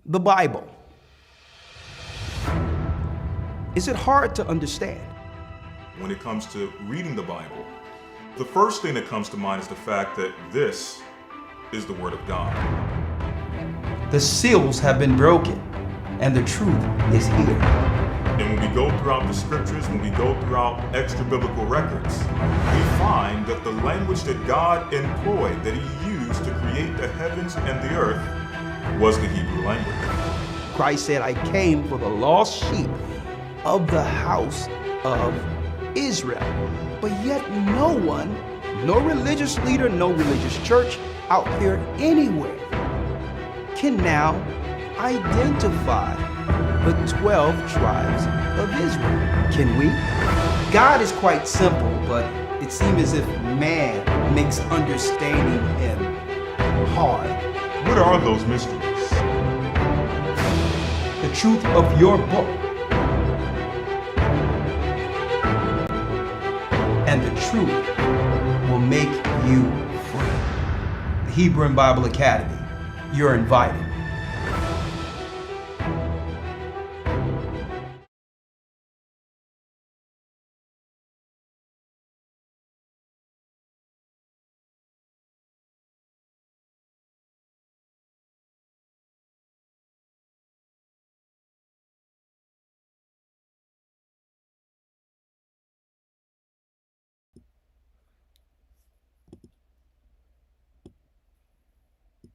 The Bible. Is it hard to understand? When it comes to reading the Bible, the first thing that comes to mind is the fact that this is the Word of God. The seals have been broken, and the truth is here. And when we go throughout the scriptures, when we go throughout extra biblical records, we find that the language that God employed, that He used to create the heavens and the earth, was the Hebrew language. Christ said, I came for the lost sheep of the house of Israel. But yet no one, no religious leader, no religious church out there anywhere can now identify the 12 tribes of Israel. Can we? God is quite simple, but it seems as if man makes understanding Him hard. What are those mysteries? The truth of your book and the truth will make you free. The Hebrew and Bible Academy, you're invited.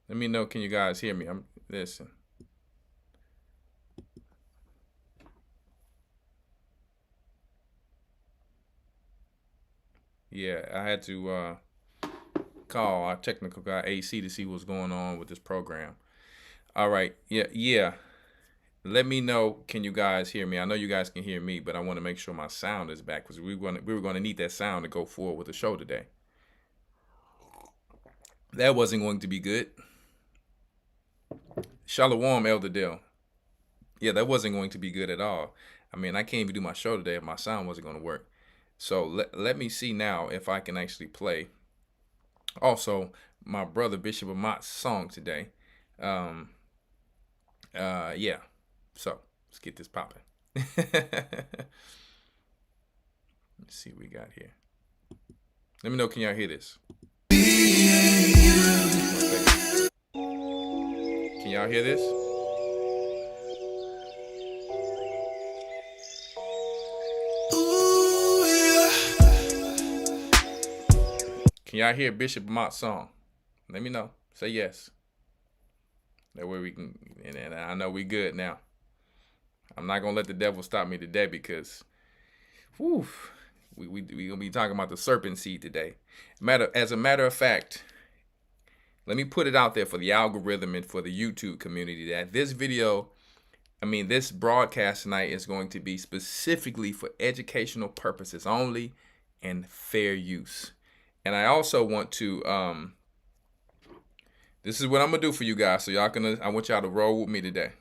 Let me know, can you guys hear me? Listen. Yeah, I had to call our technical guy AC to see what's going on with this program. All right, yeah. Let me know, can you guys hear me? I know you guys can hear me, but I want to make sure my sound is back because we were going to need that sound to go forward with the show today. That wasn't going to be good. Shalom, Elder Dale. Yeah, that wasn't going to be good at all. I mean, I can't even do my show today if my sound wasn't going to work. So let me see now if I can actually play. Also, my brother Bishop Amat's song today. Yeah. So let's get this popping. Let's see what we got here. Let me know, can y'all hear this? Can y'all hear this? Can y'all hear Bishop Amat's song? Let me know. Say yes. That way we can, and I know we good now. I'm not gonna let the devil stop me today because, we gonna be talking about the serpent seed today. As a matter of fact, let me put it out there for the algorithm and for the YouTube community that this this broadcast tonight is going to be specifically for educational purposes only and fair use. And I also want to, this is what I'm gonna do for you guys. So I want y'all to roll with me today.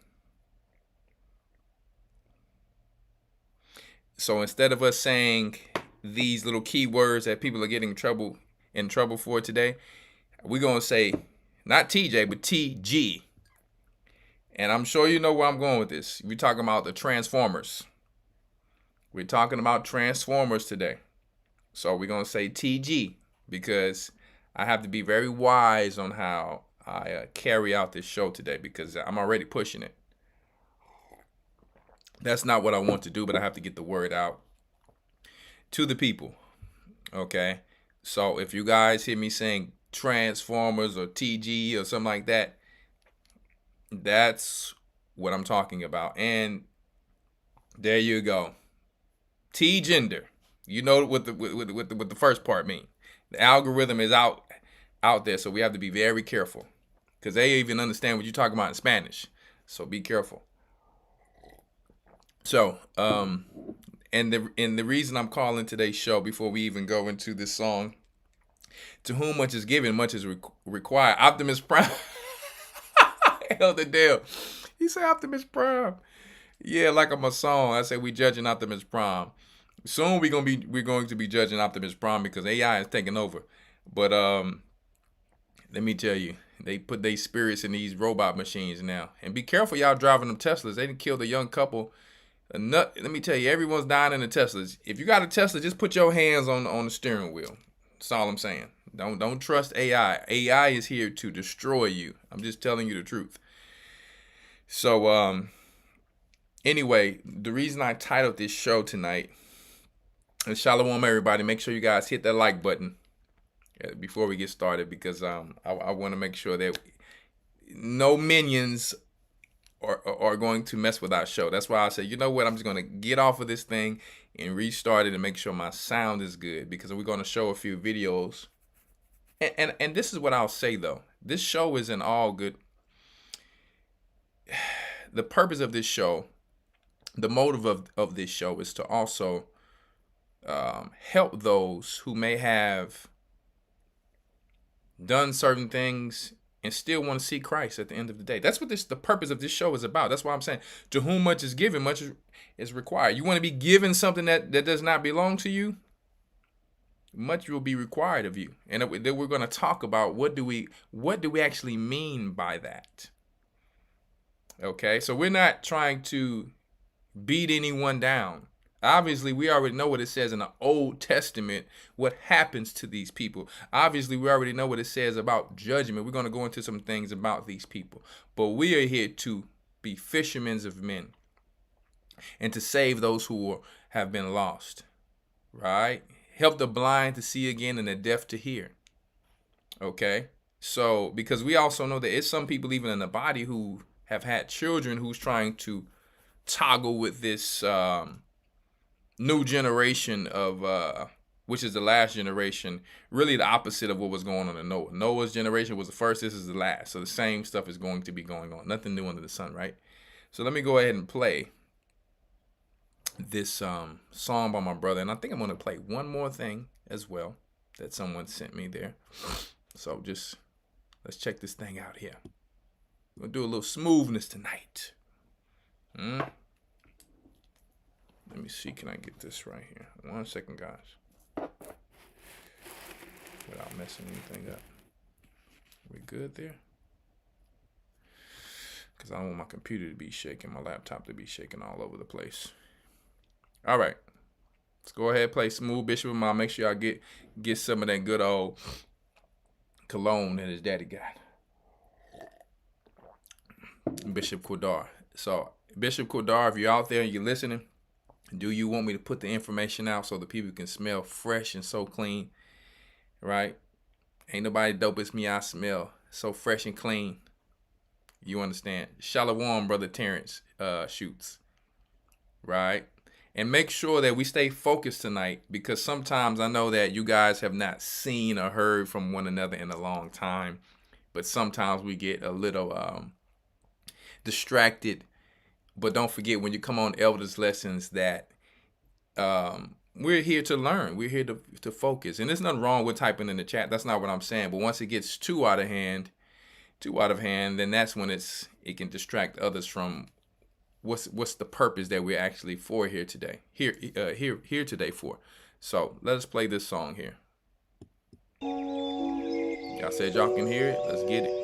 So instead of us saying these little key words that people are getting in trouble for today, we're going to say not TJ, but TG. And I'm sure you know where I'm going with this. We're talking about the Transformers. We're talking about Transformers today. So we're going to say TG because I have to be very wise on how I carry out this show today because I'm already pushing it. That's not what I want to do, but I have to get the word out to the people. Okay? So if you guys hear me saying Transformers or TG or something like that, that's what I'm talking about. And there you go. T-gender. You know what the first part means. The algorithm is out there, so we have to be very careful because they even understand what you're talking about in Spanish. So be careful. So, and the reason I'm calling today's show before we even go into this song, to whom much is given, much is required. Optimus Prime. Elder Dale. He said Optimus Prime. Yeah, like on my song, I said we judging Optimus Prime. Soon we're going to be judging Optimus Prime because AI is taking over. But let me tell you, They put their spirits in these robot machines now. And be careful, y'all driving them Teslas. They done killed a young couple. Let me tell you, everyone's dying in the Teslas. If you got a Tesla, just put your hands on the steering wheel. That's all I'm saying. Don't trust AI. AI is here to destroy you. I'm just telling you the truth. So anyway, the reason I titled this show tonight is Shalom, everybody. Make sure you guys hit that like button before we get started, because I want to make sure that no minions are going to mess with our show. That's why I said, you know what, I'm just going to get off of this thing and restart it and make sure my sound is good, because we're going to show a few videos. And this is what I'll say, though. This show isn't all good. The purpose of this show, the motive of this show is to also help those who may have done certain things and still want to see Christ at the end of the day. That's what the purpose of this show is about. That's why I'm saying, to whom much is given, much is required. You want to be given something that does not belong to you, much will be required of you. And then we're going to talk about what do we actually mean by that. Okay, so we're not trying to beat anyone down. Obviously, we already know what it says in the Old Testament, what happens to these people. Obviously, we already know what it says about judgment. We're going to go into some things about these people. But we are here to be fishermen of men and to save those who have been lost, right? Help the blind to see again and the deaf to hear, okay? So, because we also know that it's some people even in the body who have had children who's trying to toggle with this new generation of which is the last generation, really the opposite of what was going on in Noah. Noah's generation was the first, this is the last. So the same stuff is going to be going on. Nothing new under the sun, right? So let me go ahead and play this song by my brother. And I think I'm going to play one more thing as well that someone sent me there. So just, let's check this thing out here. We'll do a little smoothness tonight. Let me see, can I get this right here? 1 second, guys. Without messing anything up. We good there? Because I don't want my computer to be shaking, my laptop to be shaking all over the place. All right. Let's go ahead and play Smooth Bishop and Mom. Make sure y'all get some of that good old cologne that his daddy got. Bishop Quadar. So, Bishop Quadar, if you're out there and you're listening, do you want me to put the information out so the people can smell fresh and so clean? Right? Ain't nobody dope as me. I smell so fresh and clean. You understand? Shalom, Brother Terrence Shoots. Right? And make sure that we stay focused tonight, because sometimes I know that you guys have not seen or heard from one another in a long time. But sometimes we get a little distracted. But don't forget, when you come on Elders Lessons, that we're here to learn. We're here to focus. And there's nothing wrong with typing in the chat. That's not what I'm saying. But once it gets too out of hand, then that's when it can distract others from what's the purpose that we're actually for here today. Here today for. So let us play this song here. Y'all said y'all can hear it. Let's get it.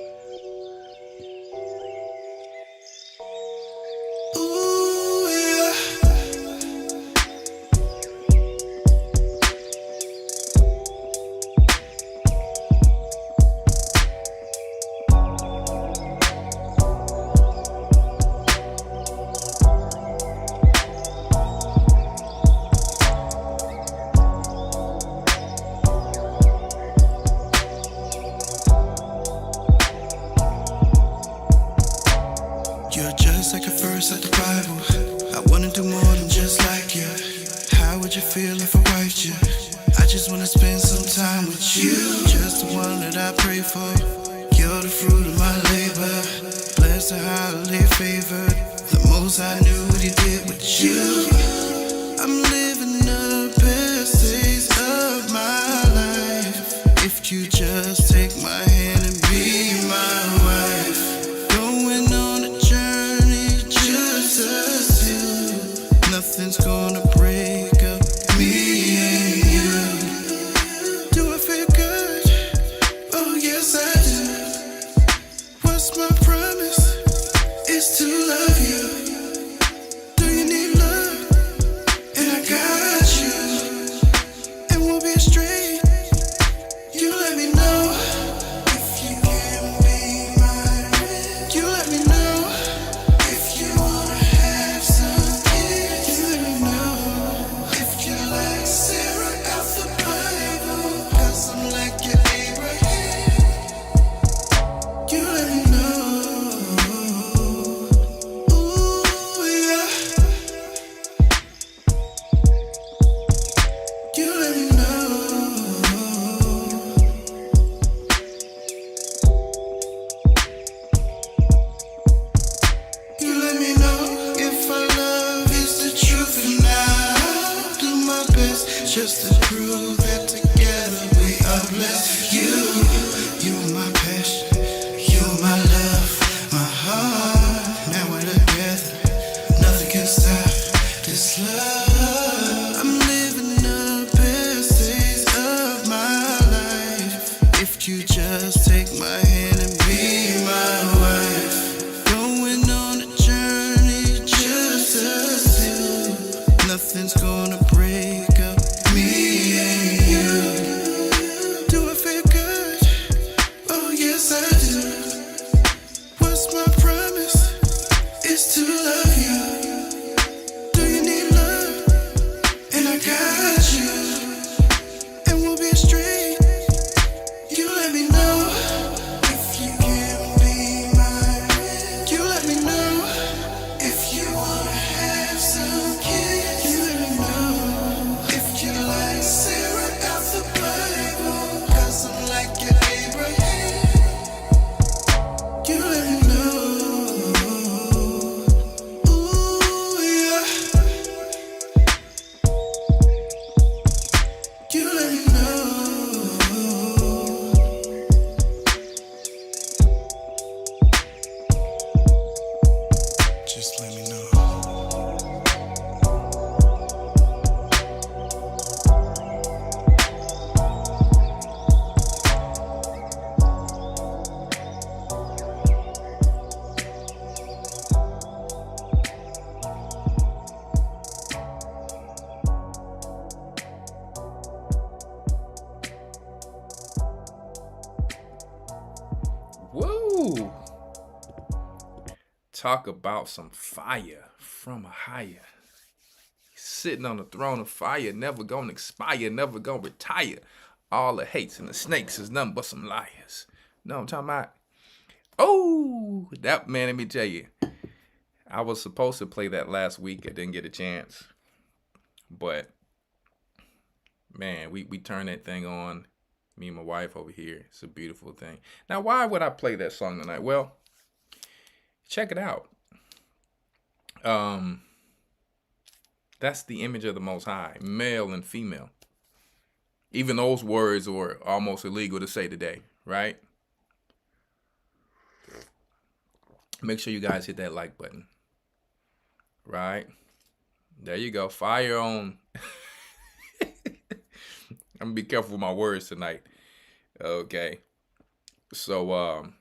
just to prove that together we are blessed. You're my passion, you're my love, my heart. Now we're together, nothing can stop this love. I'm living the best days of my life. If you just take my hand and be my wife, going on a journey just us two. Nothing's gonna break up me and you. Do I feel good? Oh yes I do. What's my promise? It's to love you. Do you need love? And I got you. And we'll be straight. You let me know if you can be mine. You let me know if you wanna have some kids. You let me know if you like Sarah out the Bible, 'cause I'm like your Abraham. You let me know. Ooh yeah. You let me know. Just let me know. Woo! Talk about some fire from a higher. Sitting on the throne of fire, never gonna expire, never gonna retire. All the hates and the snakes is nothing but some liars. Know what I'm talking about? Oh, that man, let me tell you. I was supposed to play that last week. I didn't get a chance. But, man, we turned that thing on. Me and my wife over here. It's a beautiful thing. Now, why would I play that song tonight? Well, check it out. That's the image of the Most High, male and female. Even those words are almost illegal to say today, right? Make sure you guys hit that like button. Right? There you go. Fire on. I'm gonna be careful with my words tonight. Okay. So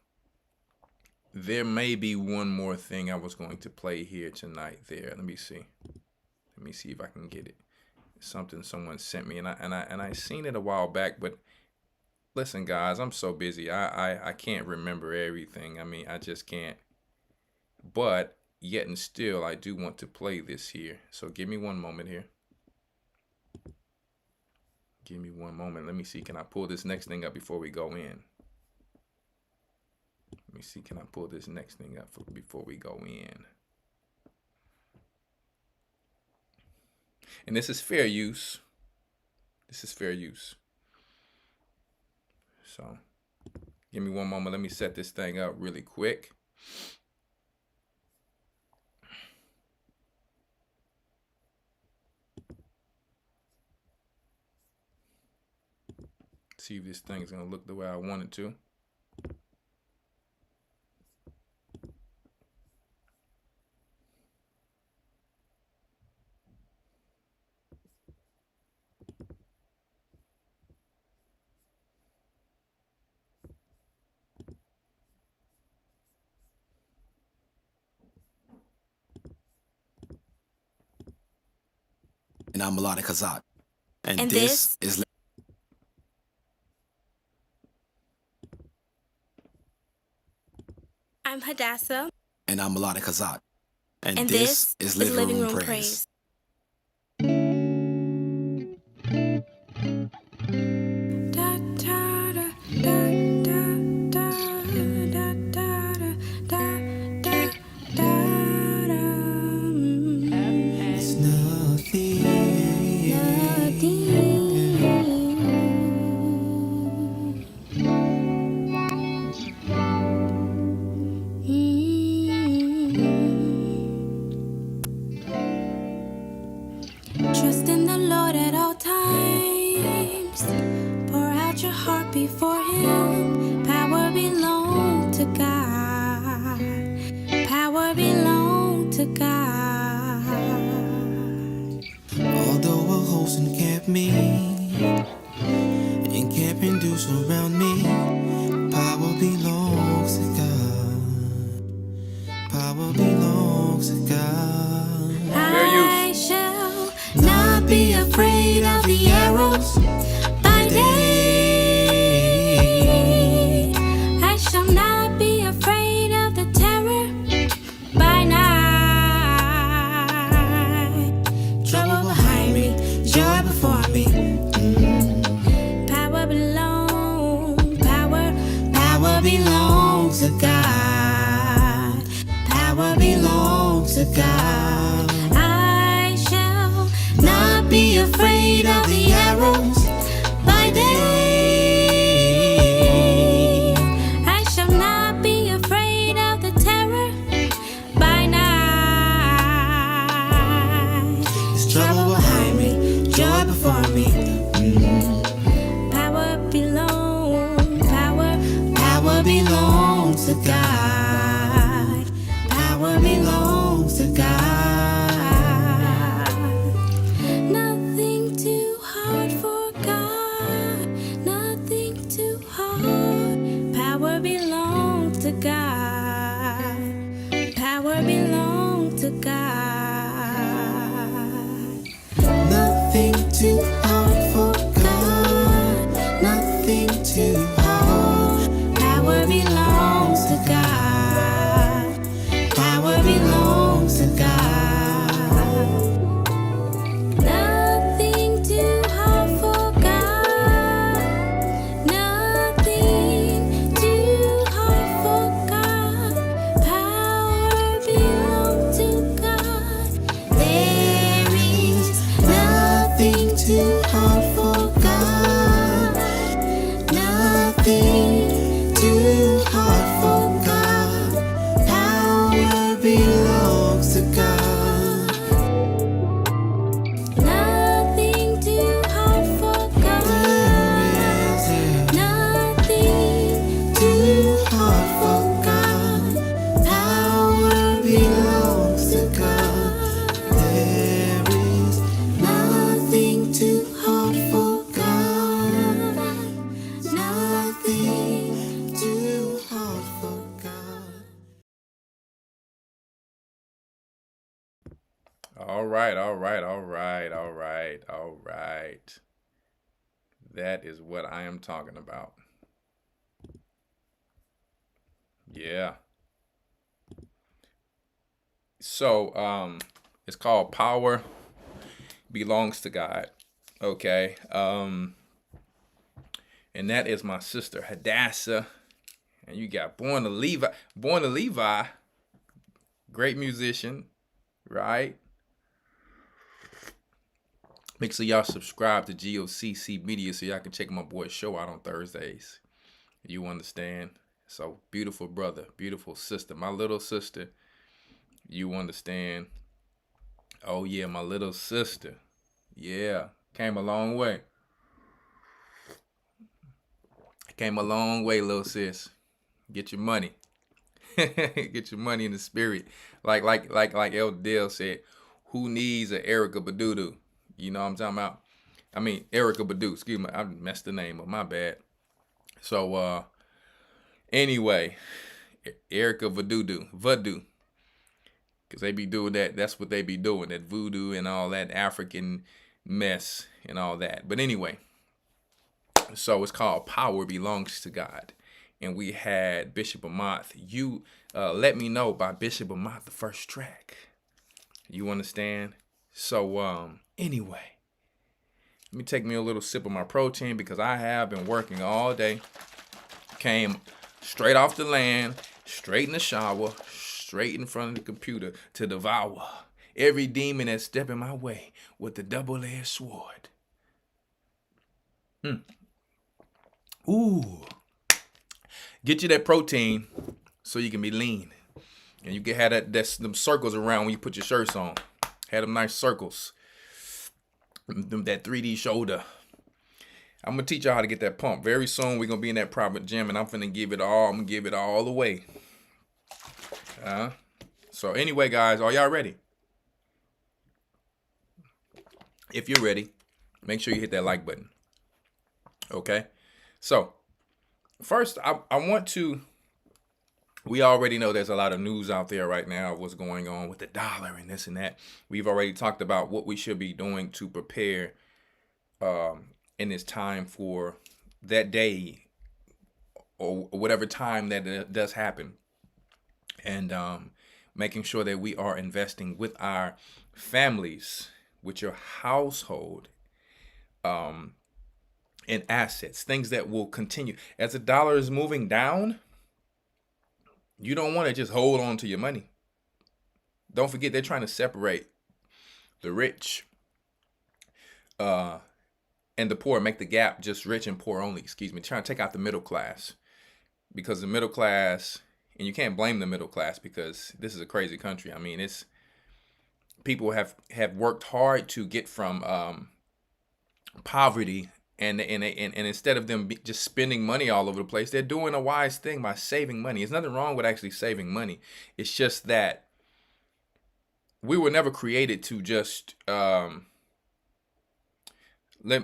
there may be one more thing I was going to play here tonight there. Let me see. Let me see if I can get it. Something someone sent me, and I seen it a while back, but listen guys, I'm so busy. I can't remember everything. I mean, I just can't. But yet and still I do want to play this here. So give me one moment here. Give me one moment. Let me see. Can I pull this next thing up before we go in? Let me see. Can I pull this next thing up before we go in? And this is fair use. This is fair use. So give me one moment. Let me set this thing up really quick. See if this thing's gonna look the way I want it to. And I'm Lawya GOCC. And this is I'm Hadassah. And I'm Lawya GOCC. And this is Living Room Praise. God. Although a host encamp me, encamping do surround me, power belongs to God. Power belongs to God. I shall not be afraid of the arrows by day. I shall not be afraid of the terror by night. Trouble behind me, joy before me. Power belongs to God. Power belongs to God. I shall not be afraid of the arrows by day. I shall not be afraid of the terror by night. There's trouble behind me, joy before me. Power belongs to God. Power belongs to God. Nothing too hard for God. Nothing too hard. Power belongs to God. Power belongs to God. Nothing too hard for God. Nothing too hard. Power belongs to God. Power belongs to God. Nothing too hard for God. Nothing too hard for God. Power belongs to God. There is nothing too hard for God. Nothing too hard for God. Power belongs to God. Nothing too hard for God. Nothing too hard for God. Power belongs to God. There is nothing too hard for God. Nothing too hard for God. All right. That is what I am talking about. Yeah. So, it's called Power Belongs to God. Okay. And that is my sister Hadassah. And you got Born to Levi, great musician, right? Make sure y'all subscribe to G.O.C.C Media so y'all can check my boy's show out on Thursdays. You understand? So, beautiful brother, beautiful sister, my little sister. You understand? Oh, yeah, my little sister. Yeah, came a long way. Came a long way, little sis. Get your money. Get your money in the spirit. Like Elder Dale said, who needs an Erica Badudu? You know what I'm talking about? I mean, Erica Badu. Excuse me, I messed the name up. My bad. So, anyway, Erica Voodoo. Because they be doing that. That's what they be doing. That voodoo and all that African mess and all that. But anyway, so it's called Power Belongs to God. And we had Bishop Amoth. You Let Me Know by Bishop Amoth, the first track. You understand? So, anyway, let me take me a little sip of my protein because I have been working all day. Came straight off the land, straight in the shower, straight in front of the computer to devour every demon that's stepping my way with the double-edged sword. Ooh. Get you that protein so you can be lean. And you can have them circles around when you put your shirts on. Have them nice circles. That 3D shoulder. I'm going to teach y'all how to get that pump. Very soon, we're going to be in that private gym, and I'm finna give it all. I'm going to give it all away. So anyway, guys, are y'all ready? If you're ready, make sure you hit that like button. Okay. So first, I want to, we already know there's a lot of news out there right now of what's going on with the dollar and this and that. We've already talked about what we should be doing to prepare in this time for that day or whatever time that it does happen. And making sure that we are investing with our families, with your household, in assets, things that will continue. As the dollar is moving down, you don't want to just hold on to your money. Don't forget, they're trying to separate the rich and the poor, make the gap just rich and poor only, trying to take out the middle class. Because the middle class, and you can't blame the middle class because this is a crazy country. I mean, it's people have worked hard to get from poverty, and instead of them just spending money all over the place, they're doing a wise thing by saving money. There's nothing wrong with actually saving money. It's just that we were never created to just let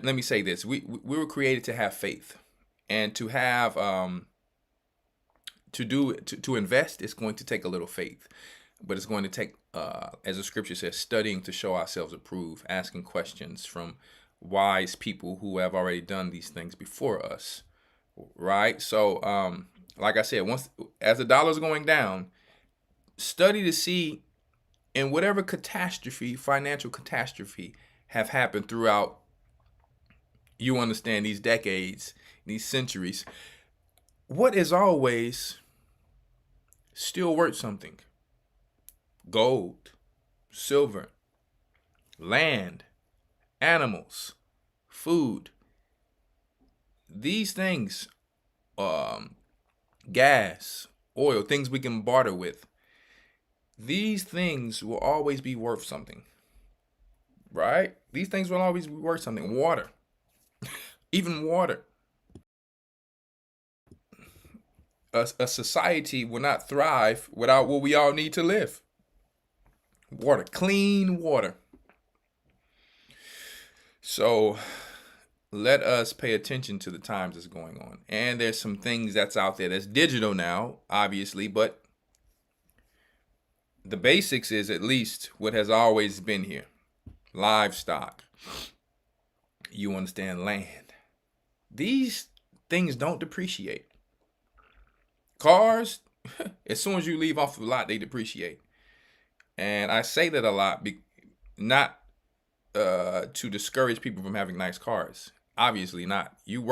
me say this. We were created to have faith and to have to invest. It's going to take a little faith, but it's going to take as the scripture says, studying to show ourselves approved, asking questions from wise people who have already done these things before us, right? So like I said, as the dollar's going down, study to see in whatever financial catastrophe have happened throughout, you understand, these decades, these centuries, what is always still worth something? Gold, silver, land, animals, food. These things, gas, oil, things we can barter with. These things will always be worth something, right? These things will always be worth something. Water, even water. A society will not thrive without what we all need to live. Water, clean water. So let us pay attention to the times that's going on. And there's some things that's out there that's digital now, obviously, but the basics is at least what has always been here. Livestock. You understand, land. These things don't depreciate. Cars, as soon as you leave off the lot, they depreciate. And I say that a lot, not to discourage people from having nice cars. Obviously not. You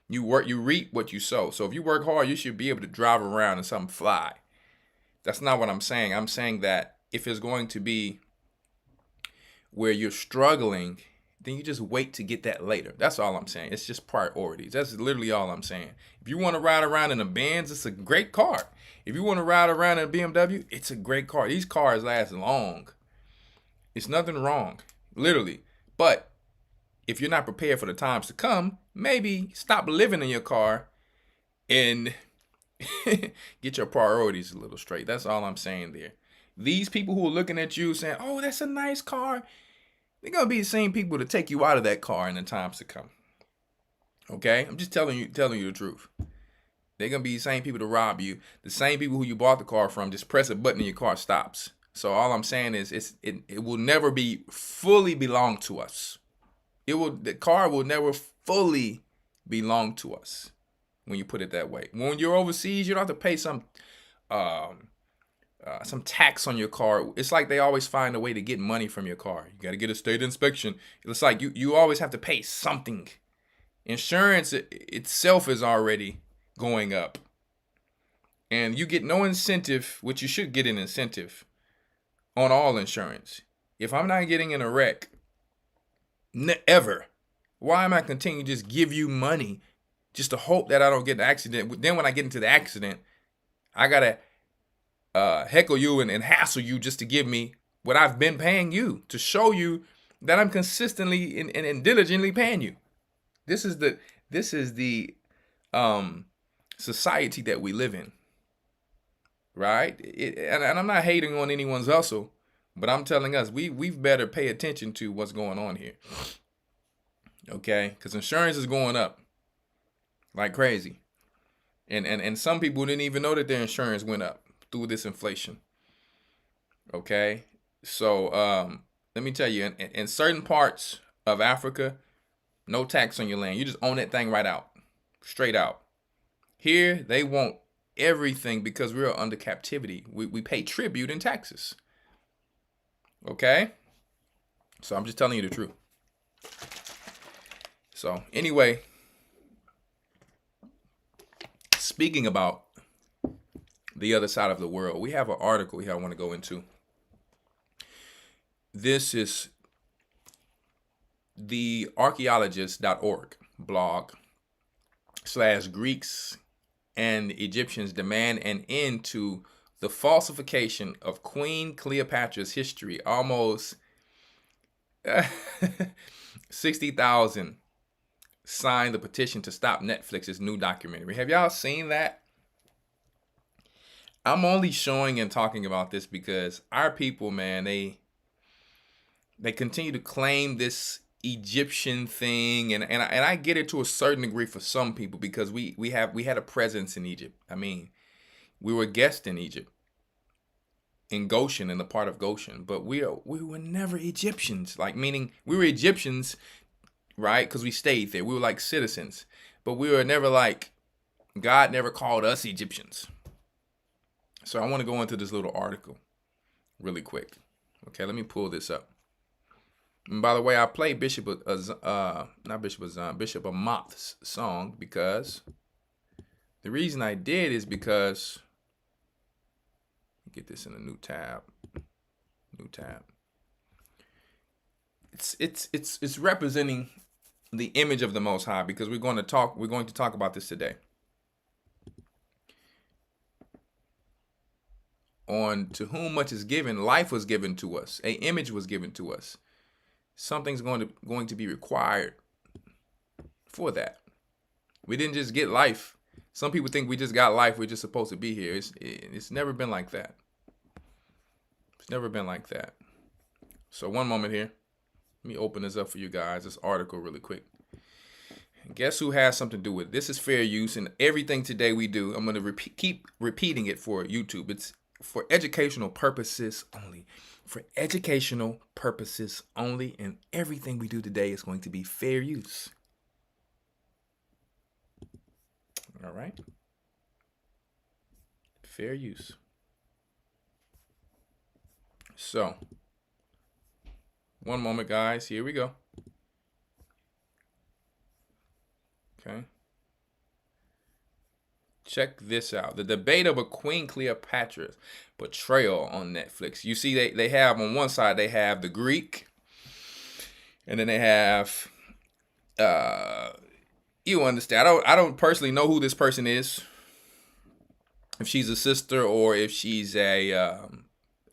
reap what you sow. So if you work hard, you should be able to drive around in something fly. That's not what I'm saying. I'm saying that if it's going to be where you're struggling, then you just wait to get that later. That's all I'm saying. It's just priorities. That's literally all I'm saying. If you want to ride around in a Benz, it's a great car. If you want to ride around in a BMW, it's a great car. These cars last long. It's nothing wrong, literally. But if you're not prepared for the times to come, maybe stop living in your car and get your priorities a little straight. That's all I'm saying there. These people who are looking at you saying, oh, that's a nice car, they're going to be the same people to take you out of that car in the times to come. Okay? I'm just telling you the truth. They're going to be the same people to rob you. The same people who you bought the car from, just press a button and your car stops. So all I'm saying is it will never be fully belong to us. The car will never fully belong to us when you put it that way. When you're overseas, you don't have to pay some tax on your car. It's like they always find a way to get money from your car. You got to get a state inspection. It's like you always have to pay something. Insurance itself is already going up. And you get no incentive, which you should get an incentive on all insurance. If I'm not getting in a wreck, ever, why am I continuing to just give you money just to hope that I don't get an accident? Then when I get into the accident, I got to heckle you and hassle you just to give me what I've been paying you, to show you that I'm consistently and diligently paying you. This is the society that we live in. right? And I'm not hating on anyone's hustle, but I'm telling us we've better pay attention to what's going on here. Okay, because insurance is going up like crazy, and some people didn't even know that their insurance went up through this inflation. Okay, so let me tell you, in certain parts of Africa, no tax on your land. You just own that thing right out, straight out. Here they want everything because we are under captivity. We pay tribute and taxes. Okay, so I'm just telling you the truth. So anyway, speaking about the other side of the world, we have an article here I want to go into. This is the archaeologist.org blog / Greeks and Egyptians demand an end to the falsification of Queen Cleopatra's history. Almost 60,000 signed the petition to stop Netflix's new documentary. Have y'all seen that? I'm only showing and talking about this because our people, man, they continue to claim this Egyptian thing, and I get it to a certain degree for some people because we had a presence in Egypt. I mean, we were guests in Egypt, in Goshen, in the part of Goshen, but we were never Egyptians. Like, meaning we were Egyptians, right? Because we stayed there. We were like citizens, but we were never like, God never called us Egyptians. So I want to go into this little article really quick. Okay, let me pull this up. And by the way, I played Bishop Amoth's song because the reason I did is because, get this in a new tab. It's representing the image of the Most High, because we're going to talk about this today. On to whom much is given, life was given to us. An image was given to us. Something's going to be required for that. We didn't just get life. Some people think we just got life. We're just supposed to be here. It's never been like that. It's never been like that. So one moment here. Let me open this up for you guys, this article really quick. And guess who has something to do with it? This is fair use, and everything today we do, I'm going to keep repeating it for YouTube. It's for educational purposes only. For educational purposes only, and everything we do today is going to be fair use. All right? Fair use. So, one moment, guys. Here we go. Okay. Check this out. The debate over Queen Cleopatra's portrayal on Netflix. You see, they have on one side, they have the Greek. And then they have, you understand. I don't personally know who this person is. If she's a sister or if she's a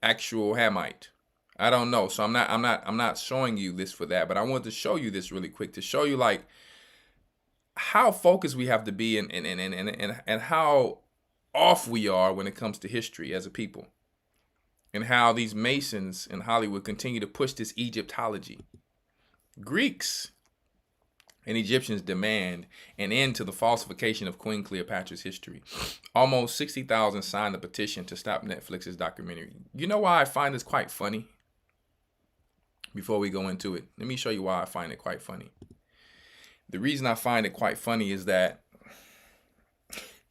actual Hamite. I don't know. So I'm not showing you this for that, but I wanted to show you this really quick to show you like how focused we have to be and how off we are when it comes to history as a people, and how these Masons in Hollywood continue to push this Egyptology. Greeks and Egyptians demand an end to the falsification of Queen Cleopatra's history. Almost 60,000 signed the petition to stop Netflix's documentary. You know why I find this quite funny? Before we go into it, let me show you why I find it quite funny. The reason I find it quite funny is that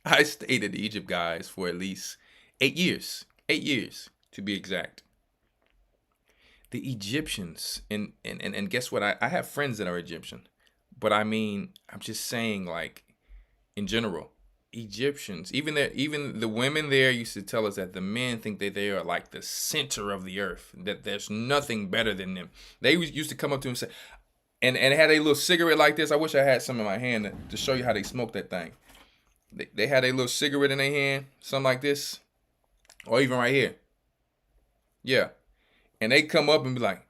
I stayed in Egypt, guys, for at least 8 years. 8 years, to be exact. The Egyptians, and guess what? I have friends that are Egyptian. But I mean, I'm just saying, like, in general, Egyptians, even the women there used to tell us that the men think that they are like the center of the earth, that there's nothing better than them. They used to come up to him and say, and had a little cigarette like this. I wish I had some in my hand to show you how they smoke that thing. They had a little cigarette in their hand, something like this, or even right here. Yeah. And they come up and be like,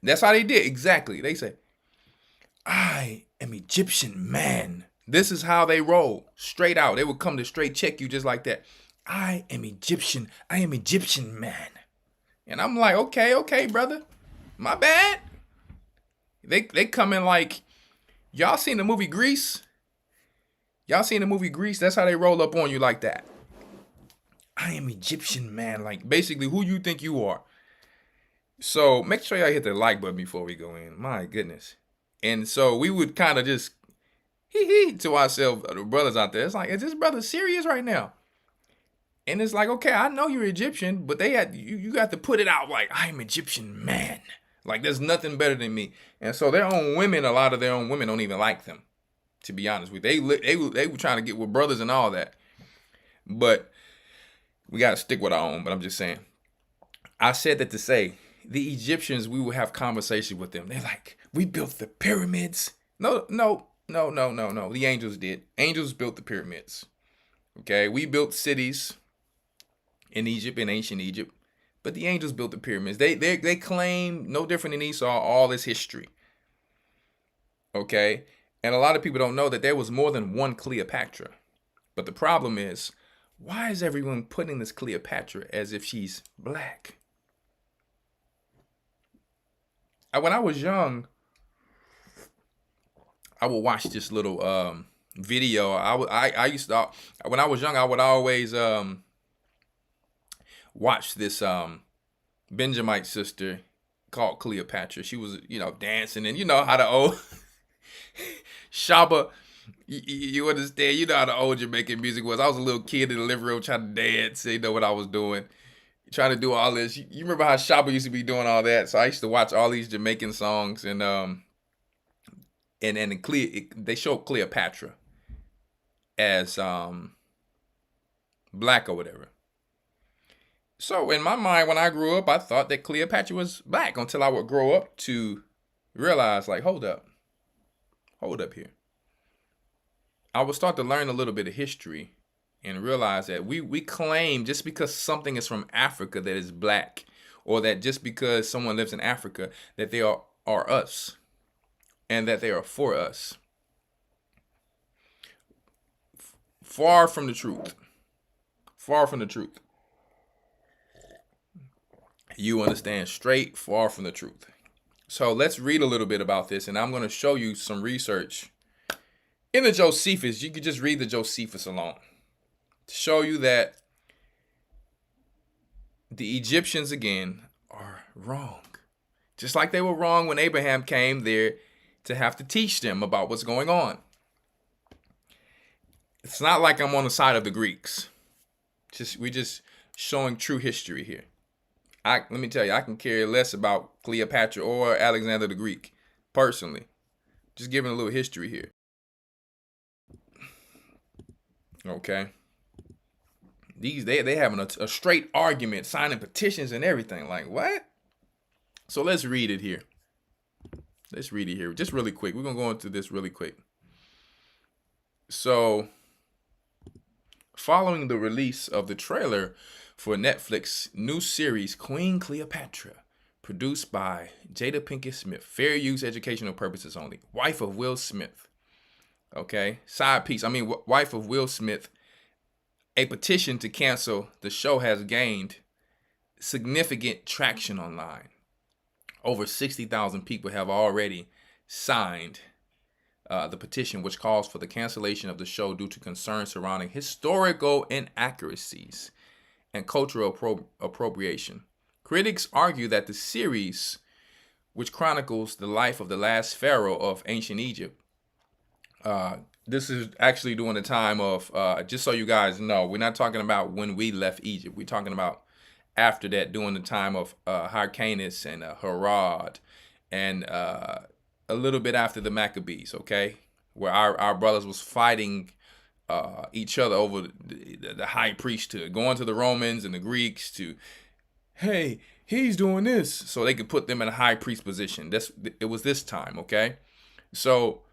that's how they did. Exactly. They say, I am Egyptian man. This is how they roll, straight out. They would come to straight check you just like that. I am Egyptian. I am Egyptian man. And I'm like, okay, brother. My bad. They come in like, y'all seen the movie Grease? Y'all seen the movie Grease? That's how they roll up on you like that. I am Egyptian man. Like, basically, who you think you are. So make sure y'all hit the like button before we go in. My goodness. And so we would kind of just hee to ourselves, the brothers out there. It's like, is this brother serious right now? And it's like, okay, I know you're Egyptian, but they had you got to put it out like, I'm Egyptian man. Like, there's nothing better than me. And so their own women, a lot of their own women don't even like them, to be honest with you. They were trying to get with brothers and all that. But we got to stick with our own. But I'm just saying. I said that to say, the Egyptians, we would have conversation with them. They're like, we built the pyramids. No. The angels did. Angels built the pyramids. Okay, we built cities in Egypt, in ancient Egypt, but the angels built the pyramids. They claim, no different than Esau, all this history. Okay, and a lot of people don't know that there was more than one Cleopatra. But the problem is, why is everyone putting this Cleopatra as if she's black? When I was young, I would watch this little video. I used to, when I was young, I would always watch this Benjamite sister called Cleopatra. She was, dancing, and you know how the old Shaba, you understand, you know how the old Jamaican music was. I was a little kid in the living room trying to dance, you know what I was doing. Trying to do all this. You remember how Shaba used to be doing all that? So I used to watch all these Jamaican songs, and they showed Cleopatra as black or whatever. So in my mind, when I grew up, I thought that Cleopatra was black until I would grow up to realize, like, hold up here. I would start to learn a little bit of history and realize that we claim just because something is from Africa that is black, or that just because someone lives in Africa that they are us and that they are for us. Far from the truth. Far from the truth. You understand? Straight far from the truth. So let's read a little bit about this, and I'm going to show you some research in the Josephus. You could just read the Josephus alone to show you that the Egyptians, again, are wrong. Just like they were wrong when Abraham came there to have to teach them about what's going on. It's not like I'm on the side of the Greeks. We're just showing true history here. Let me tell you, I can care less about Cleopatra or Alexander the Greek, personally. Just giving a little history here. Okay. They having a straight argument, signing petitions and everything. Like, what? So let's read it here. Just really quick. We're going to go into this really quick. So, following the release of the trailer for Netflix new series Queen Cleopatra, produced by Jada Pinkett Smith, fair use educational purposes only, wife of Will Smith. Okay, side piece. Wife of Will Smith. A petition to cancel the show has gained significant traction online. Over 60,000 people have already signed the petition, which calls for the cancellation of the show due to concerns surrounding historical inaccuracies and cultural appropriation. Critics argue that the series, which chronicles the life of the last pharaoh of ancient Egypt, this is actually during the time of, just so you guys know, we're not talking about when we left Egypt. We're talking about after that, during the time of Hyrcanus and Herod, and a little bit after the Maccabees, okay? Where our brothers was fighting each other over the high priesthood, going to the Romans and the Greeks to, hey, he's doing this, so they could put them in a high priest position. It was this time, okay? So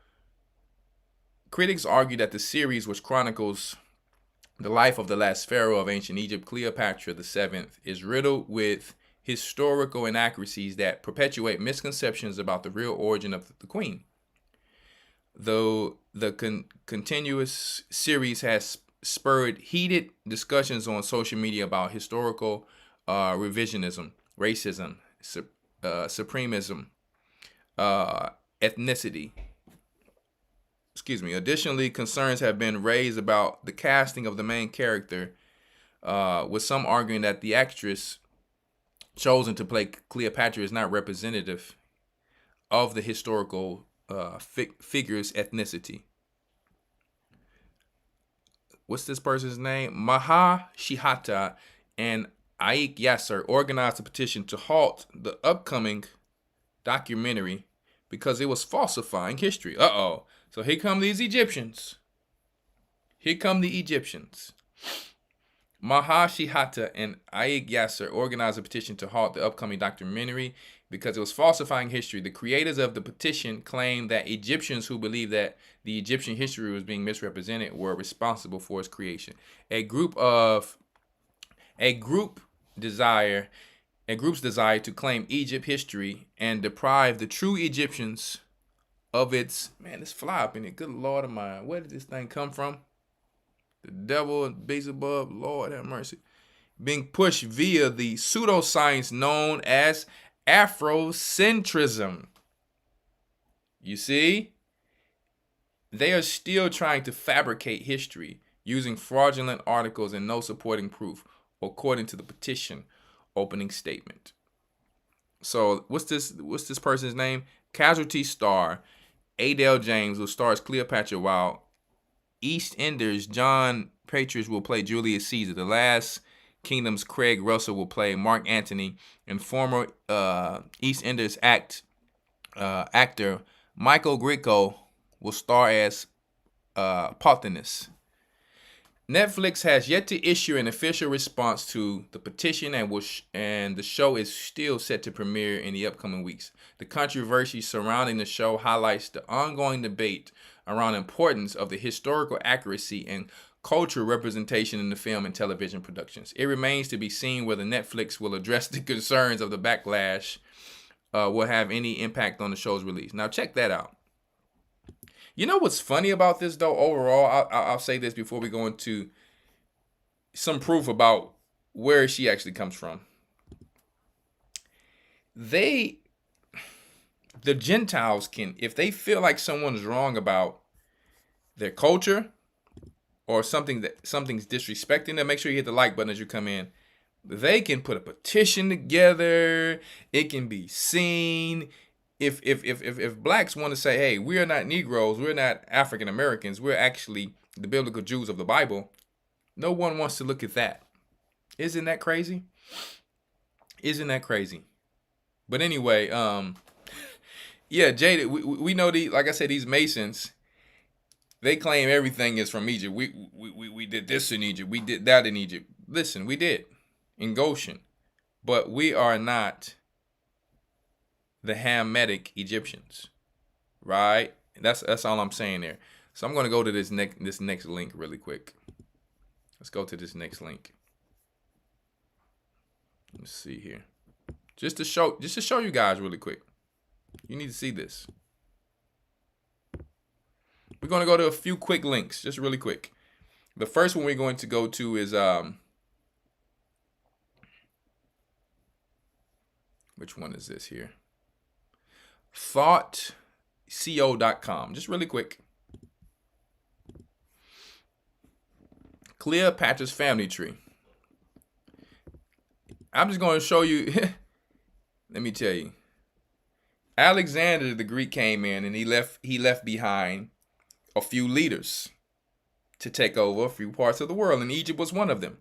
critics argue that the series, which chronicles the life of the last pharaoh of ancient Egypt, Cleopatra VII, is riddled with historical inaccuracies that perpetuate misconceptions about the real origin of the queen. Though The continuous series has spurred heated discussions on social media about historical revisionism, racism, supremism, ethnicity. Additionally, concerns have been raised about the casting of the main character, with some arguing that the actress chosen to play Cleopatra is not representative of the historical figure's ethnicity. What's this person's name? Maha Shihata and Aik Yasser organized a petition to halt the upcoming documentary because it was falsifying history. So here come these Egyptians. Here come the Egyptians. Maha Shihata and Aik Yasser organized a petition to halt the upcoming documentary because it was falsifying history. The creators of the petition claimed that Egyptians who believed that the Egyptian history was being misrepresented were responsible for its creation. A group's desire to claim Egypt history and deprive the true Egyptians of its, man, this fly up in it. Good Lord of mine. Where did this thing come from? The devil and beast above, Lord have mercy. Being pushed via the pseudoscience known as Afrocentrism. You see? They are still trying to fabricate history using fraudulent articles and no supporting proof, according to the petition opening statement. So what's this person's name? Casualty star Adele James will star as Cleopatra, while EastEnders John Patridge will play Julius Caesar. The Last Kingdom's Craig Russell will play Mark Antony, and former EastEnders actor Michael Grieco will star as Pothinus. Netflix has yet to issue an official response to the petition, and the show is still set to premiere in the upcoming weeks. The controversy surrounding the show highlights the ongoing debate around the importance of the historical accuracy and cultural representation in the film and television productions. It remains to be seen whether Netflix will address the concerns of the backlash will have any impact on the show's release. Now check that out. You know what's funny about this though? Overall, I'll say this before we go into some proof about where she actually comes from. The Gentiles can, if they feel like someone's wrong about their culture or something's disrespecting them, make sure you hit the like button as you come in. They can put a petition together. It can be seen. If blacks want to say, hey, we are not Negroes, we're not African Americans, we're actually the biblical Jews of the Bible, no one wants to look at that. Isn't that crazy? Isn't that crazy? But anyway, yeah, Jada, we know like I said, these Masons, they claim everything is from Egypt. We did this in Egypt. We did that in Egypt. Listen, we did in Goshen, but we are not the Hamitic Egyptians, right? That's all I'm saying there. So I'm going to go to this next link really quick. Let's go to this next link. Let's see here. Just to show you guys really quick. You need to see this. We're going to go to a few quick links, just really quick. The first one we're going to go to is which one is this here? ThoughtCo.com. Just really quick. Cleopatra's family tree. I'm just going to show you. Let me tell you. Alexander the Greek came in and he left behind a few leaders to take over a few parts of the world, and Egypt was one of them.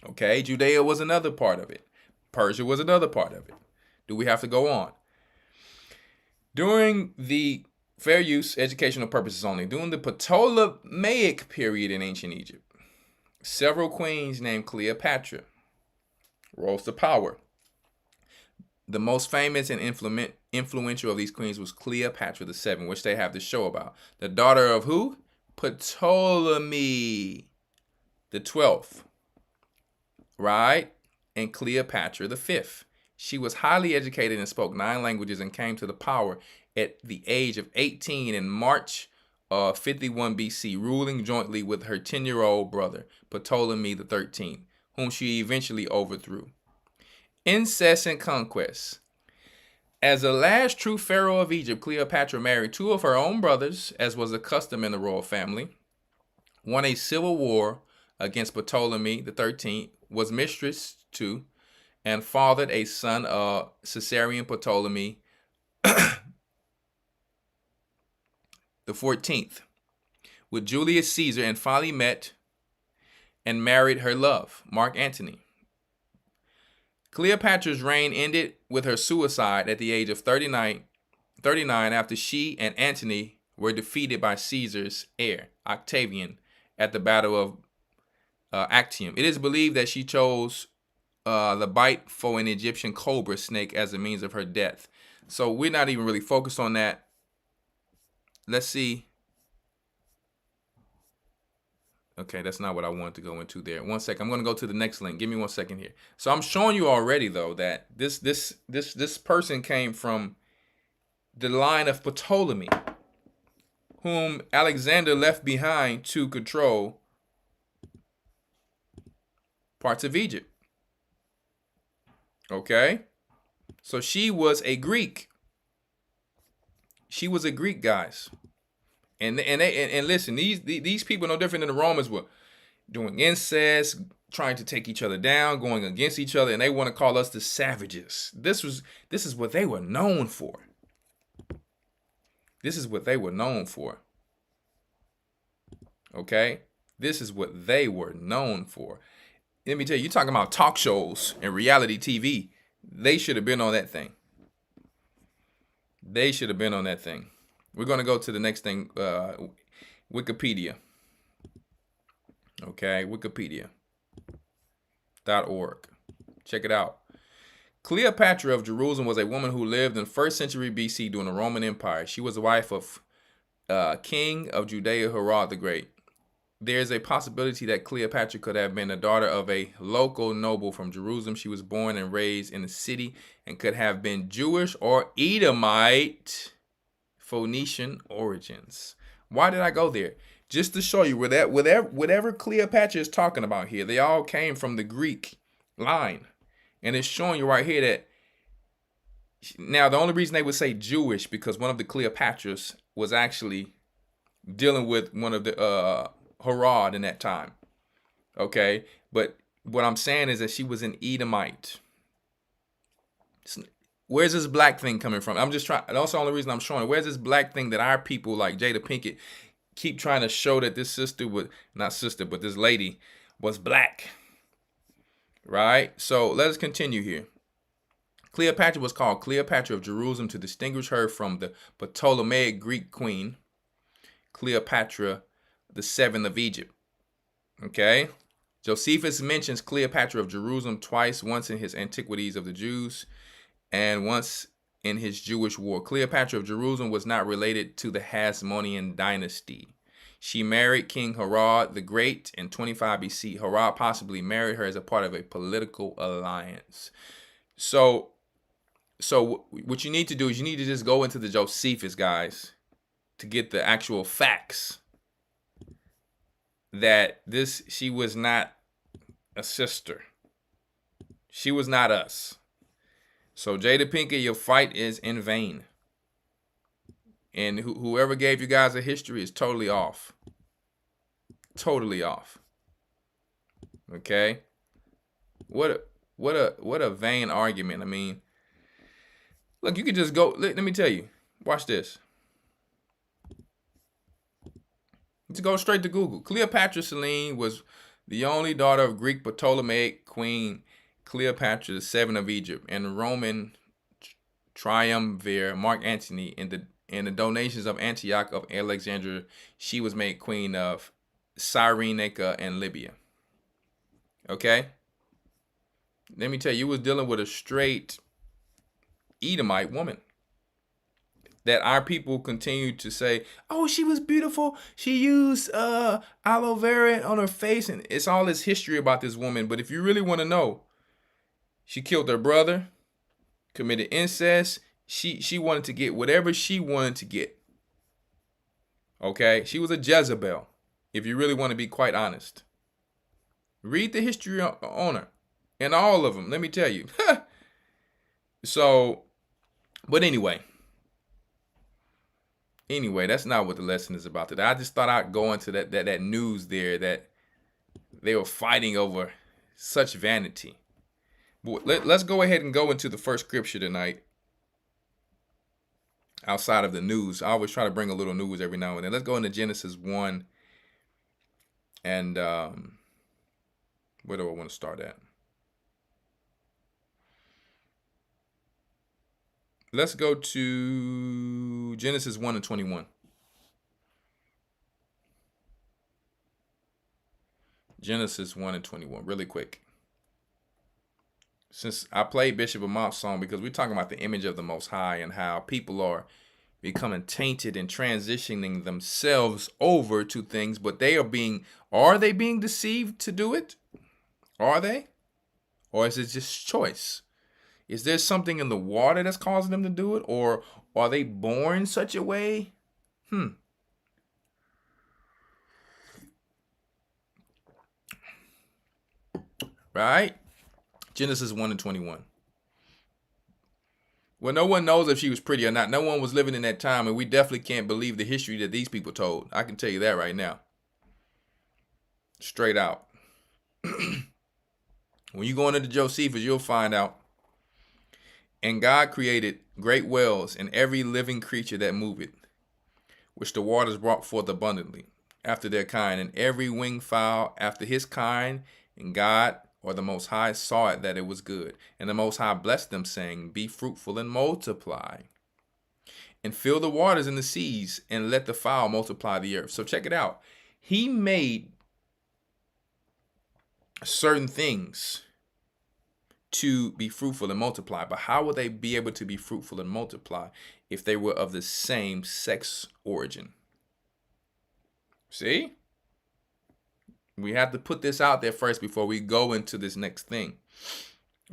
Okay, Judea was another part of it. Persia was another part of it. Do we have to go on? During the fair use, educational purposes only, during the Ptolemaic period in ancient Egypt, several queens named Cleopatra rose to power. The most famous and influential of these queens was Cleopatra VII, which they have the show about. The daughter of who? Ptolemy the 12th, right? And Cleopatra V. She was highly educated and spoke 9 languages and came to the power at the age of 18 in March 51 BC, ruling jointly with her 10-year-old brother, Ptolemy XIII, whom she eventually overthrew. Incessant conquests. As the last true pharaoh of Egypt, Cleopatra married 2 of her own brothers, as was the custom in the royal family, won a civil war against Ptolemy XIII, was mistress to, and fathered a son of Caesarion Ptolemy the 14th, with Julius Caesar, and finally met and married her love, Mark Antony. Cleopatra's reign ended with her suicide at the age of 39 after she and Antony were defeated by Caesar's heir, Octavian, at the Battle of Actium. It is believed that she chose the bite for an Egyptian cobra snake as a means of her death. So we're not even really focused on that. Let's see. Okay, that's not what I wanted to go into there. 1 second. I'm going to go to the next link. Give me 1 second here. So I'm showing you already, though, that this person came from the line of Ptolemy, whom Alexander left behind to control parts of Egypt. Okay? So she was a Greek. She was a Greek, guys. And listen, these people no different than the Romans were doing incest, trying to take each other down, going against each other, and they want to call us the savages. This is what they were known for. This is what they were known for. Okay? This is what they were known for. Let me tell you, you're talking about talk shows and reality TV. They should have been on that thing. They should have been on that thing. We're going to go to the next thing, Wikipedia. Okay, Wikipedia.org. Check it out. Cleopatra of Jerusalem was a woman who lived in 1st century BC during the Roman Empire. She was the wife of King of Judea, Herod the Great. There's a possibility that Cleopatra could have been the daughter of a local noble from Jerusalem. She was born and raised in the city and could have been Jewish or Edomite Phoenician origins. Why did I go there? Just to show you whatever Cleopatra is talking about here, they all came from the Greek line. And it's showing you right here that now the only reason they would say Jewish because one of the Cleopatras was actually dealing with one of the Herod in that time. Okay, but what I'm saying is that she was an Edomite. Where's this black thing coming from? I'm just trying. That's the only reason I'm showing it. Where's this black thing that our people like Jada Pinkett keep trying to show that this sister was not sister, but this lady was black, right? So let us continue here. Cleopatra was called Cleopatra of Jerusalem to distinguish her from the Ptolemaic Greek queen, Cleopatra the Seventh of Egypt. Okay. Josephus mentions Cleopatra of Jerusalem twice, once in his Antiquities of the Jews and once in his Jewish War. Cleopatra of Jerusalem was not related to the Hasmonean dynasty. She married King Herod the Great in 25 BC. Herod possibly married her as a part of a political alliance. So what you need to do is you need to just go into the Josephus, guys, to get the actual facts that she was not a sister. She was not us. So Jada Pinkett, your fight is in vain. And whoever gave you guys a history is totally off. Totally off. Okay? What a vain argument. I mean, look, you could just go, let me tell you. Watch this. Let's go straight to Google. Cleopatra Selene was the only daughter of Greek Ptolemaic Queen Cleopatra the Seventh of Egypt and Roman triumvir Mark Antony. In the donations of Antioch of Alexandria, she was made queen of Cyrenaica and Libya. Okay? Let me tell you, you was dealing with a straight Edomite woman that our people continue to say, oh, she was beautiful. She used aloe vera on her face. And it's all this history about this woman. But if you really want to know, she killed her brother, committed incest. She wanted to get whatever she wanted to get. Okay, she was a Jezebel, if you really want to be quite honest. Read the history on her, and all of them, let me tell you. So, but anyway, that's not what the lesson is about today. I just thought I'd go into that news there that they were fighting over such vanity. But let's go ahead and go into the first scripture tonight. Outside of the news, I always try to bring a little news every now and then. Let's go into Genesis 1, and where do I want to start at? Let's go to Genesis 1 and 21. Genesis 1 and 21, really quick. Since I played Bishop Amont's song, because we're talking about the image of the Most High and how people are becoming tainted and transitioning themselves over to things, but are they being deceived to do it? Are they? Or is it just choice? Is there something in the water that's causing them to do it? Or are they born such a way? Right? Genesis 1 and 21. Well, no one knows if she was pretty or not. No one was living in that time, and we definitely can't believe the history that these people told. I can tell you that right now. Straight out. When you go into the Josephus, you'll find out. And God created great whales and every living creature that moveth, which the waters brought forth abundantly, after their kind, and every winged fowl after his kind. And God, or the Most High, saw it that it was good. And the Most High blessed them, saying, Be fruitful and multiply, and fill the waters and the seas, and let the fowl multiply the earth. So check it out. He made certain things to be fruitful and multiply. But how would they be able to be fruitful and multiply if they were of the same sex origin? See? We have to put this out there first before we go into this next thing.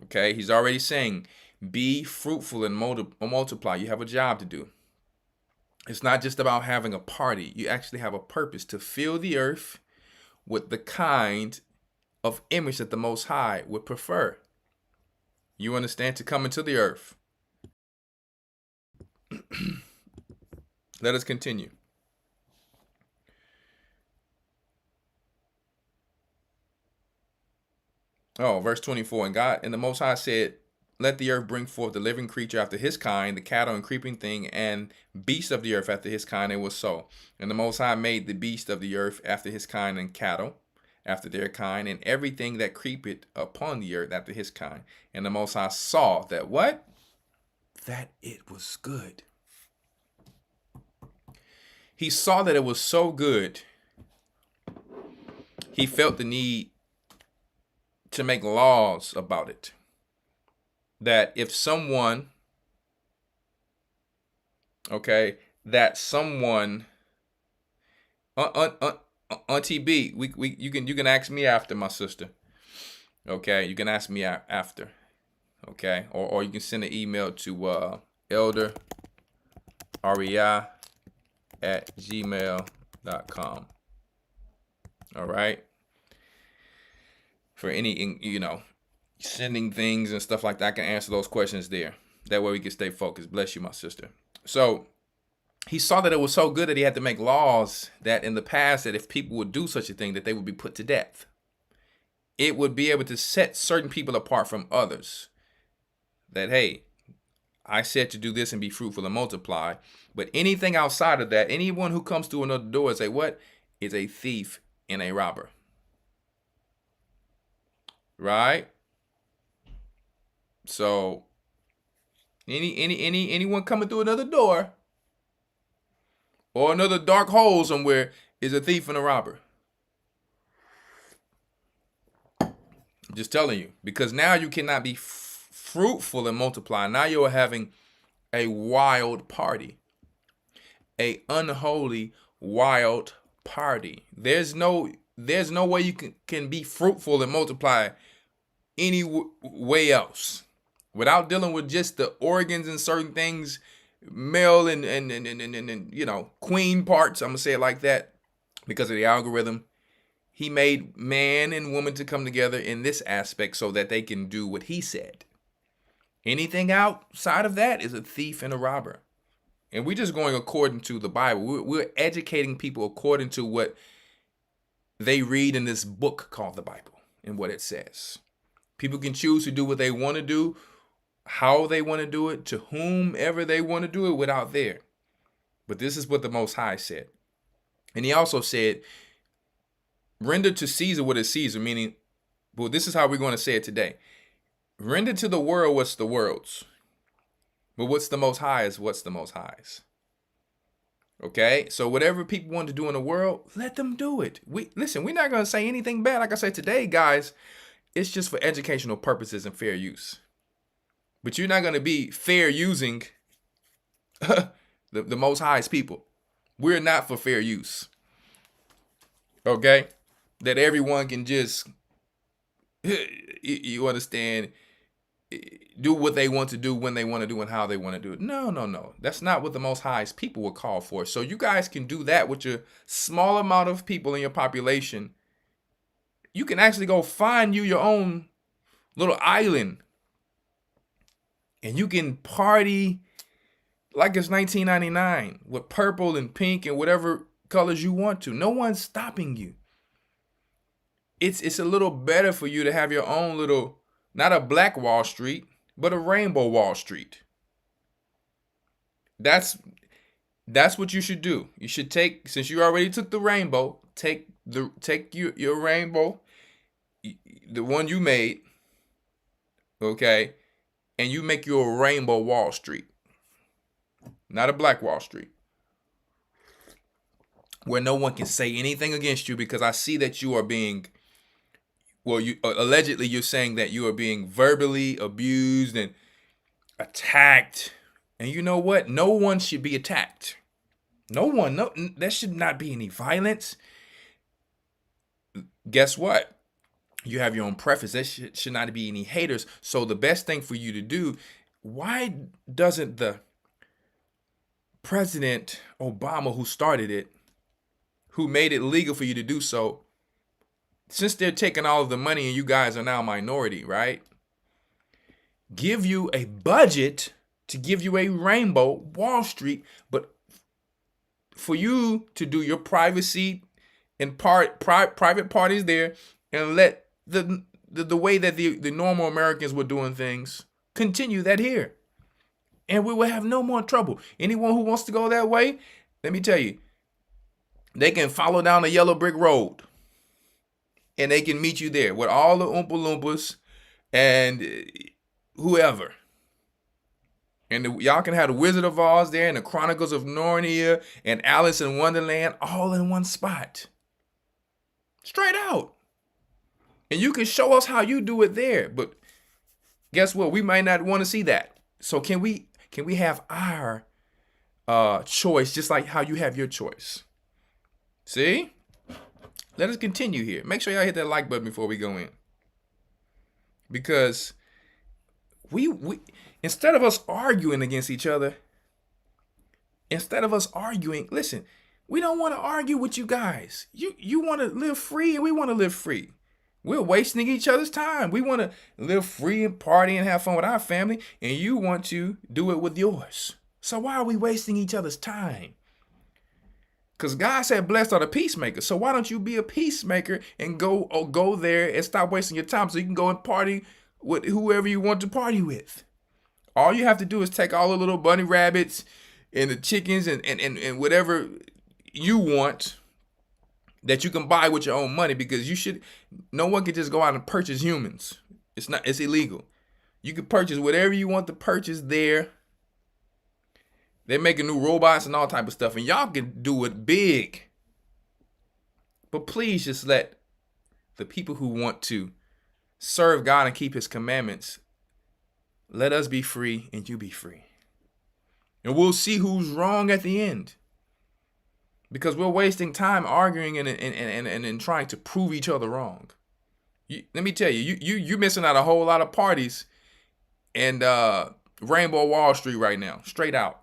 Okay? He's already saying, be fruitful and multiply. You have a job to do. It's not just about having a party. You actually have a purpose to fill the earth with the kind of image that the Most High would prefer. You understand? To come into the earth. Let us continue. Oh, verse 24. And God and the Most High said, Let the earth bring forth the living creature after his kind, the cattle and creeping thing, and beast of the earth after his kind. It was so. And the Most High made the beast of the earth after his kind, and cattle after their kind, and everything that creepeth upon the earth after his kind. And the Most High saw that what? That it was good. He saw that it was so good. He felt the need to make laws about it. That if someone, Auntie B, you can ask me after, my sister. Okay, you can ask me after. Okay, or you can send an email to Elder Rawchaa at gmail.com. All right. For any, sending things and stuff like that, I can answer those questions there. That way we can stay focused. Bless you, my sister. So he saw that it was so good that he had to make laws that in the past, that if people would do such a thing, that they would be put to death. It would be able to set certain people apart from others. That, hey, I said to do this and be fruitful and multiply. But anything outside of that, anyone who comes through another door and say, what? Is a thief and a robber. Right? So anyone coming through another door or another dark hole somewhere is a thief and a robber. I'm just telling you, because now you cannot be fruitful and multiply. Now you're having a wild party, a unholy wild party. There's no way you can be fruitful and multiply any way else without dealing with just the organs and certain things male and queen parts. I'm gonna say it like that because of the algorithm. He made man and woman to come together in this aspect so that they can do what he said. Anything outside of that is a thief and a robber. And we're just going according to the Bible. We're educating people according to what they read in this book called the Bible and what it says. People can choose to do what they want to do, how they want to do it, to whomever they want to do it without there. But this is what the Most High said. And he also said, render to Caesar what is Caesar, meaning, well, this is how we're going to say it today. Render to the world what's the world's. But what's the Most High is what's the Most High's. Okay? So whatever people want to do in the world, let them do it. We're not going to say anything bad. Like I said today, guys, it's just for educational purposes and fair use. But you're not going to be fair using the Most High's people. We're not for fair use. Okay? That everyone can just, you understand, do what they want to do when they want to do and how they want to do it. No. That's not what the Most High's people will call for. So you guys can do that with your small amount of people in your population. You can actually go find you your own little island. And you can party like it's 1999 with purple and pink and whatever colors you want to. No one's stopping you. It's a little better for you to have your own little, not a black Wall Street, but a rainbow Wall Street. That's what you should do. You should take, since you already took the rainbow, take your rainbow, the one you made, okay, and you make you a rainbow Wall Street, not a black Wall Street, where no one can say anything against you, because I see that you are being, well, you allegedly you're saying that you are being verbally abused and attacked. And you know what? No one should be attacked. No, there should not be any violence. Guess what? You have your own preference. There should not be any haters. So the best thing for you to do, why doesn't the President Obama, who started it, who made it legal for you to do so, since they're taking all of the money and you guys are now a minority, right? Give you a budget to give you a rainbow Wall Street, but for you to do your privacy and private parties there, and let the way that the normal Americans were doing things continue that here. And we will have no more trouble. Anyone who wants to go that way, let me tell you, they can follow down the yellow brick road. And they can meet you there with all the Oompa Loompas and whoever. And y'all can have the Wizard of Oz there and the Chronicles of Narnia and Alice in Wonderland all in one spot. Straight out. And you can show us how you do it there. But guess what? We might not want to see that. So can we have our choice just like how you have your choice? See? Let us continue here. Make sure y'all hit that like button before we go in. Because we instead of us arguing against each other, listen, we don't want to argue with you guys. You want to live free and we want to live free. We're wasting each other's time. We want to live free and party and have fun with our family, and you want to do it with yours. So why are we wasting each other's time? Because God said, blessed are the peacemakers. So why don't you be a peacemaker and go there and stop wasting your time so you can go and party with whoever you want to party with? All you have to do is take all the little bunny rabbits and the chickens and whatever you want that you can buy with your own money, because no one can just go out and purchase humans. It's illegal. You can purchase whatever you want to purchase there. They're making new robots and all type of stuff, and y'all can do it big. But please just let the people who want to serve God and keep his commandments, let us be free and you be free. And we'll see who's wrong at the end. Because we're wasting time arguing and trying to prove each other wrong. Let me tell you, you're missing out a whole lot of parties and Rainbow Wall Street right now, straight out.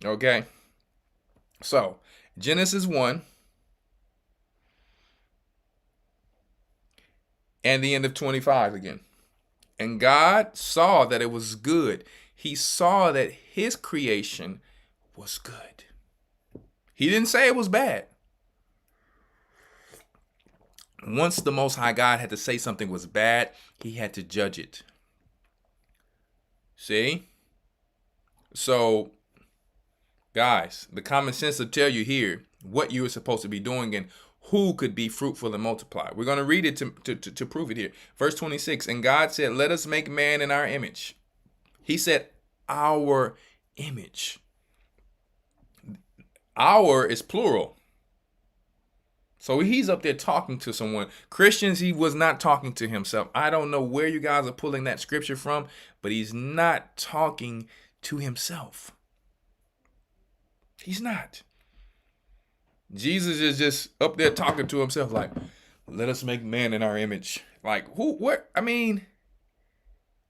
Okay. So, Genesis 1 and the end of 25 again. And God saw that it was good. He saw that his creation was good. He didn't say it was bad. Once the Most High God had to say something was bad, he had to judge it. See? So, guys, the common sense will tell you here what you are supposed to be doing and who could be fruitful and multiply. We're going to read it to prove it here. Verse 26, and God said, let us make man in our image. He said, our image. Our is plural. So he's up there talking to someone. Christians, he was not talking to himself. I don't know where you guys are pulling that scripture from, but he's not talking to himself. He's not. Jesus is just up there talking to himself like, let us make man in our image. Like, who, what? I mean,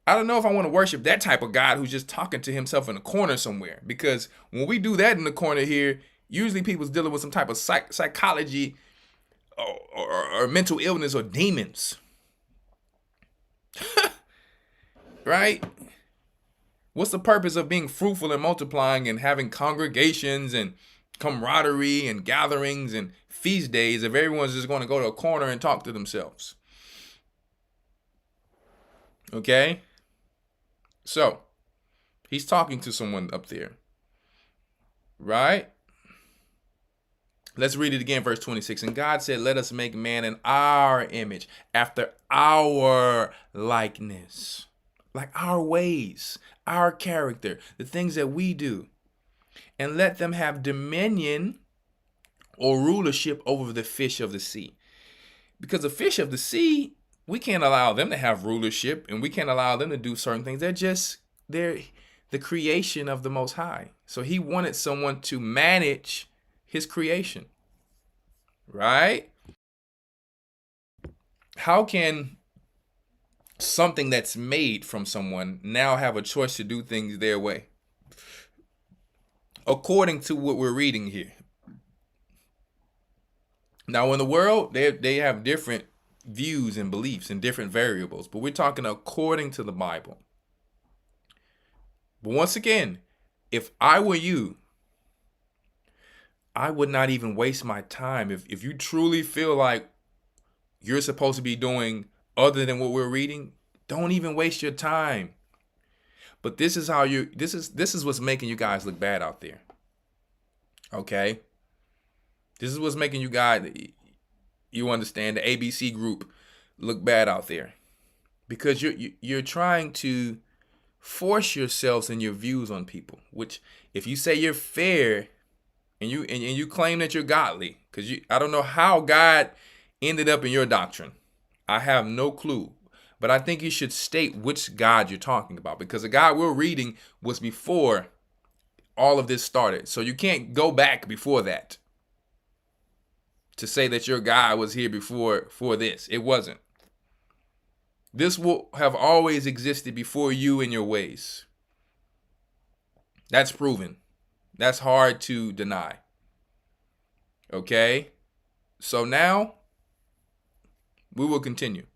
I don't know if I want to worship that type of God who's just talking to himself in a corner somewhere. Because when we do that in the corner here, usually people's dealing with some type of psychology or mental illness or demons. Right? What's the purpose of being fruitful and multiplying and having congregations and camaraderie and gatherings and feast days if everyone's just going to go to a corner and talk to themselves? Okay? So, he's talking to someone up there. Right? Let's read it again, verse 26. And God said, let us make man in our image, after our likeness. Like our ways, our character, the things that we do. And let them have dominion or rulership over the fish of the sea. Because the fish of the sea, we can't allow them to have rulership and we can't allow them to do certain things. They're the creation of the Most High. So he wanted someone to manage his creation, right? How can something that's made from someone now have a choice to do things their way? According to what we're reading here. Now, in the world, they have different views and beliefs and different variables, but we're talking according to the Bible. But once again, if I were you, I would not even waste my time. If you truly feel like you're supposed to be doing other than what we're reading, don't even waste your time. But this is how this is what's making you guys look bad out there. Okay? This is what's making you guys, you understand, the ABC group look bad out there. Because you're trying to force yourselves and your views on people, which if you say you're fair and you claim that you're godly, because I don't know how God ended up in your doctrine. I have no clue. But I think you should state which God you're talking about, because the God we're reading was before all of this started. So you can't go back before that to say that your God was here before this. It wasn't. This will have always existed before you and your ways. That's proven. That's hard to deny. Okay? So now we will continue.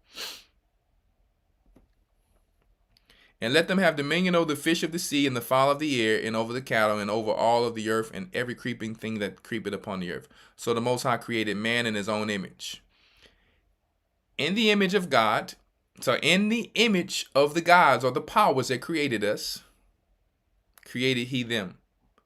And let them have dominion over the fish of the sea and the fowl of the air and over the cattle and over all of the earth and every creeping thing that creepeth upon the earth. So the Most High created man in his own image. In the image of God, so in the image of the gods or the powers that created us, created he them.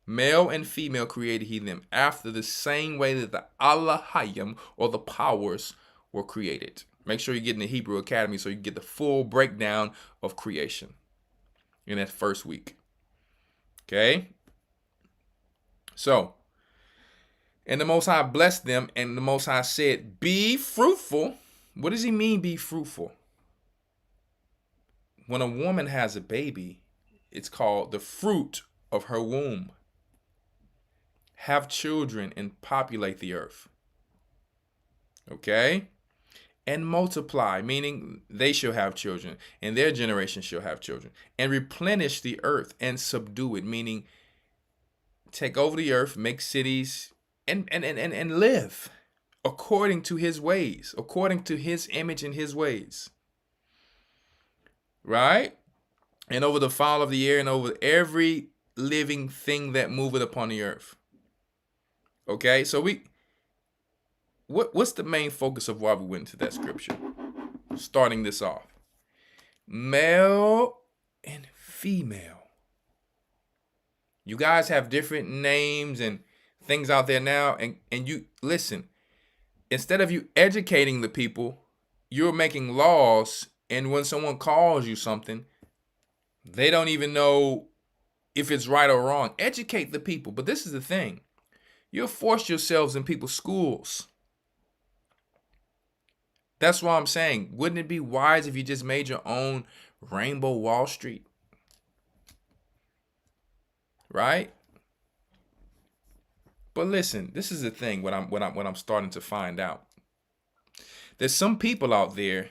Male and female created he them after the same way that the Allahayim or the powers were created. Make sure you get in the Hebrew Academy so you get the full breakdown of creation in that first week. Okay? So, and the Most High blessed them, and the Most High said, be fruitful. What does he mean, be fruitful? When a woman has a baby, it's called the fruit of her womb. Have children and populate the earth. Okay? And multiply, meaning they shall have children, and their generation shall have children. And replenish the earth and subdue it, meaning take over the earth, make cities, and live according to his ways, according to his image and his ways. Right? And over the fowl of the air and over every living thing that moveth upon the earth. Okay, so what's the main focus of why we went into that scripture? Starting this off. Male and female. You guys have different names and things out there now, and you listen, instead of you educating the people, you're making laws, and when someone calls you something, they don't even know if it's right or wrong. Educate the people. But this is the thing. You'll force yourselves in people's schools. That's why I'm saying, wouldn't it be wise if you just made your own Rainbow Wall Street? Right? But listen, this is the thing, what I'm starting to find out. There's some people out there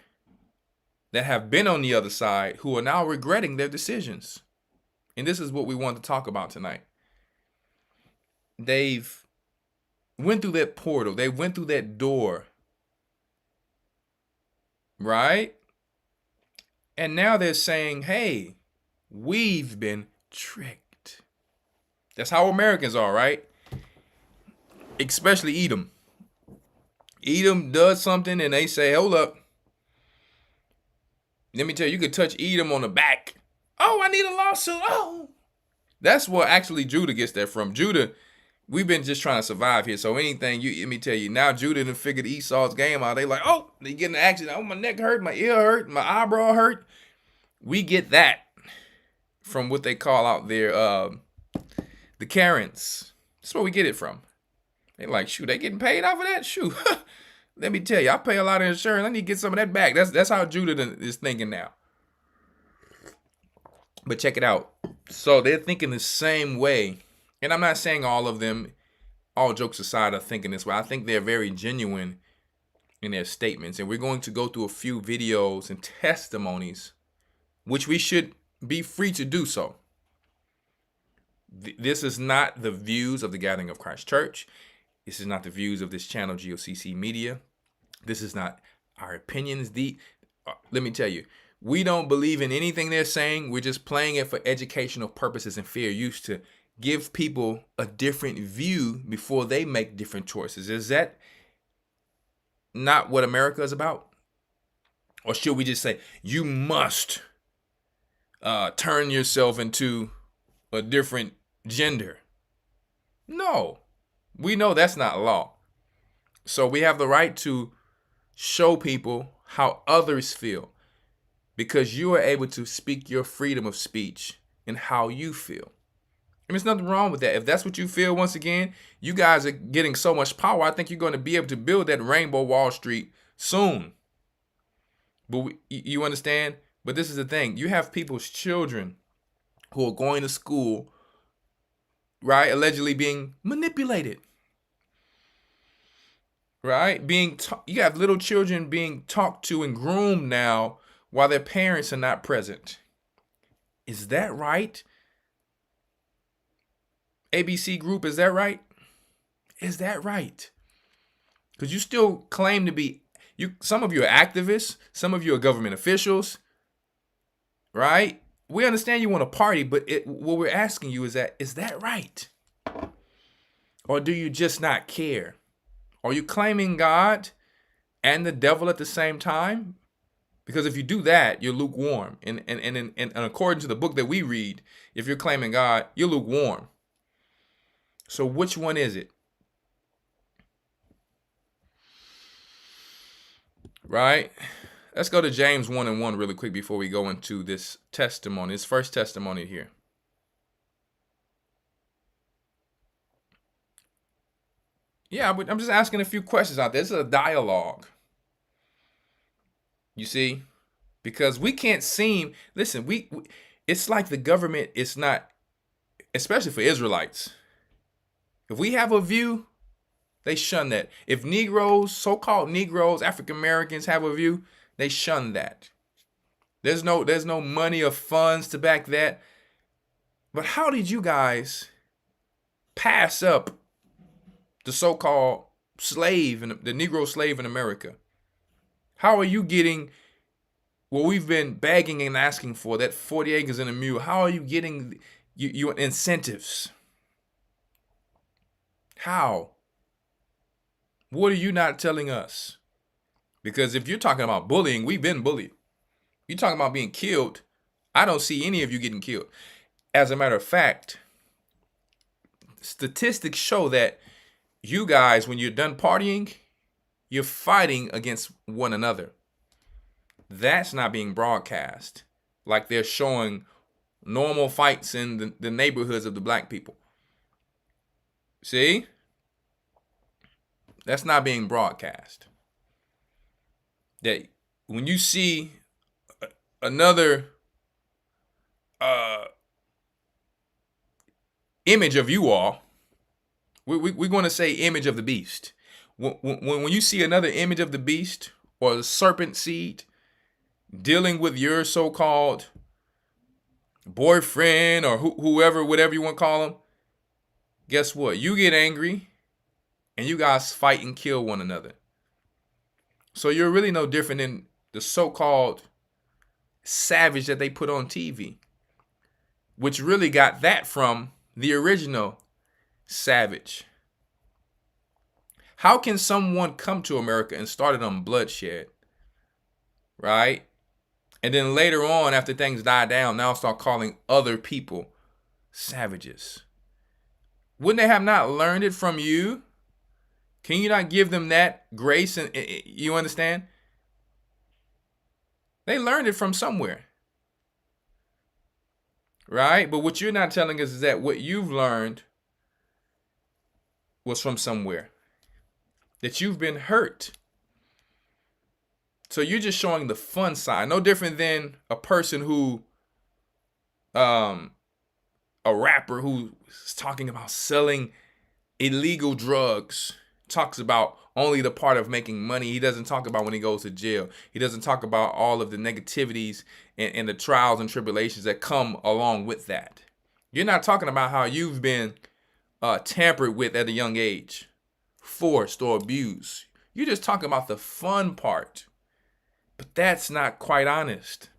that have been on the other side who are now regretting their decisions. And this is what we want to talk about tonight. They've went through that portal. They went through that door. Right? And now they're saying, hey, we've been tricked. That's how Americans are, right? Especially Edom. Edom does something and they say, hold up. Let me tell you, you could touch Edom on the back. Oh, I need a lawsuit. Oh. That's where actually Judah gets that from. Judah, we've been just trying to survive here. So anything, let me tell you, now Judah done figured Esau's game out. They like, oh, they get in the action. Oh, my neck hurt, my ear hurt, my eyebrow hurt. We get that from what they call out there, the Karens. That's where we get it from. They like, shoot, they getting paid off of that? Shoot. Let me tell you, I pay a lot of insurance. I need to get some of that back. That's how Judah is thinking now. But check it out. So they're thinking the same way. And I'm not saying all of them, all jokes aside, are thinking this way. I think they're very genuine in their statements. And we're going to go through a few videos and testimonies, which we should be free to do so. This is not the views of the Gathering of Christ Church. This is not the views of this channel, G.O.C.C. Media. This is not our opinions. Let me tell you, we don't believe in anything they're saying. We're just playing it for educational purposes and fair use to give people a different view before they make different choices. Is that not what America is about? Or should we just say, you must turn yourself into a different gender? No, we know that's not law. So we have the right to show people how others feel, because you are able to speak your freedom of speech and how you feel. And there's nothing wrong with that. If that's what you feel, once again, you guys are getting so much power. I think you're going to be able to build that Rainbow Wall Street soon. But you understand? But this is the thing. You have people's children who are going to school, right? Allegedly being manipulated. Right? You have little children being talked to and groomed now while their parents are not present. Is that right? ABC Group, is that right? Is that right? Because you still claim to be, some of you are activists, some of you are government officials, right? We understand you want to party, but what we're asking you is that right? Or do you just not care? Are you claiming God and the devil at the same time? Because if you do that, you're lukewarm. And according to the book that we read, if you're claiming God, you're lukewarm. So which one is it? Right? Let's go to James 1:1 really quick before we go into this testimony. This first testimony here. Yeah, but I'm just asking a few questions out there. This is a dialogue. You see? Because we can't listen, it's like the government is not, especially for Israelites. If we have a view, they shun that. If Negroes, so-called Negroes, African Americans have a view, they shun that. There's no money or funds to back that. But how did you guys pass up the so-called slave and the Negro slave in America? How are you getting what we've been begging and asking for, that 40 acres and a mule? How are you getting your incentives? How? What are you not telling us? Because if you're talking about bullying, we've been bullied. You're talking about being killed. I don't see any of you getting killed. As a matter of fact, statistics show that you guys, when you're done partying, you're fighting against one another. That's not being broadcast like they're showing normal fights in the neighborhoods of the black people. See? That's not being broadcast. That when you see another image of you all, we're going to say image of the beast. When you see another image of the beast or the serpent seed dealing with your so-called boyfriend or whoever, whatever you want to call him, guess what? You get angry and you guys fight and kill one another. So you're really no different than the so-called savage that they put on TV, which really got that from the original savage. How can someone come to America and start it on bloodshed, right? And then later on, after things die down, now start calling other people savages? Wouldn't they have not learned it from you? Can you not give them that grace? And you understand? They learned it from somewhere, right? But what you're not telling us is that what you've learned was from somewhere, that you've been hurt. So you're just showing the fun side. No different than a person who, a rapper who's talking about selling illegal drugs, talks about only the part of making money. He doesn't talk about when he goes to jail. He doesn't talk about all of the negativities and the trials and tribulations that come along with that. You're not talking about how you've been tampered with at a young age, forced or abused. You're just talking about the fun part. But that's not quite honest.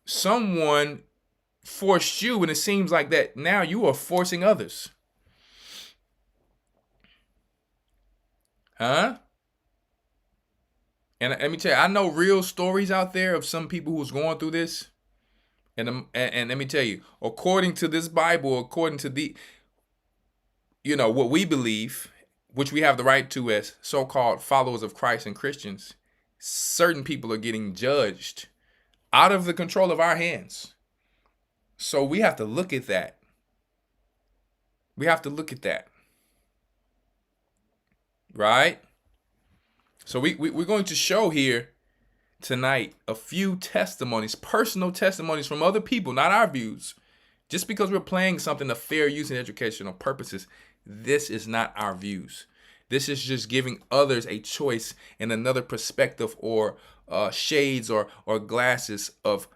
Someone forced you, and it seems like that now you are forcing others. Huh? And let me tell you, I know real stories out there of some people who's going through this. And let me tell you, according to this Bible, according to the, what we believe, which we have the right to as so-called followers of Christ and Christians, certain people are getting judged out of the control of our hands. So we have to look at that. We have to look at that. Right? So we're going to show here tonight a few testimonies, personal testimonies from other people, not our views. Just because we're playing something of fair use and educational purposes, this is not our views. This is just giving others a choice and another perspective or shades or glasses of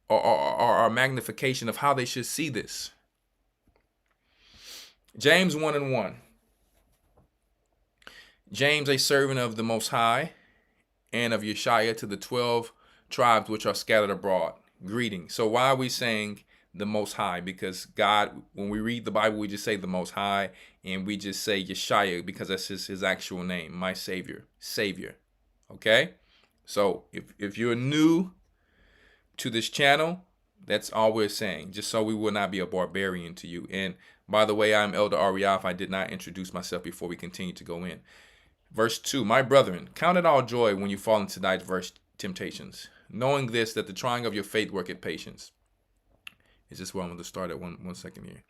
or magnification of how they should see this. James 1:1. James, a servant of the Most High and of Yeshua, to the 12 tribes which are scattered abroad. Greeting. So why are we saying the Most High? Because God, when we read the Bible, we just say the Most High, and we just say Yeshua because that's his actual name, my Savior. Okay? So if you're new to this channel, that's all we're saying, just so we will not be a barbarian to you. And by the way, I'm Elder Rawchaa if I did not introduce myself before we continue to go in. Verse 2, my brethren, count it all joy when you fall into diverse temptations, knowing this, that the trying of your faith worketh patience. Is this where I'm going to start at? One second here.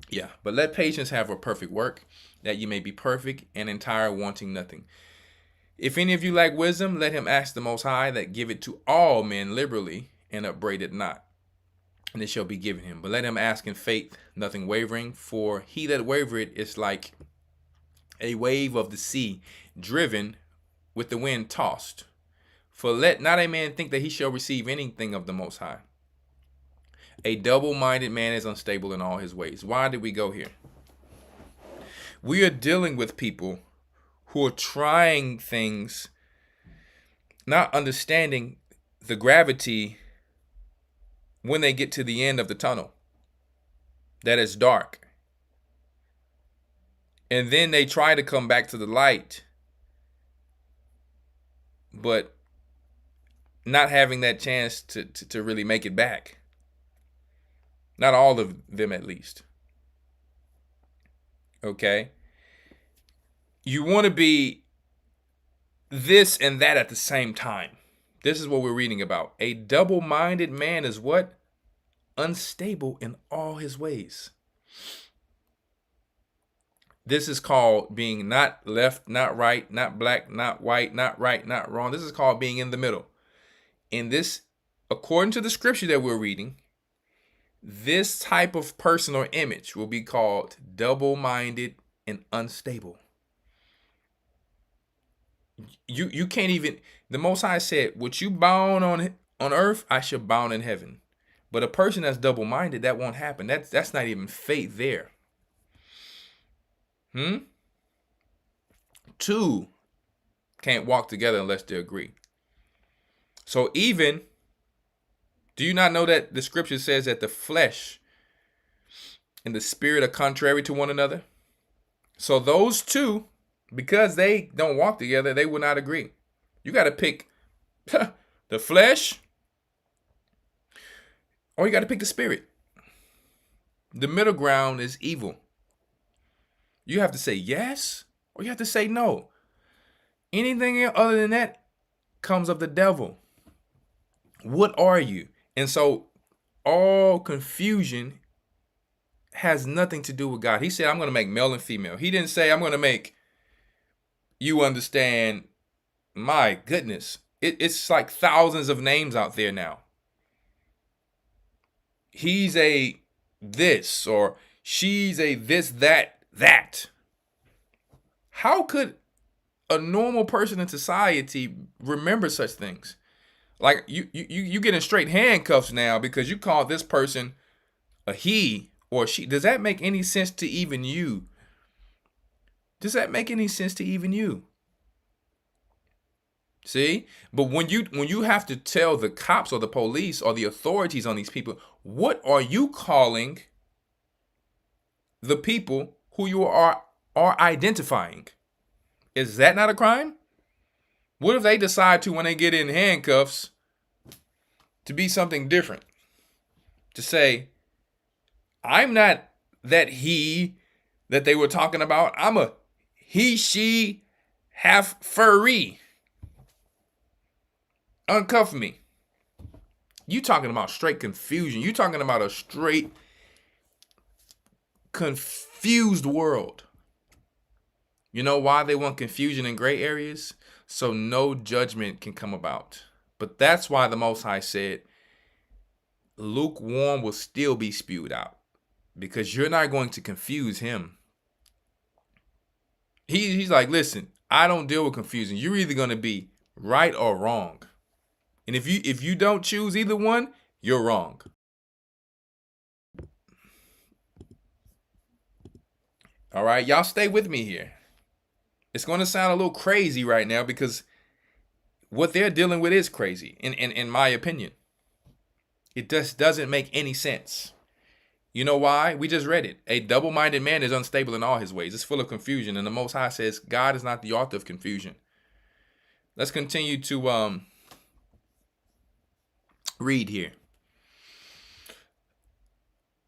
Yeah, but let patience have a perfect work, that you may be perfect and entire, wanting nothing. If any of you lack wisdom, let him ask the Most High, that giveth to all men liberally, and upbraideth not, and it shall be given him. But let him ask in faith, nothing wavering, for he that wavereth is like a wave of the sea, driven with the wind tossed. For let not a man think that he shall receive anything of the Most High. A double-minded man is unstable in all his ways. Why did we go here? We are dealing with people who are trying things, not understanding the gravity when they get to the end of the tunnel, that is dark. And then they try to come back to the light, but not having that chance to really make it back. Not all of them, at least. Okay? You want to be this and that at the same time. This is what we're reading about. A double-minded man is what? Unstable in all his ways. This is called being not left, not right, not black, not white, not right, not wrong. This is called being in the middle. In this, according to the scripture that we're reading, this type of person or image will be called double-minded and unstable. You can't even, the Most High said, what you bound on earth, I shall bound in heaven. But a person that's double-minded, that won't happen. That's not even faith there. Two can't walk together unless they agree. So even, do you not know that the scripture says that the flesh and the spirit are contrary to one another? So those two, because they don't walk together, they will not agree. You got to pick the flesh, or you got to pick the spirit. The middle ground is evil. You have to say yes, or you have to say no. Anything other than that comes of the devil. What are you? And so all confusion has nothing to do with God. He said, I'm going to make male and female. He didn't say, I'm going to make you understand. My goodness. It's like thousands of names out there now. He's a this, or she's a this, that. How could a normal person in society remember such things? Like you get in straight handcuffs now because you call this person a he or she. Does that make any sense to even you? Does that make any sense to even you? See? But when you have to tell the cops or the police or the authorities on these people, what are you calling the people who you are identifying? Is that not a crime? What if they decide to, when they get in handcuffs, to be something different? To say, I'm not that he that they were talking about. I'm a he, she, half furry. Uncuff me. You talking about straight confusion. You talking about a straight confused world. You know why they want confusion in gray areas? So no judgment can come about. But that's why the Most High said, lukewarm will still be spewed out, because you're not going to confuse him. He's like, listen, I don't deal with confusion. You're either going to be right or wrong. And if you don't choose either one, you're wrong. All right, y'all stay with me here. It's going to sound a little crazy right now because what they're dealing with is crazy, in my opinion. It just doesn't make any sense. You know why? We just read it. A double-minded man is unstable in all his ways. It's full of confusion. And the Most High says God is not the author of confusion. Let's continue to read here.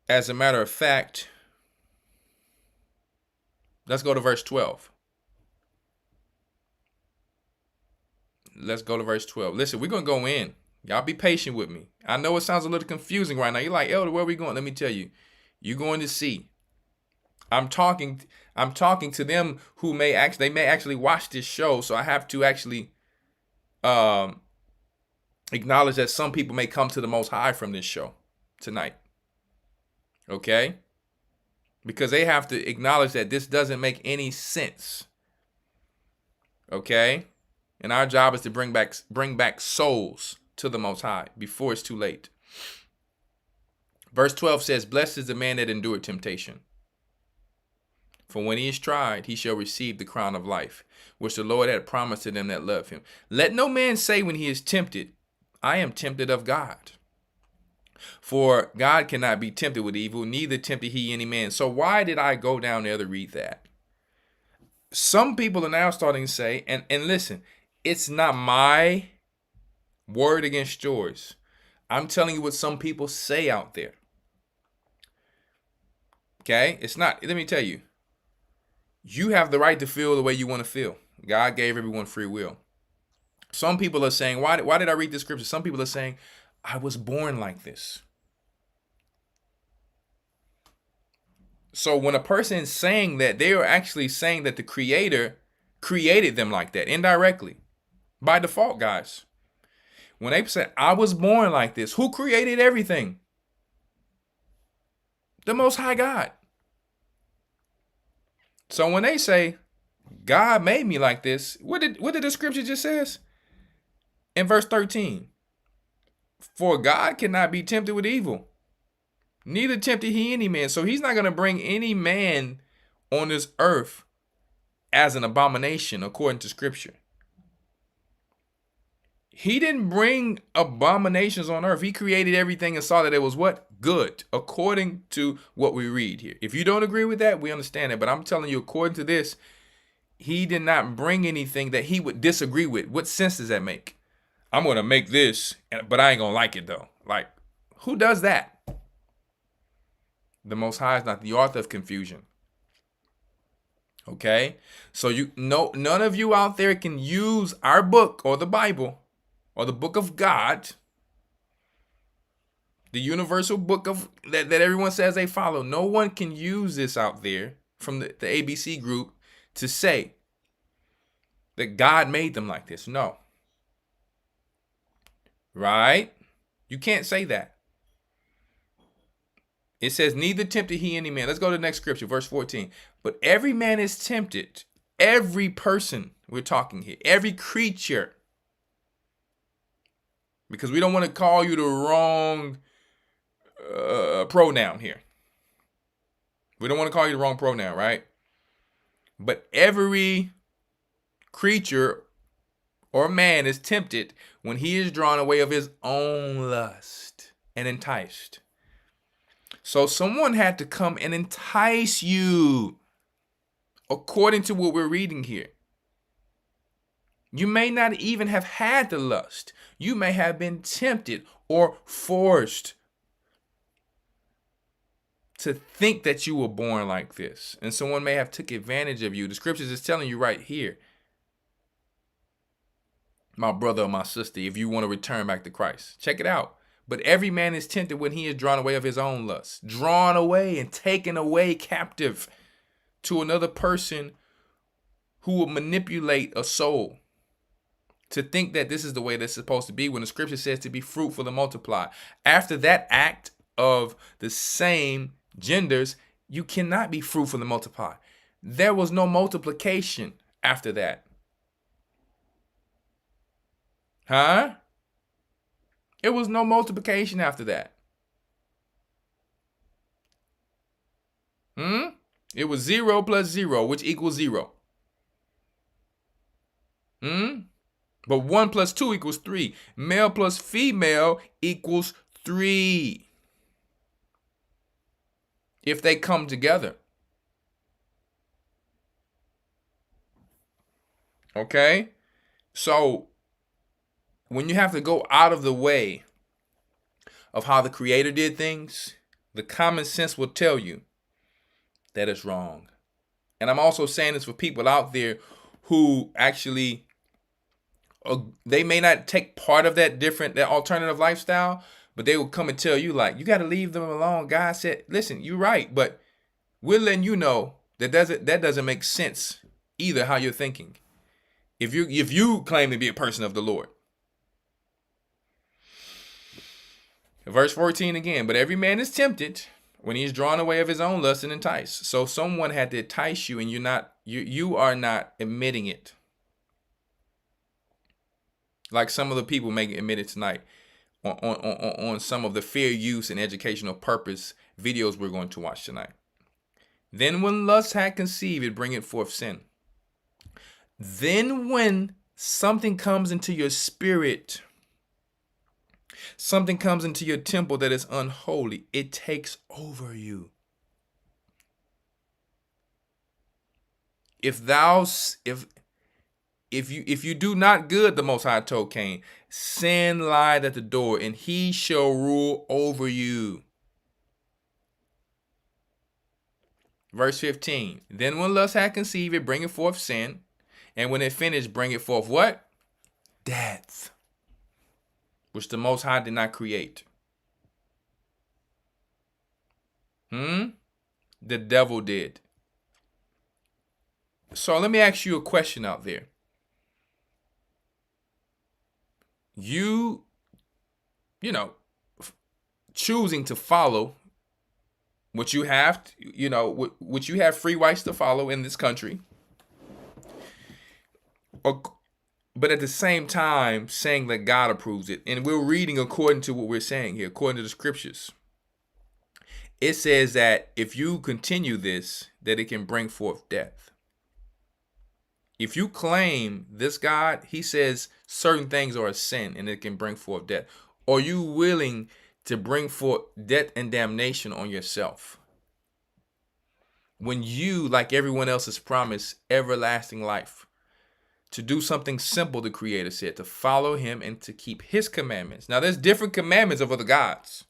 As a matter of fact, let's go to verse 12. Let's go to verse 12. Listen, we're going to go in. Y'all be patient with me. I know it sounds a little confusing right now. You're like, Elder, where are we going? Let me tell you. You're going to see. I'm talking to them who may actually watch this show, so I have to actually acknowledge that some people may come to the Most High from this show tonight. Okay? Because they have to acknowledge that this doesn't make any sense. Okay? And our job is to bring back souls to the Most High before it's too late. Verse 12 says, blessed is the man that endured temptation. For when he is tried, he shall receive the crown of life, which the Lord had promised to them that love him. Let no man say when he is tempted, I am tempted of God. For God cannot be tempted with evil, neither tempted he any man. So why did I go down there to read that? Some people are now starting to say, and listen, it's not my word against yours. I'm telling you what some people say out there. Okay? It's not, let me tell you. You have the right to feel the way you want to feel. God gave everyone free will. Some people are saying, why did I read this scripture? Some people are saying, I was born like this. So when a person is saying that, they are actually saying that the Creator created them like that, indirectly, by default, guys. When they say, I was born like this, who created everything? The Most High God. So when they say, God made me like this, what did the scripture just says? In verse 13, for God cannot be tempted with evil, neither tempted he any man. So he's not going to bring any man on this earth as an abomination, according to scripture. He didn't bring abominations on earth. He created everything and saw that it was what? Good, according to what we read here. If you don't agree with that, we understand it. But I'm telling you, according to this, he did not bring anything that he would disagree with. What sense does that make? I'm going to make this, but I ain't going to like it though. Like, who does that? The Most High is not the author of confusion. Okay? So none of you out there can use our book or the Bible or the book of God, the universal book of that everyone says they follow. No one can use this out there from the ABC group to say that God made them like this. No. Right? You can't say that. It says, neither tempted he any man. Let's go to the next scripture, verse 14. But every man is tempted. Every person, we're talking here. Every creature. Because we don't want to call you the wrong pronoun here. We don't want to call you the wrong pronoun, right? But every creature or man is tempted when he is drawn away of his own lust and enticed. So someone had to come and entice you, according to what we're reading here. You may not even have had the lust. You may have been tempted or forced to think that you were born like this. And someone may have took advantage of you. The scriptures is telling you right here, my brother or my sister, if you want to return back to Christ. Check it out. But every man is tempted when he is drawn away of his own lust. Drawn away and taken away captive to another person who will manipulate a soul to think that this is the way that's supposed to be, when the scripture says to be fruitful and multiply. After that act of the same genders, you cannot be fruitful and multiply. There was no multiplication after that. Huh? It was no multiplication after that. It was 0 plus 0, which equals 0. But 1 plus 2 equals 3. Male plus female equals 3. If they come together. Okay? So, when you have to go out of the way of how the Creator did things, the common sense will tell you that it's wrong. And I'm also saying this for people out there who actually, they may not take part of that alternative lifestyle, but they will come and tell you, like, you got to leave them alone. God said, listen, you're right, but we're letting you know that doesn't make sense either, how you're thinking. If you claim to be a person of the Lord. Verse 14 again, but every man is tempted when he is drawn away of his own lust and enticed. So someone had to entice you, and you are not admitting it. Like some of the people may admit it tonight. on some of the fair use and educational purpose videos we're going to watch tonight. Then when lust had conceived, it bringeth forth sin. Then when something comes into your spirit, something comes into your temple that is unholy, it takes over you. If you do not good, the Most High told Cain, sin lieth at the door, and he shall rule over you. Verse 15. Then when lust had conceived, it bringeth forth sin, and when it finished, bringeth forth what? Death, which the Most High did not create. The devil did. So let me ask you a question out there. You know, choosing to follow what you have, what you have free rights to follow in this country, but at the same time saying that God approves it. And we're reading according to what we're saying here, according to the scriptures. It says that if you continue this, that it can bring forth death. If you claim this God, he says certain things are a sin and it can bring forth death. Are you willing to bring forth death and damnation on yourself when you, like everyone else, is promised everlasting life? To do something simple, the Creator said, to follow him and to keep his commandments. Now, there's different commandments of other gods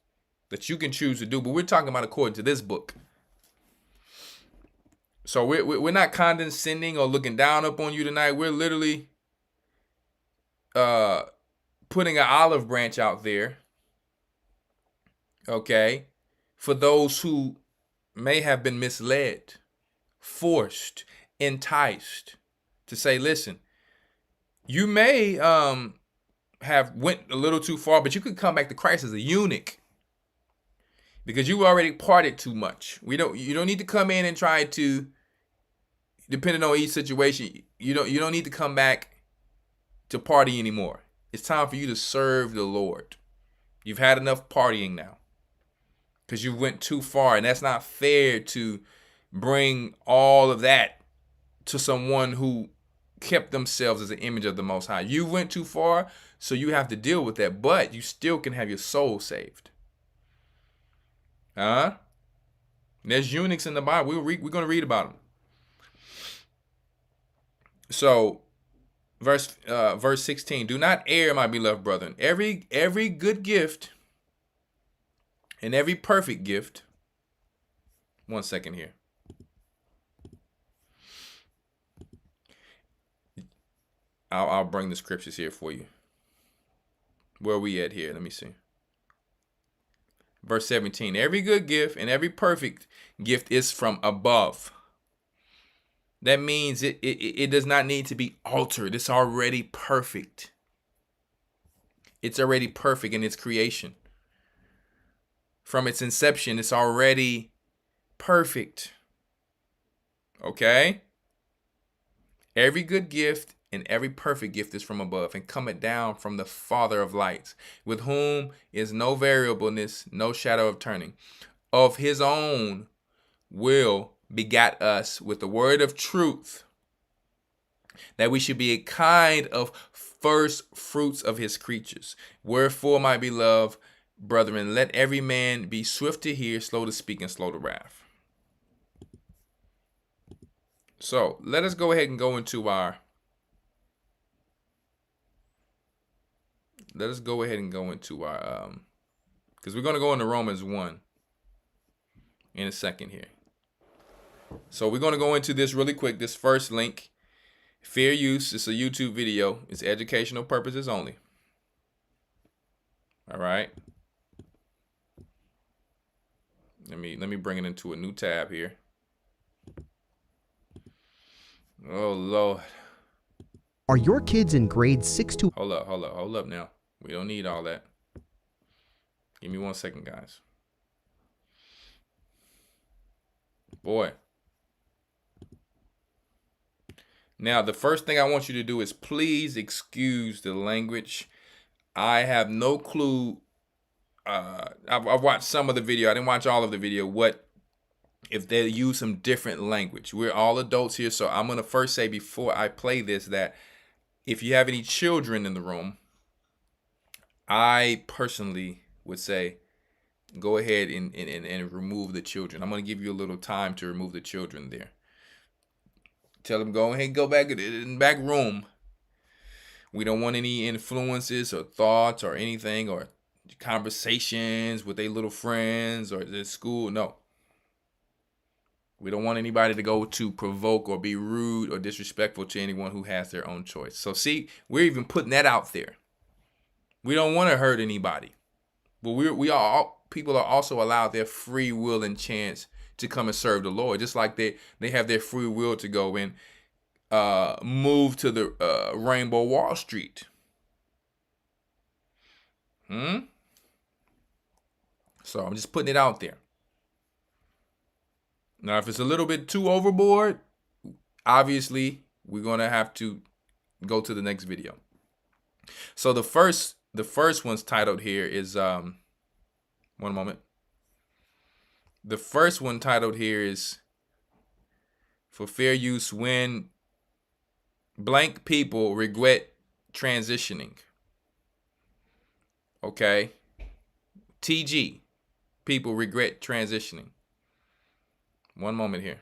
that you can choose to do, but we're talking about according to this book. So we're not condescending or looking down upon you tonight. We're literally putting an olive branch out there, okay, for those who may have been misled, forced, enticed to say, listen, you may have went a little too far, but you could come back to Christ as a eunuch because you already partied too much. You don't need to come in and try to, depending on each situation, you don't need to come back to party anymore. It's time for you to serve the Lord. You've had enough partying now because you went too far, and that's not fair to bring all of that to someone who kept themselves as an image of the Most High. You went too far, so you have to deal with that, but you still can have your soul saved. There's eunuchs in the Bible. We're going to read about them. So, verse 16, do not err, my beloved brethren. Every good gift and every perfect gift. One second here. I'll bring the scriptures here for you. Where are we at here? Let me see. Verse 17, every good gift and every perfect gift is from above. That means it does not need to be altered. It's already perfect. It's already perfect in its creation. From its inception, it's already perfect. Okay? Every good gift and every perfect gift is from above and cometh down from the Father of lights, with whom is no variableness, no shadow of turning. Of his own will begat us with the word of truth, that we should be a kind of first fruits of his creatures. Wherefore, my beloved brethren, let every man be swift to hear, slow to speak, and slow to wrath. So let us go ahead and go into our because we're going to go into Romans 1 in a second here. So we're going to go into this really quick. This first link, fair use. It's a YouTube video. It's educational purposes only. All right. Let me bring it into a new tab here. Oh, Lord. Are your kids in grades 6 to... Hold up now. We don't need all that. Give me 1 second, guys. Boy. Now, the first thing I want you to do is please excuse the language. I have no clue. I've watched some of the video. I didn't watch all of the video. What if they use some different language? We're all adults here, so I'm gonna first say before I play this that if you have any children in the room, I personally would say go ahead and remove the children. I'm gonna give you a little time to remove the children there. Tell them go ahead, go back in the back room. We don't want any influences or thoughts or anything or conversations with their little friends or their school. No. We don't want anybody to go to provoke or be rude or disrespectful to anyone who has their own choice. So see, we're even putting that out there. We don't want to hurt anybody. But people are also allowed their free will and chance to come and serve the Lord. Just like they have their free will to go and move to the Rainbow Wall Street. So I'm just putting it out there. Now, if it's a little bit too overboard, obviously we're gonna have to go to the next video. So the first one's titled here is one moment. The first one titled here is for fair use when blank people regret transitioning. Okay. TG, people regret transitioning. One moment here.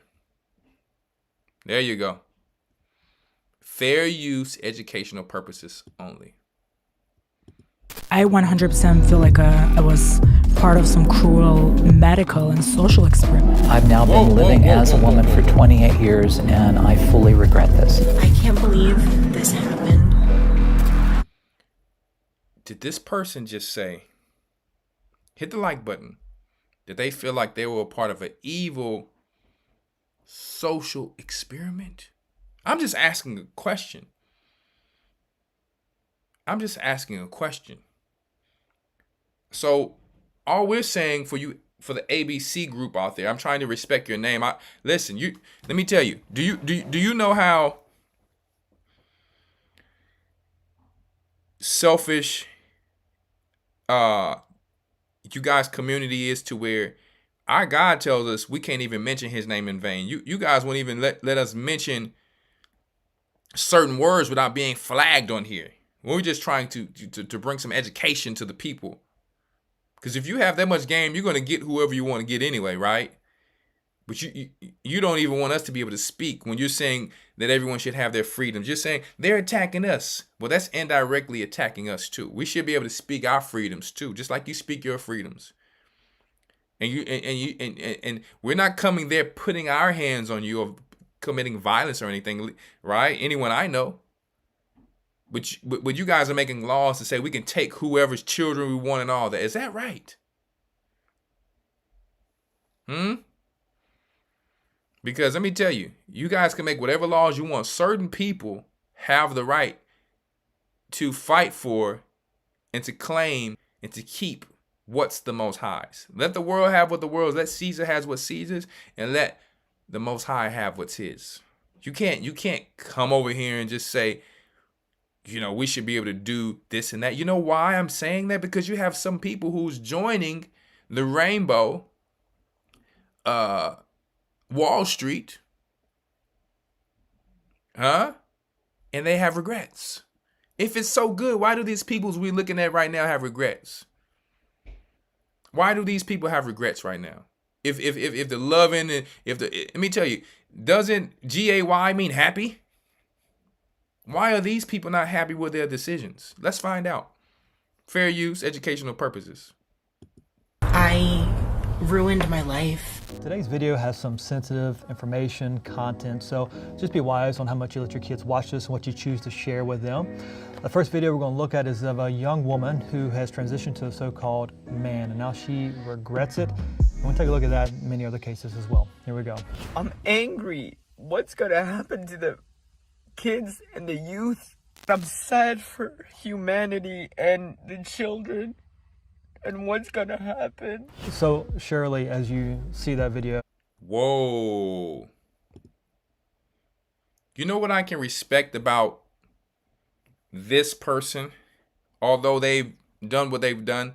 There you go. Fair use, educational purposes only. I 100% feel like I was part of some cruel medical and social experiment. I've now been living as a woman for 28 years, and I fully regret this. I can't believe this happened. Did this person just say, hit the like button, did they feel like they were a part of an evil social experiment? I'm just asking a question. So all we're saying for you, for the ABC group out there, I'm trying to respect your name. Let me tell you, do you know how selfish you guys' community is to where our God tells us we can't even mention his name in vain. You guys won't even let us mention certain words without being flagged on here. We're just trying to bring some education to the people. Because if you have that much game, you're going to get whoever you want to get anyway, right? But you don't even want us to be able to speak when you're saying that everyone should have their freedoms. You're saying they're attacking us. Well, that's indirectly attacking us too. We should be able to speak our freedoms too, just like you speak your freedoms. And we're not coming there putting our hands on you or committing violence or anything, right? Anyone I know. But you guys are making laws to say we can take whoever's children we want and all that. Is that right? Because let me tell you, you guys can make whatever laws you want. Certain people have the right to fight for and to claim and to keep what's the Most High's. Let the world have what the world's. Let Caesar has what Caesar's, and let the Most High have what's his. You can't come over here and just say, we should be able to do this and that. You know why I'm saying that? Because you have some people who's joining the Rainbow Wall Street, and they have regrets. If it's so good, why do these peoples we're looking at right now have regrets? Why do these people have regrets right now? If the loving and let me tell you, doesn't GAY mean happy? Why are these people not happy with their decisions? Let's find out. Fair use, educational purposes. I ruined my life. Today's video has some sensitive information, content, so just be wise on how much you let your kids watch this and what you choose to share with them. The first video we're going to look at is of a young woman who has transitioned to a so-called man, and now she regrets it. We're going to take a look at that in many other cases as well. Here we go. I'm angry. What's going to happen to the kids and the youth? I'm sad for humanity and the children and what's going to happen. So, Shirley, as you see that video. Whoa. You know what I can respect about this person although they've done what they've done,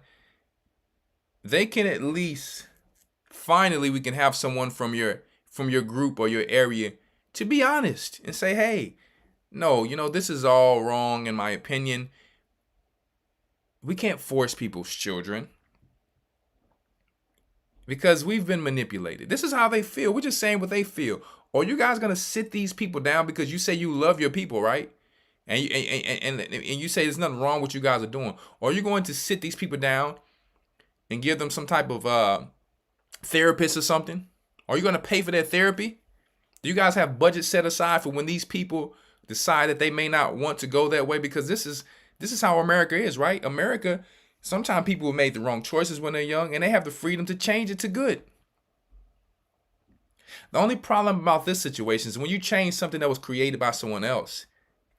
they can at least, finally, we can have someone from your group or your area to be honest and say, hey, no, this is all wrong in my opinion. We can't force people's children because we've been manipulated. This is how they feel. We're just saying what they feel. Or you guys gonna sit these people down because you say you love your people, right? And you say there's nothing wrong with what you guys are doing. Or you're going to sit these people down and give them some type of therapist or something? Are you going to pay for their therapy? Do you guys have budget set aside for when these people decide that they may not want to go that way? Because this is how America is, right? America, sometimes people have made the wrong choices when they're young and they have the freedom to change it to good. The only problem about this situation is when you change something that was created by someone else,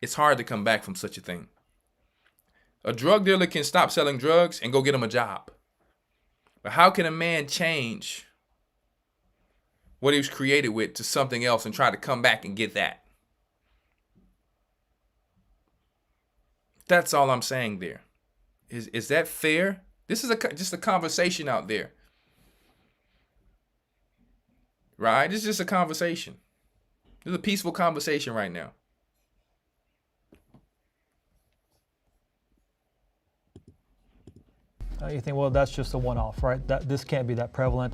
it's hard to come back from such a thing. A drug dealer can stop selling drugs and go get him a job. But how can a man change what he was created with to something else and try to come back and get that? That's all I'm saying there. Is that fair? This is just a conversation out there. Right? It's just a conversation. This is a peaceful conversation right now. You think, well, that's just a one-off, right? This can't be that prevalent.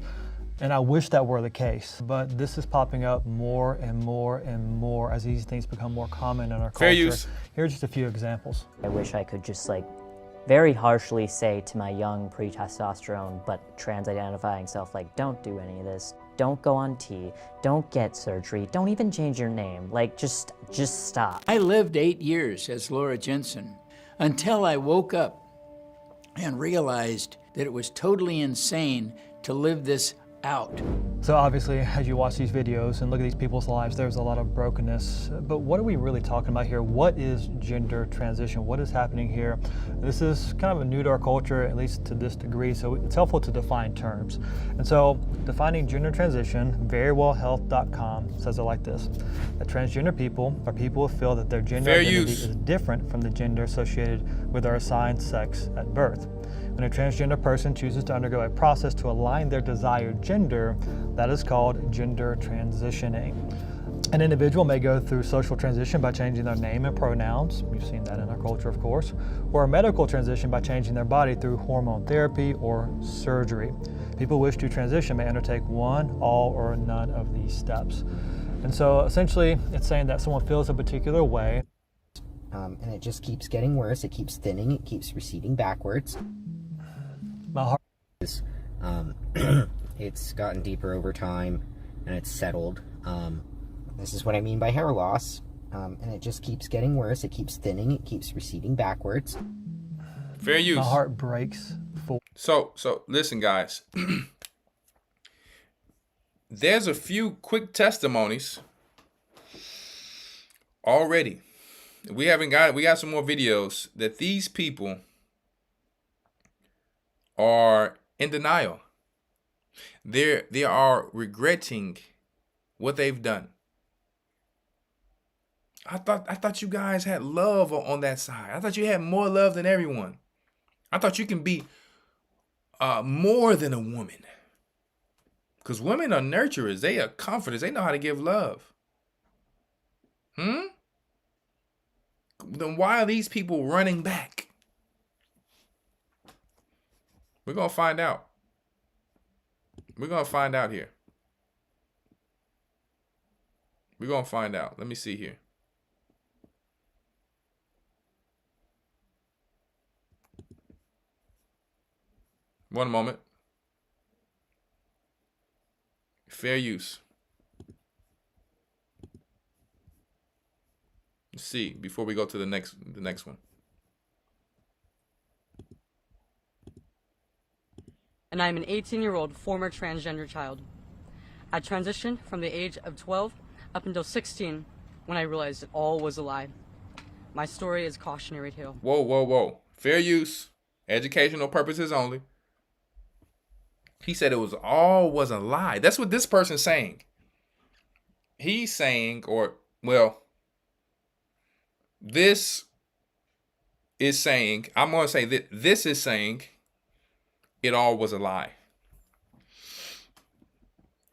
And I wish that were the case, but this is popping up more and more and more as these things become more common in our culture. Fair use. Here are just a few examples. I wish I could just very harshly say to my young pre-testosterone but trans-identifying self, don't do any of this. Don't go on T. Don't get surgery. Don't even change your name. Just stop. I lived 8 years as Laura Jensen until I woke up and realized that it was totally insane to live this out. So obviously, as you watch these videos and look at these people's lives, there's a lot of brokenness. But what are we really talking about here? What is gender transition? What is happening here? This is kind of new to our culture, at least to this degree, so it's helpful to define terms. And so, defining gender transition, verywellhealth.com says it like this: that transgender people are people who feel that their gender identity is different from the gender associated with their assigned sex at birth. When a transgender person chooses to undergo a process to align their desired gender, that is called gender transitioning. An individual may go through social transition by changing their name and pronouns, you've seen that in our culture of course, or a medical transition by changing their body through hormone therapy or surgery. People who wish to transition may undertake one, all, or none of these steps. And so essentially it's saying that someone feels a particular way. And it just keeps getting worse, it keeps thinning, it keeps receding backwards. My heart is, it's gotten deeper over time and it's settled. This is what I mean by hair loss. And it just keeps getting worse, it keeps thinning, it keeps receding backwards. Fair use. My heart breaks. So listen, guys. There's a few quick testimonies already. We got some more videos that these people are in denial. They are regretting what they've done. I thought you guys had love on that side. I thought you had more love than everyone. I thought you can be more than a woman. Because women are nurturers. They are comforters. They know how to give love. Then why are these people running back? We're going to find out. We're going to find out here. We're going to find out. Let me see here. One moment. Fair use. Let's see before we go to the next one. And I'm an 18-year-old former transgender child. I transitioned from the age of 12 up until 16 when I realized it all was a lie. My story is cautionary tale. Whoa. Fair use. Educational purposes only. He said it was a lie. That's what this person's saying. He's saying, this is saying, I'm going to say that this is saying it all was a lie.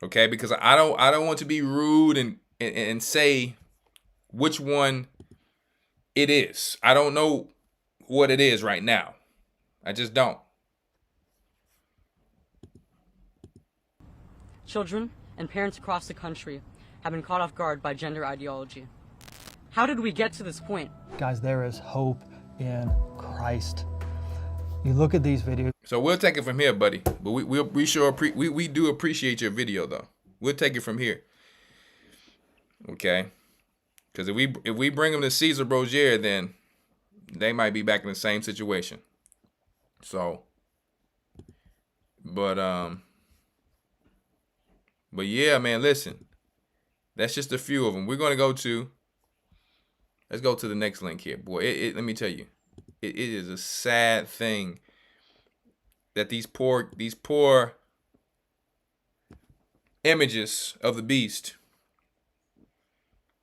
Okay, because I don't want to be rude and say which one it is. I don't know what it is right now. I just don't. Children and parents across the country have been caught off guard by gender ideology. How did we get to this point? Guys, there is hope in Christ. You look at these videos. So we'll take it from here, buddy. But we do appreciate your video though. We'll take it from here. Okay? Because if we bring them to Caesar Borgia, then they might be back in the same situation. So, but yeah, man, listen. That's just a few of them. We're gonna let's go to the next link here, boy. Let me tell you, it is a sad thing that these poor images of the beast,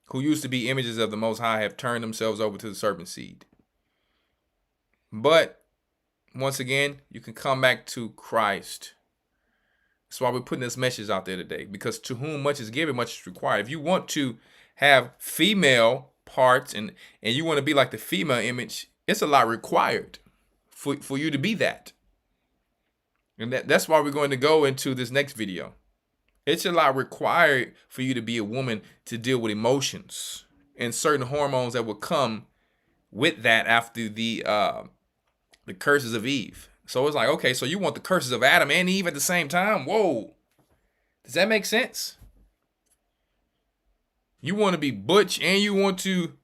who used to be images of the Most High, have turned themselves over to the serpent seed. But once again, you can come back to Christ. That's why we're putting this message out there today, because to whom much is given, much is required. If you want to have female parts and you want to be like the female image, it's a lot required for you to be that. And that's why we're going to go into this next video. It's a lot required for you to be a woman, to deal with emotions and certain hormones that will come with that after the curses of Eve. So it's like, okay, so you want the curses of Adam and Eve at the same time? Whoa. Does that make sense? You want to be butch and you want to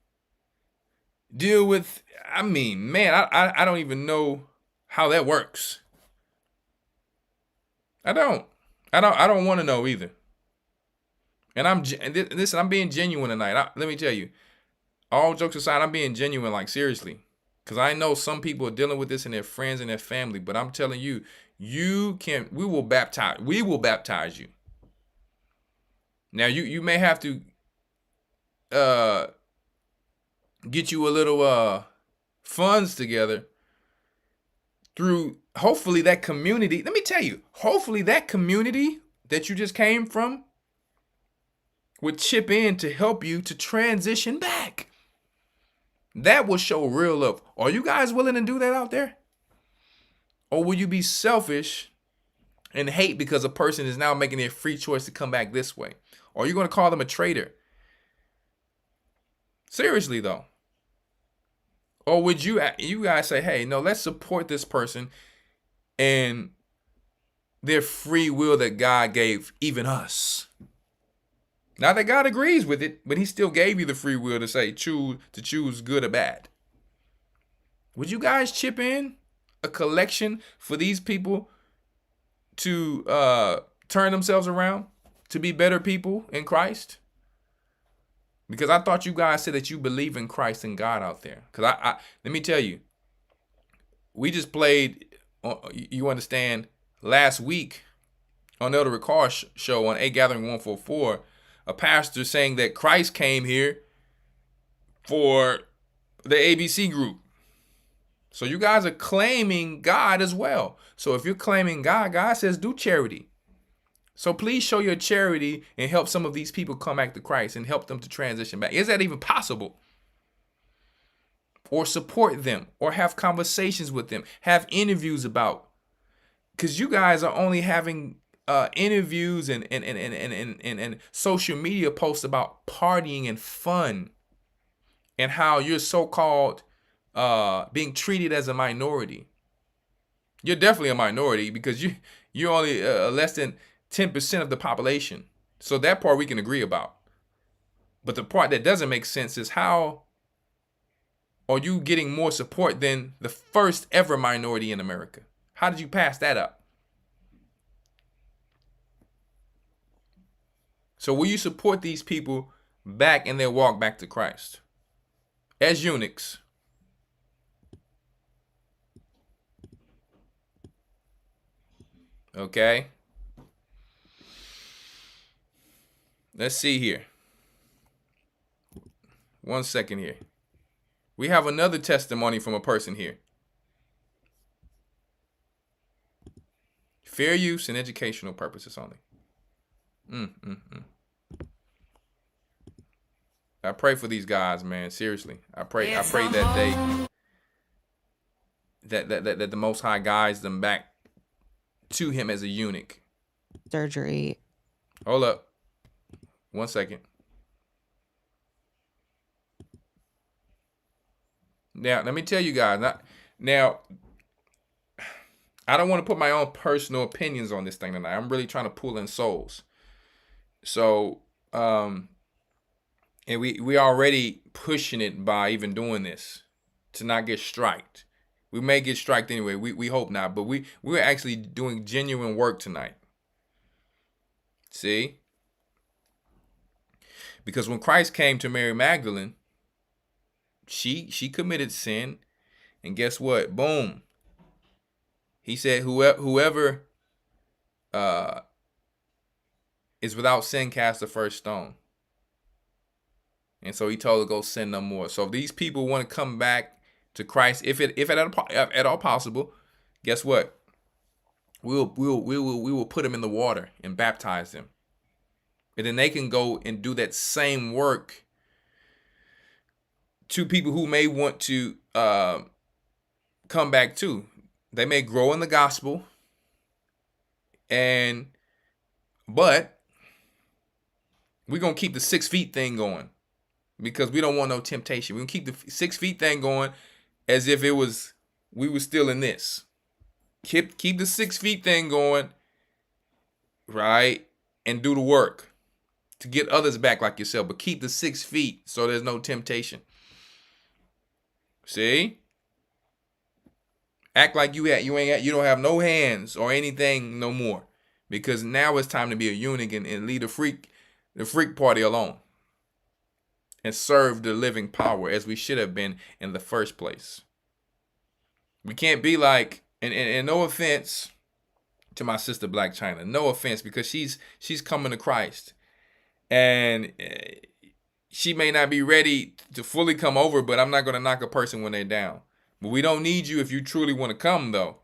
deal with, I mean, man, I don't even know how that works. I don't want to know either. And listen, I'm being genuine tonight. Let me tell you, all jokes aside, I'm being genuine, like seriously. Because I know some people are dealing with this in their friends and their family, but I'm telling you, we will baptize you. Now you may have to get you a little funds together through hopefully that community. Let me tell you, hopefully that community that you just came from would chip in to help you to transition back. That will show real love. Are you guys willing to do that out there? Or will you be selfish and hate because a person is now making their free choice to come back this way? Or are you going to call them a traitor? Seriously though. Or would you guys say, hey, no, let's support this person and their free will that God gave even us? Not that God agrees with it, but he still gave you the free will to say choose good or bad. Would you guys chip in a collection for these people to turn themselves around, to be better people in Christ? Because I thought you guys said that you believe in Christ and God out there. Because let me tell you, we just played, you understand, last week on Elder Rawchaa show on A Gathering 144, a pastor saying that Christ came here for the ABC group. So you guys are claiming God as well. So if you're claiming God, God says do charity. So please show your charity and help some of these people come back to Christ and help them to transition back. Is that even possible? Or support them, or have conversations with them, have interviews about. Because you guys are only having interviews and social media posts about partying and fun and how you're so-called being treated as a minority. You're definitely a minority because you're only less than 10% of the population. So that part we can agree about. But the part that doesn't make sense is how are you getting more support than the first ever minority in America? How did you pass that up? So will you support these people back in their walk back to Christ as eunuchs? Okay. Let's see here. 1 second here. We have another testimony from a person here. Fair use and educational purposes only. I pray for these guys, man. Seriously, I pray that that the Most High guides them back to Him as a eunuch. Surgery. Hold up, 1 second. Now, let me tell you guys. Now, I don't want to put my own personal opinions on this thing tonight. I'm really trying to pull in souls. So, and we already pushing it by even doing this to not get striked. We may get striked anyway. We hope not, but we're actually doing genuine work tonight. See? Because when Christ came to Mary Magdalene, she committed sin, and guess what? Boom. He said, whoever is without sin cast the first stone. And so he told her, go sin no more. So if these people want to come back to Christ, if at all possible, guess what? We will put them in the water and baptize them. And then they can go and do that same work to people who may want to come back too. They may grow in the gospel, but we're going to keep the 6 feet thing going because we don't want no temptation. We're going to keep the 6 feet thing going as if we were still in this. Keep the 6 feet thing going, right? And do the work to get others back like yourself, but keep the 6 feet so there's no temptation. See? Act like you don't have no hands or anything no more, because now it's time to be a eunuch and lead the freak party alone and serve the living power as we should have been in the first place. We can't be like, and no offense to my sister Black China, no offense, because she's coming to Christ and she may not be ready to fully come over, but I'm not going to knock a person when they're down. But we don't need you if you truly want to come, though,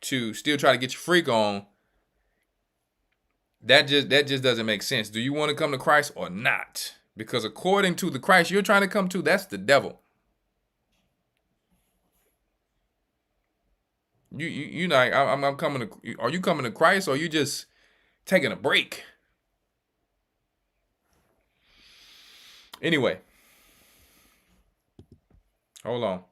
to still try to get your freak on. That just doesn't make sense. Do you want to come to Christ or not? Because according to the Christ you're trying to come to, that's the devil. You like, I'm coming to. Are you coming to Christ, or are you just taking a break? Anyway, hold on.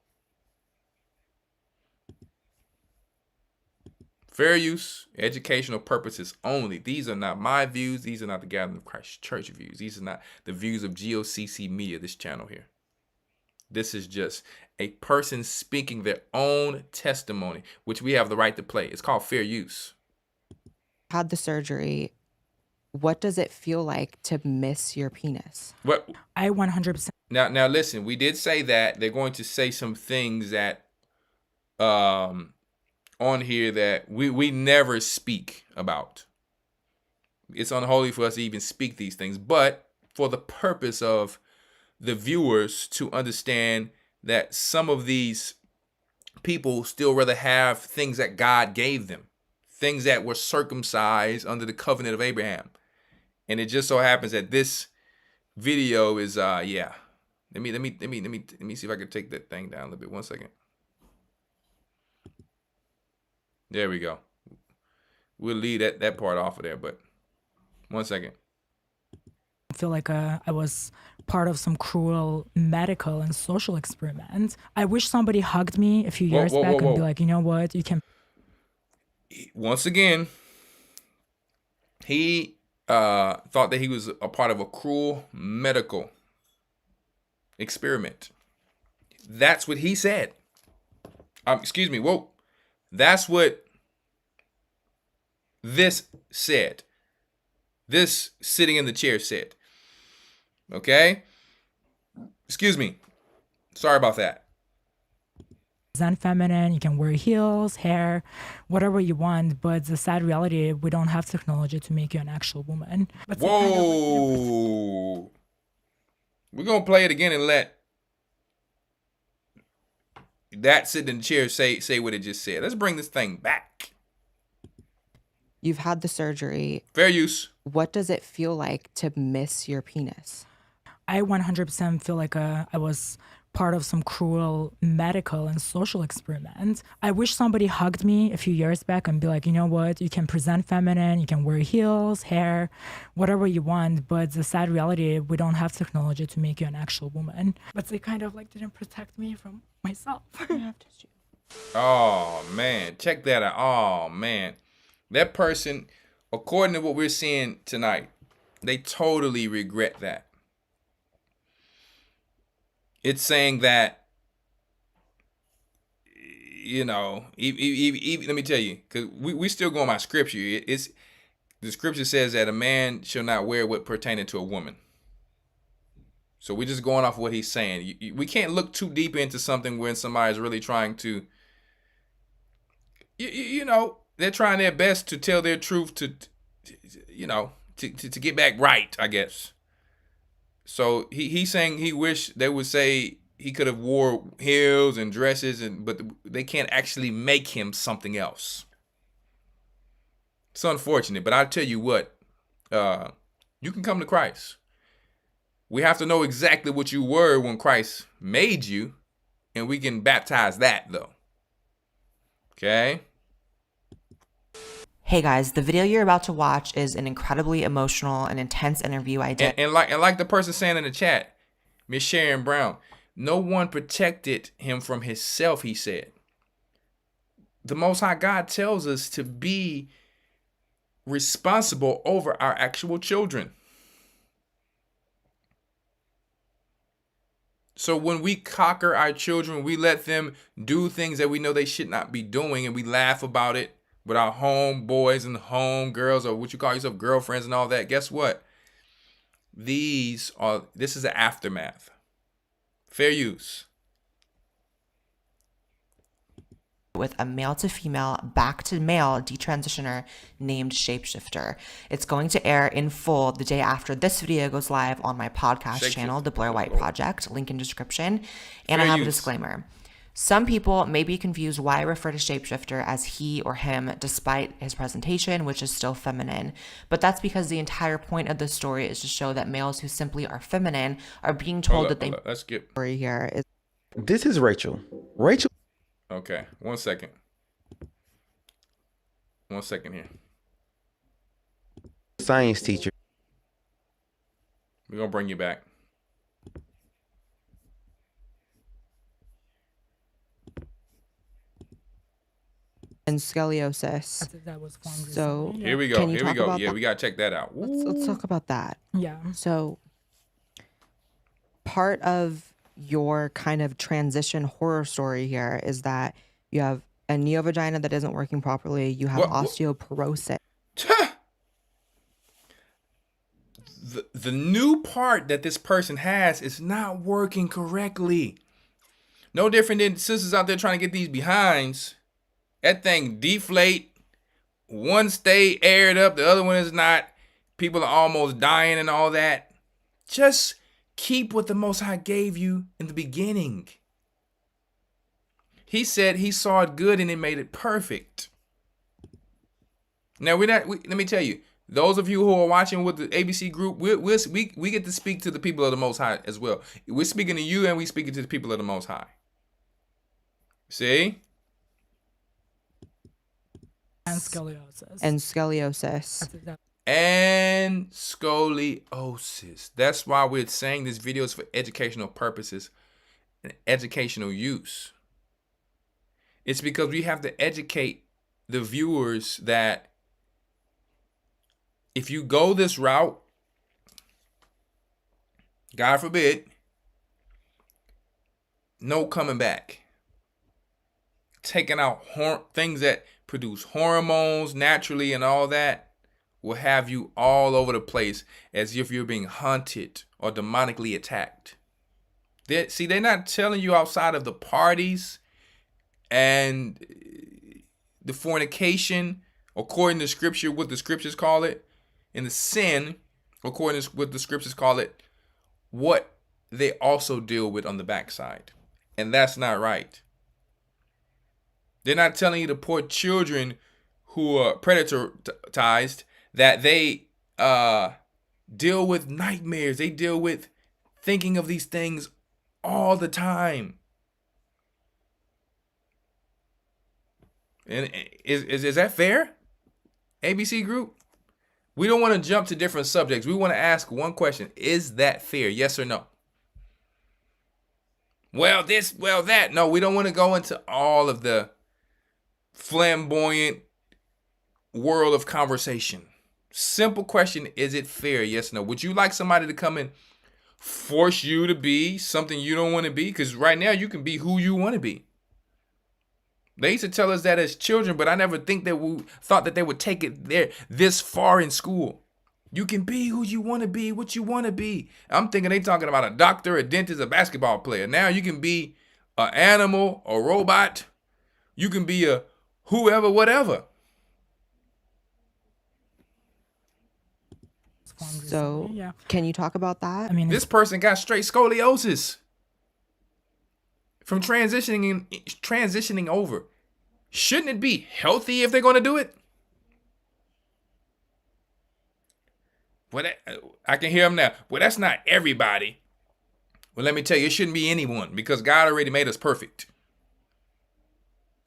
Fair use, educational purposes only. These are not my views. These are not the Gathering of Christ Church views. These are not the views of G.O.C.C. Media, this channel here. This is just a person speaking their own testimony, which we have the right to play. It's called fair use. Had the surgery. What does it feel like to miss your penis? What? I 100%. Now listen, we did say that they're going to say some things that on here that we never speak about. It's unholy for us to even speak these things, but for the purpose of the viewers to understand that some of these people still rather have things that God gave them, things that were circumcised under the covenant of Abraham. And it just so happens that this video is yeah. Let me see if I can take that thing down a little bit. 1 second. There we go. We'll leave that part off of there, but 1 second. I feel like I was part of some cruel medical and social experiment. I wish somebody hugged me a few years back and be like, you know what, you can. Once again, he thought that he was a part of a cruel medical experiment. That's what he said. Excuse me. Whoa. That's what this said. This sitting in the chair said. Okay? Excuse me. Sorry about that. Zen feminine, you can wear heels, hair, whatever you want, but the sad reality, we don't have technology to make you an actual woman. But whoa. We're going to play it again and let that sitting in the chair say what it just said. Let's bring this thing back. You've had the surgery. Fair use. What does it feel like to miss your penis? I 100% feel like I was part of some cruel medical and social experiment. I wish somebody hugged me a few years back and be like, you know what, you can present feminine, you can wear heels, hair, whatever you want, but the sad reality, we don't have technology to make you an actual woman. But they kind of like didn't protect me from myself. Oh, man. Check that out. Oh, man. That person, according to what we're seeing tonight, they totally regret that. It's saying that, you know, even, let me tell you, because we still going by scripture. It's the scripture says that a man shall not wear what pertaining to a woman. So we're just going off what he's saying. We can't look too deep into something when somebody's really trying to, you know, they're trying their best to tell their truth to get back right, I guess. So he's saying he wished they would say he could have wore heels and dresses, but they can't actually make him something else. It's unfortunate, but I'll tell you what, you can come to Christ. We have to know exactly what you were when Christ made you, and we can baptize that though. Okay? Hey guys, the video you're about to watch is an incredibly emotional and intense interview I did. And like the person saying in the chat, Miss Sharon Brown, no one protected him from himself, he said. The Most High God tells us to be responsible over our actual children. So when we cocker our children, we let them do things that we know they should not be doing, and we laugh about it with our home boys and home girls, or what you call yourself, girlfriends and all that. Guess what? This is the aftermath. Fair use. With a male to female, back to male detransitioner named Shapeshifter. It's going to air in full the day after this video goes live on my podcast channel, The Blair White Project, link in description. And I have a disclaimer. Some people may be confused why I refer to Shapeshifter as he or him despite his presentation, which is still feminine. But that's because the entire point of the story is to show that males who simply are feminine are being told that they... Let's skip. Here is... This is Rachel. Rachel. Okay, 1 second. 1 second here. Science teacher. We're going to bring you back. And scoliosis. That was formed so recently. Here we go. Here we go. Yeah, we got to check that out. Let's talk about that. Yeah. So part of your kind of transition horror story here is that you have a neovagina that isn't working properly. You have osteoporosis. The new part that this person has is not working correctly. No different than sisters out there trying to get these behinds. That thing deflate. One stay aired up, the other one is not. People are almost dying and all that. Just keep what the Most High gave you in the beginning. He said he saw it good and it made it perfect. Now let me tell you, those of you who are watching with the ABC group, we get to speak to the people of the Most High as well. We're speaking to you and we're speaking to the people of the Most High. See? And scoliosis. And scoliosis. And scoliosis. That's why we're saying this video is for educational purposes and educational use. It's because we have to educate the viewers that if you go this route, God forbid, no coming back. Taking out things that produce hormones naturally and all that will have you all over the place as if you're being hunted or demonically attacked. They're not telling you outside of the parties and the fornication, according to scripture, what the scriptures call it, and the sin, according to what the scriptures call it, what they also deal with on the backside. And that's not right. They're not telling you the poor children who are predatorized that they deal with nightmares. They deal with thinking of these things all the time. And is that fair? ABC Group? We don't want to jump to different subjects. We want to ask one question. Is that fair? Yes or no? Well, this, well, that. No, we don't want to go into all of the flamboyant world of conversation. Simple question, is it fair? Yes or no? Would you like somebody to come and force you to be something you don't want to be? Because right now you can be who you want to be. They used to tell us that as children, but I never thought that they would take it there this far in school. You can be who you want to be, what you want to be. I'm thinking they talking about a doctor, a dentist, a basketball player. Now you can be an animal, a robot. You can be a whoever, whatever. So, can you talk about that? I mean, this person got straight scoliosis from transitioning over. Shouldn't it be healthy if they're going to do it? Well, I can hear them now. Well, that's not everybody. Well, let me tell you, it shouldn't be anyone because God already made us perfect.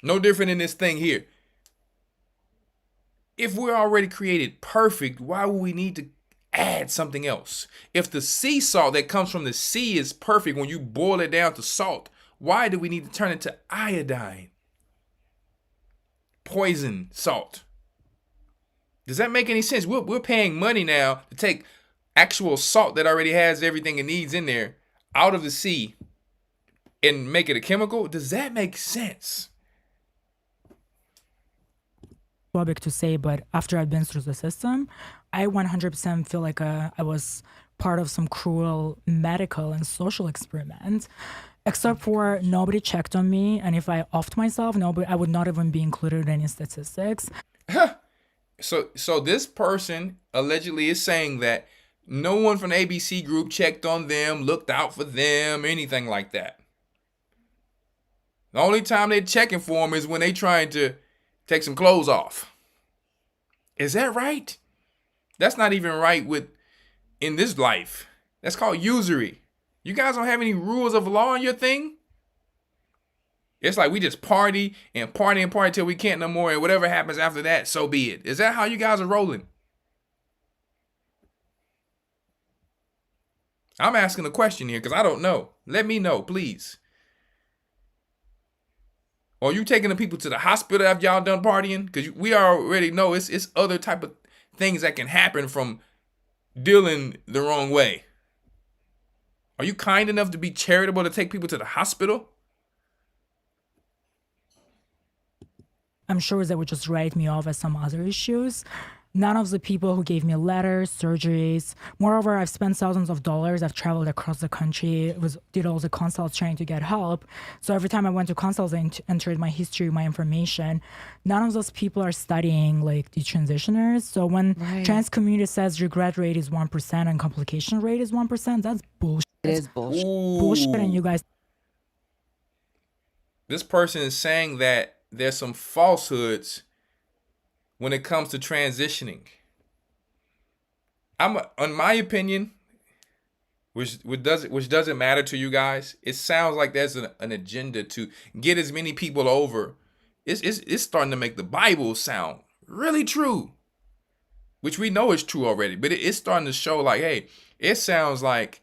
No different in this thing here. If we're already created perfect, why would we need to add something else? If the sea salt that comes from the sea is perfect when you boil it down to salt, why do we need to turn it to iodine? Poison salt. Does that make any sense? We're paying money now to take actual salt that already has everything it needs in there out of the sea and make it a chemical? Does that make sense? Phobic to say, but after I've been through the system, I 100% feel like I was part of some cruel medical and social experiment. Except for nobody checked on me, and if I offed myself, I would not even be included in any statistics. So this person allegedly is saying that no one from the ABC Group checked on them, looked out for them, anything like that. The only time they're checking for them is when they trying to take some clothes off. Is that right? That's not even right in this life. That's called usury. You guys don't have any rules of law in your thing? It's like we just party and party and party till we can't no more, and whatever happens after that, so be it. Is that how you guys are rolling? I'm asking a question here because I don't know. Let me know, please. Or are you taking the people to the hospital after y'all done partying? Because we already know it's other type of things that can happen from dealing the wrong way. Are you kind enough to be charitable to take people to the hospital? I'm sure they would just write me off as some other issues. None of the people who gave me letters, surgeries. Moreover, I've spent thousands of dollars. I've traveled across the country, did all the consults trying to get help. So every time I went to consults, I entered my history, my information. None of those people are studying like detransitioners. So when trans community says regret rate is 1% and complication rate is 1%, that's bullshit. It is bullshit. Bullshit, and you guys. This person is saying that there's some falsehoods when it comes to transitioning. In my opinion, which doesn't matter to you guys, it sounds like there's an agenda to get as many people over. It's starting to make the Bible sound really true, which we know is true already, but it's starting to show like, hey, it sounds like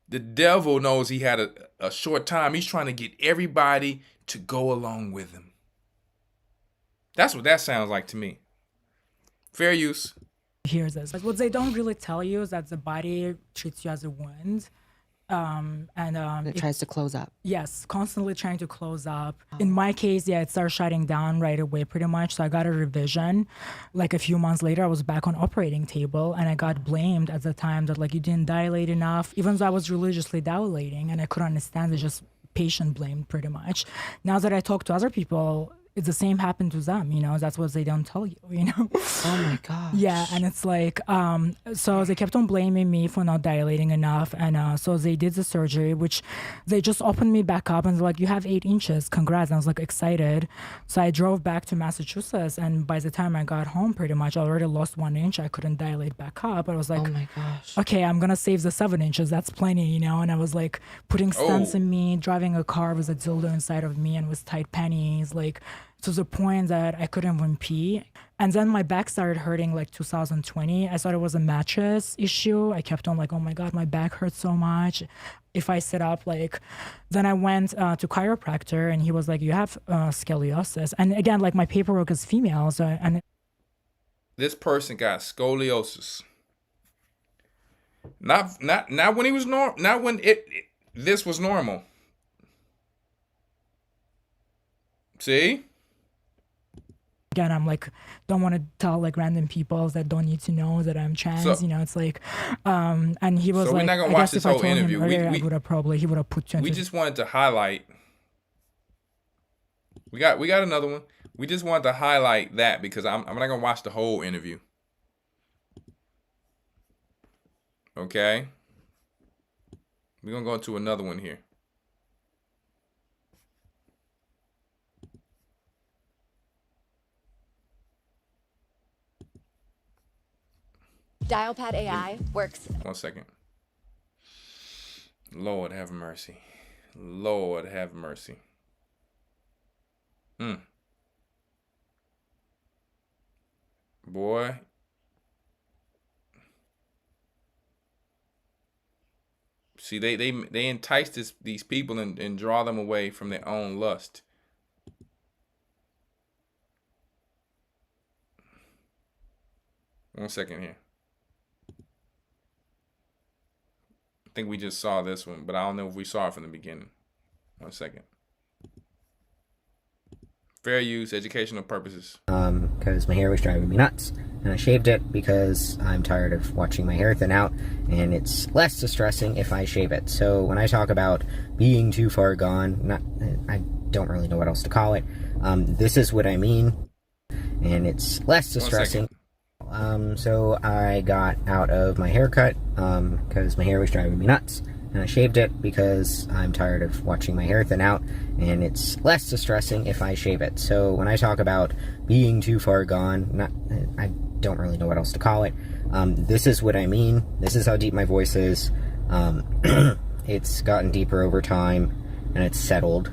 the devil knows he had a short time. He's trying to get everybody to go along with him. That's what that sounds like to me. Fair use. Here's this. What they don't really tell you is that the body treats you as a wound. It tries to close up. Yes, constantly trying to close up. In my case, it started shutting down right away pretty much. So I got a revision. Like a few months later, I was back on operating table and I got blamed at the time that like you didn't dilate enough, even though I was religiously dilating and I couldn't understand it, just patient blamed pretty much. Now that I talk to other people, it's the same happened to them, that's what they don't tell you, Oh my gosh. Yeah, and it's like, so they kept on blaming me for not dilating enough, and so they did the surgery, which they just opened me back up, and they're like, you have 8 inches, congrats. And I was like excited. So I drove back to Massachusetts, and by the time I got home, pretty much I already lost 1 inch. I couldn't dilate back up. But I was like, oh my gosh. Okay, I'm gonna save the 7 inches. That's plenty, And I was like putting stents in me, driving a car with a dildo inside of me and with tight panties, like to the point that I couldn't even pee. And then my back started hurting like 2020. I thought it was a mattress issue. I kept on like, oh my God, my back hurts so much. If I sit up, then I went to chiropractor, and he was like, you have scoliosis. And again, like my paperwork is female. This person got scoliosis. Not when he was normal. Not when this was normal. See? Again, I'm like, don't want to tell like random people that don't need to know that I'm trans. It's like, and he was so like, we're not gonna I watch guess this if I whole told interview. him earlier, he would have put you. We just wanted to highlight. We got another one. We just wanted to highlight that because I'm not gonna watch the whole interview. Okay. We're gonna go into another one here. Dialpad AI works. 1 second. Lord have mercy. Lord have mercy. Boy. See, they entice these people and draw them away from their own lust. One second here. I think we just saw this one, but I don't know if we saw it from the beginning. 1 second. Fair use, educational purposes. Because my hair was driving me nuts, and I shaved it because I'm tired of watching my hair thin out, and it's less distressing if I shave it. So when I talk about being too far gone, I don't really know what else to call it. This is what I mean, and it's less distressing. So I got out of my haircut because my hair was driving me nuts, and I shaved it because I'm tired of watching my hair thin out, and it's less distressing if I shave it. So when I talk about being too far gone, I don't really know what else to call it. This is what I mean. This is how deep my voice is. It's gotten deeper over time, and it's settled.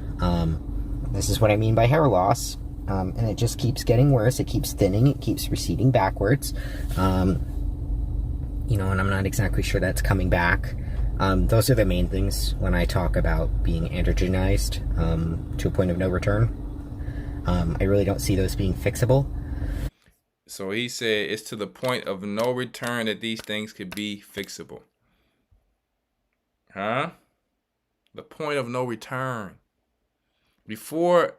This is what I mean by hair loss. And it just keeps getting worse. It keeps thinning. It keeps receding backwards. And I'm not exactly sure that's coming back. Those are the main things when I talk about being androgenized to a point of no return. I really don't see those being fixable. So he said it's to the point of no return that these things could be fixable. Huh? The point of no return. Before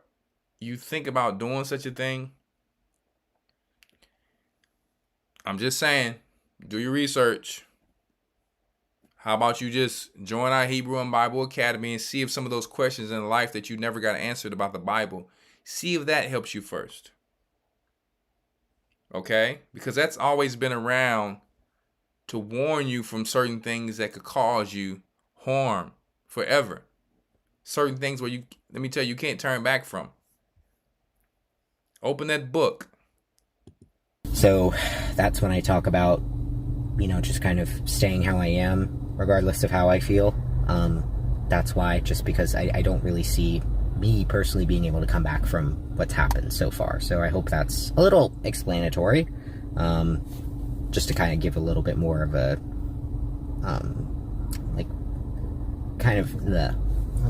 you think about doing such a thing, I'm just saying, do your research. How about you just join our Hebrew and Bible Academy and see if some of those questions in life that you never got answered about the Bible, see if that helps you first. Okay? Because that's always been around to warn you from certain things that could cause you harm forever. Certain things where let me tell you, you can't turn back from. Open that book. So that's when I talk about, just kind of staying how I am, regardless of how I feel. That's why, just because I don't really see me personally being able to come back from what's happened so far. So I hope that's a little explanatory, just to kind of give a little bit more of a, let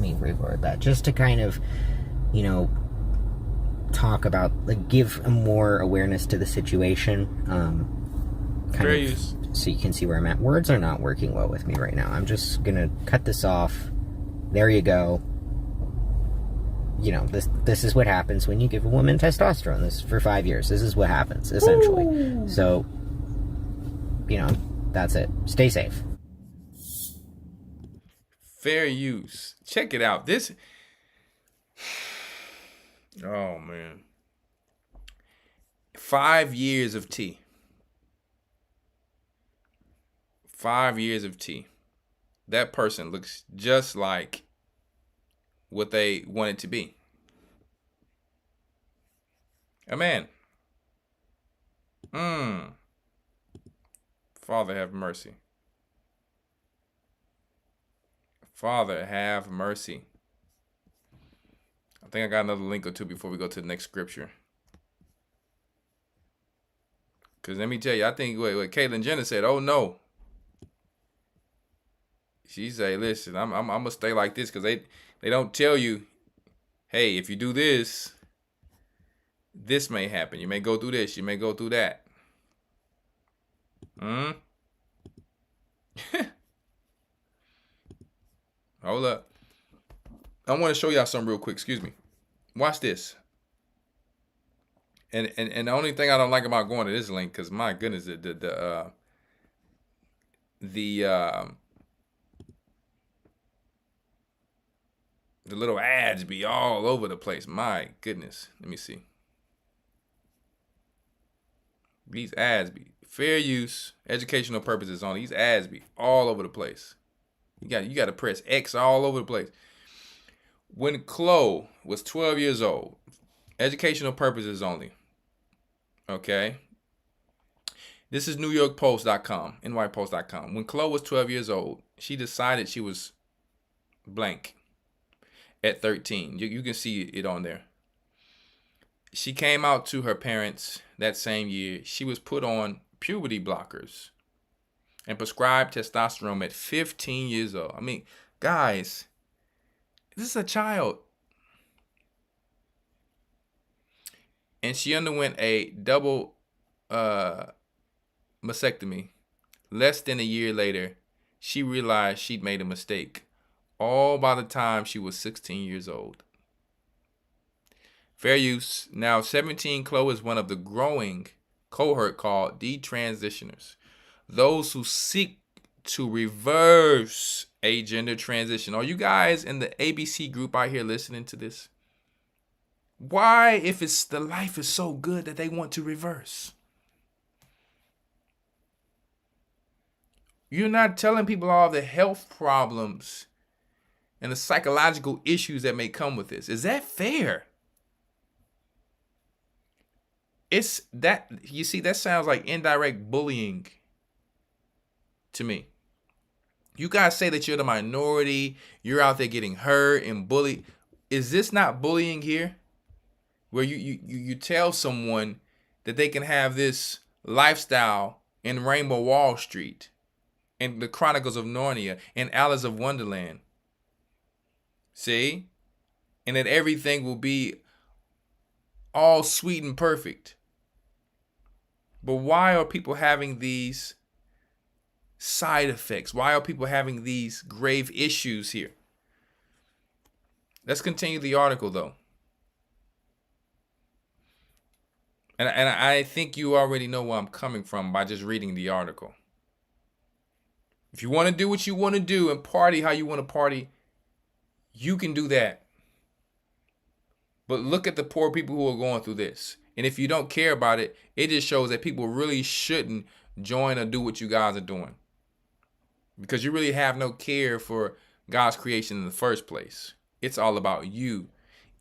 me reword that, just to kind of, talk about, give more awareness to the situation, so you can see where I'm at. Words are not working well with me right now. I'm just gonna cut this off. There you go. This is what happens when you give a woman testosterone. This for 5 years. This is what happens, essentially. Ooh. So, that's it. Stay safe. Fair use. Check it out. Oh, man. 5 years of tea. 5 years of tea. That person looks just like what they want it to be. A man. Father, have mercy. Father, have mercy. I think I got another link or two before we go to the next scripture. Because let me tell you, I think what Caitlyn Jenner said, oh no. She say, listen, I'm gonna stay like this because they don't tell you, hey, if you do this, this may happen. You may go through this. You may go through that. Hold up. I want to show y'all something real quick. Excuse me. Watch this. And the only thing I don't like about going to this link, because my goodness, the little ads be all over the place. My goodness. Let me see. These ads be fair use, educational purposes only. These ads be all over the place. You got to press X all over the place. When Chloe was 12 years old, educational purposes only. Okay. This is NewYorkPost.com, NYPost.com. When Chloe was 12 years old, she decided she was blank at 13. You can see it on there. She came out to her parents that same year. She was put on puberty blockers and prescribed testosterone at 15 years old. I mean, guys, this is a child. And she underwent a double mastectomy. Less than a year later, she realized she'd made a mistake. All by the time she was 16 years old. Fair use. Now 17, Chloe is one of the growing cohort called detransitioners. Those who seek to reverse a gender transition. Are you guys in the ABC group out here listening to this? Why, if it's the life is so good that they want to reverse? You're not telling people all the health problems and the psychological issues that may come with this. Is that fair? It's that, you see, that sounds like indirect bullying to me. You guys say that you're the minority, you're out there getting hurt and bullied. Is this not bullying here? Where you tell someone that they can have this lifestyle in Rainbow Wall Street and the Chronicles of Narnia and Alice of Wonderland. See? And that everything will be all sweet and perfect. But why are people having these side effects? Why are people having these grave issues here? Let's continue the article though. And I think you already know where I'm coming from by just reading the article. If you want to do what you want to do and party how you want to party, you can do that. But look at the poor people who are going through this. And if you don't care about it, it just shows that people really shouldn't join or do what you guys are doing. Because you really have no care for God's creation in the first place. It's all about you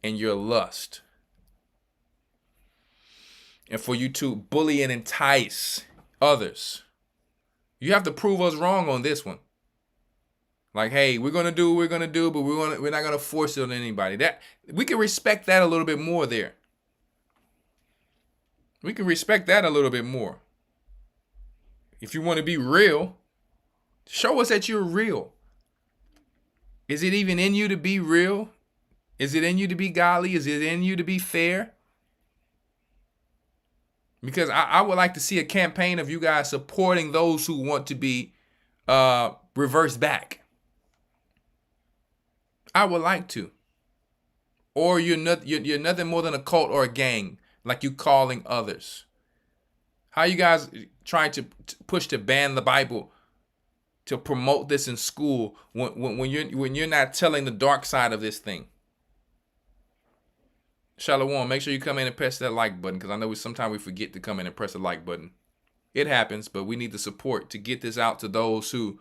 and your lust. And for you to bully and entice others. You have to prove us wrong on this one. Like, hey, we're gonna do what we're gonna do, but we're not gonna force it on anybody. That we can respect that a little bit more there. We can respect that a little bit more. If you want to be real, show us that you're real. Is it even in you to be real? Is it in you to be godly? Is it in you to be fair? Because I would like to see a campaign of you guys supporting those who want to be reversed back. I would like to. Or you're nothing more than a cult or a gang, like you calling others. How you guys trying to push to ban the Bible, to promote this in school when you're not telling the dark side of this thing? Shalom, make sure you come in and press that like button, because I know sometimes we forget to come in and press the like button. It happens, but we need the support to get this out to those who